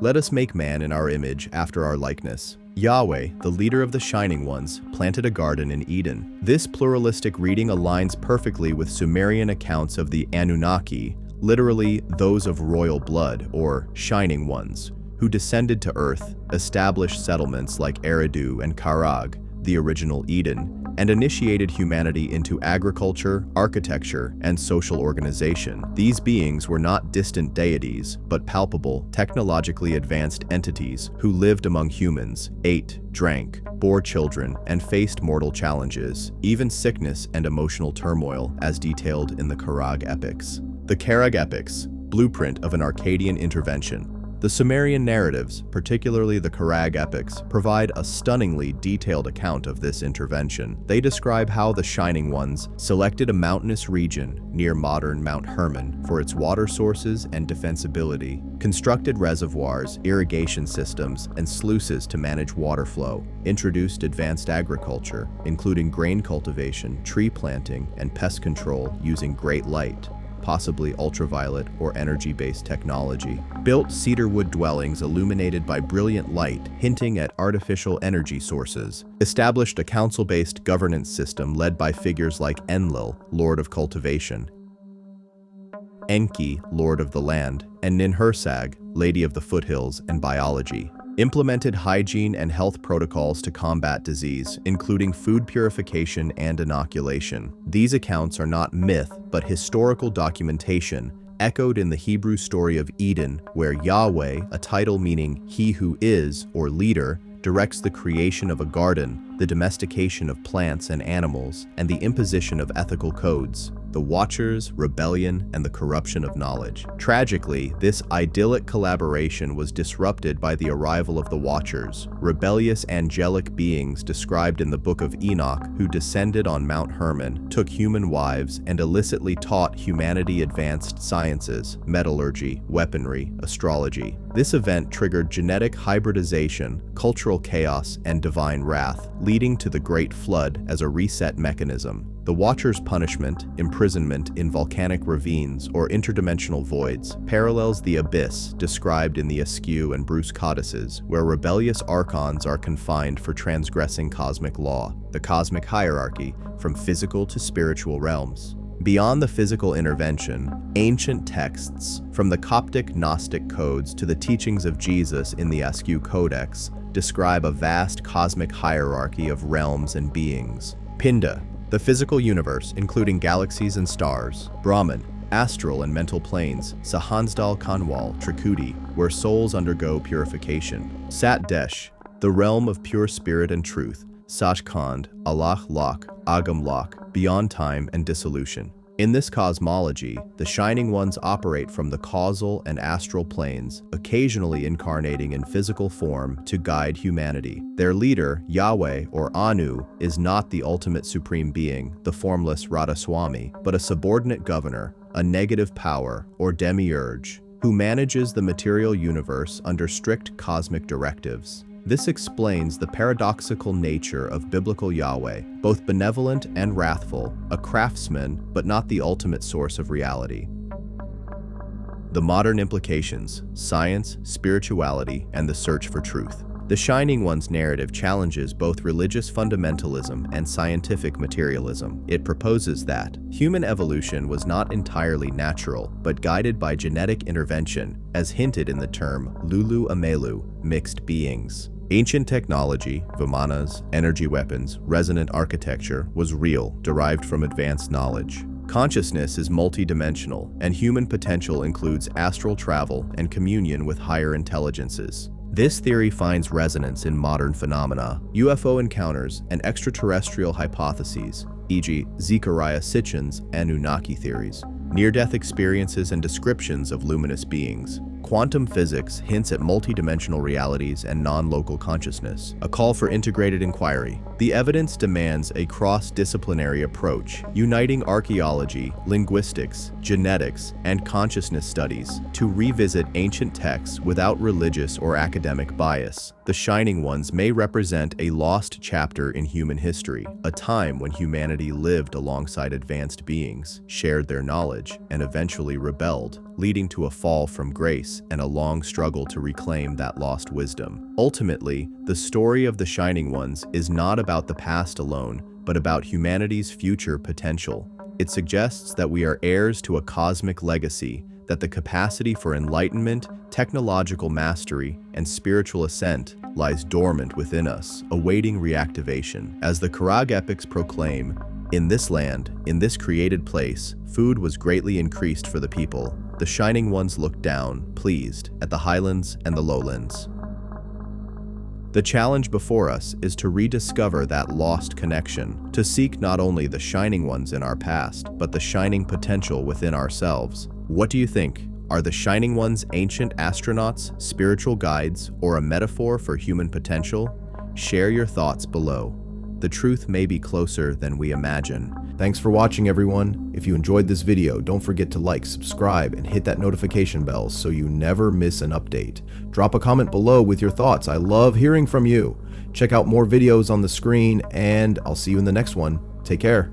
Let us make man in our image after our likeness. Yahweh, the leader of the Shining Ones, planted a garden in Eden. This pluralistic reading aligns perfectly with Sumerian accounts of the Anunnaki, literally those of royal blood, or Shining Ones, who descended to Earth, established settlements like Eridu and Karag, the original Eden, and initiated humanity into agriculture, architecture, and social organization. These beings were not distant deities, but palpable, technologically advanced entities who lived among humans, ate, drank, bore children, and faced mortal challenges, even sickness and emotional turmoil, as detailed in the Karag epics. The Karag epics, blueprint of an Akkadian intervention. The Sumerian narratives, particularly the Karag epics, provide a stunningly detailed account of this intervention. They describe how the Shining Ones selected a mountainous region near modern Mount Hermon for its water sources and defensibility, constructed reservoirs, irrigation systems, and sluices to manage water flow, introduced advanced agriculture, including grain cultivation, tree planting, and pest control using great light, possibly ultraviolet or energy-based technology, built cedarwood dwellings illuminated by brilliant light, hinting at artificial energy sources, established a council-based governance system led by figures like Enlil, Lord of Cultivation, Enki, Lord of the Land, and Ninhersag, Lady of the Foothills and Biology. Implemented hygiene and health protocols to combat disease, including food purification and inoculation. These accounts are not myth, but historical documentation, echoed in the Hebrew story of Eden, where Yahweh, a title meaning he who is, or leader, directs the creation of a garden, the domestication of plants and animals, and the imposition of ethical codes. The Watchers, rebellion, and the corruption of knowledge. Tragically, this idyllic collaboration was disrupted by the arrival of the Watchers, rebellious angelic beings described in the Book of Enoch who descended on Mount Hermon, took human wives, and illicitly taught humanity advanced sciences, metallurgy, weaponry, astrology. This event triggered genetic hybridization, cultural chaos, and divine wrath, leading to the Great Flood as a reset mechanism. The Watchers' punishment, imprisonment in volcanic ravines or interdimensional voids, parallels the abyss described in the Askew and Bruce codices, where rebellious Archons are confined for transgressing cosmic law, the cosmic hierarchy, from physical to spiritual realms. Beyond the physical intervention, ancient texts, from the Coptic Gnostic codes to the teachings of Jesus in the Askew Codex, describe a vast cosmic hierarchy of realms and beings. Pinda, the physical universe, including galaxies and stars. Brahman, astral and mental planes. Sahansdal Kanwal, Trikuti, where souls undergo purification. Sat Desh, the realm of pure spirit and truth. Sachkhand, Allah Lok, Agam Lok, beyond time and dissolution. In this cosmology, the Shining Ones operate from the causal and astral planes, occasionally incarnating in physical form to guide humanity. Their leader, Yahweh or Anu, is not the ultimate supreme being, the formless Radhaswami, but a subordinate governor, a negative power, or demiurge, who manages the material universe under strict cosmic directives. This explains the paradoxical nature of biblical Yahweh, both benevolent and wrathful, a craftsman but not the ultimate source of reality. The modern implications: science, spirituality, and the search for truth. The Shining One's narrative challenges both religious fundamentalism and scientific materialism. It proposes that human evolution was not entirely natural, but guided by genetic intervention, as hinted in the term Lulu Amelu, mixed beings. Ancient technology, vimanas, energy weapons, resonant architecture was real, derived from advanced knowledge. Consciousness is multidimensional, and human potential includes astral travel and communion with higher intelligences. This theory finds resonance in modern phenomena, UFO encounters, and extraterrestrial hypotheses, e.g., Zecharia Sitchin's Anunnaki theories, near-death experiences and descriptions of luminous beings. Quantum physics hints at multidimensional realities and non-local consciousness, a call for integrated inquiry. The evidence demands a cross-disciplinary approach, uniting archaeology, linguistics, genetics, and consciousness studies to revisit ancient texts without religious or academic bias. The Shining Ones may represent a lost chapter in human history, a time when humanity lived alongside advanced beings, shared their knowledge, and eventually rebelled, leading to a fall from grace and a long struggle to reclaim that lost wisdom. Ultimately, the story of the Shining Ones is not about the past alone, but about humanity's future potential. It suggests that we are heirs to a cosmic legacy, that the capacity for enlightenment, technological mastery, and spiritual ascent lies dormant within us, awaiting reactivation. As the Karag epics proclaim, "In this land, in this created place, food was greatly increased for the people. The Shining Ones looked down, pleased, at the highlands and the lowlands." The challenge before us is to rediscover that lost connection, to seek not only the Shining Ones in our past, but the shining potential within ourselves. What do you think? Are the Shining Ones ancient astronauts, spiritual guides, or a metaphor for human potential? Share your thoughts below. The truth may be closer than we imagine. Thanks for watching, everyone. If you enjoyed this video, don't forget to like, subscribe, and hit that notification bell so you never miss an update. Drop a comment below with your thoughts. I love hearing from you. Check out more videos on the screen, and I'll see you in the next one. Take care.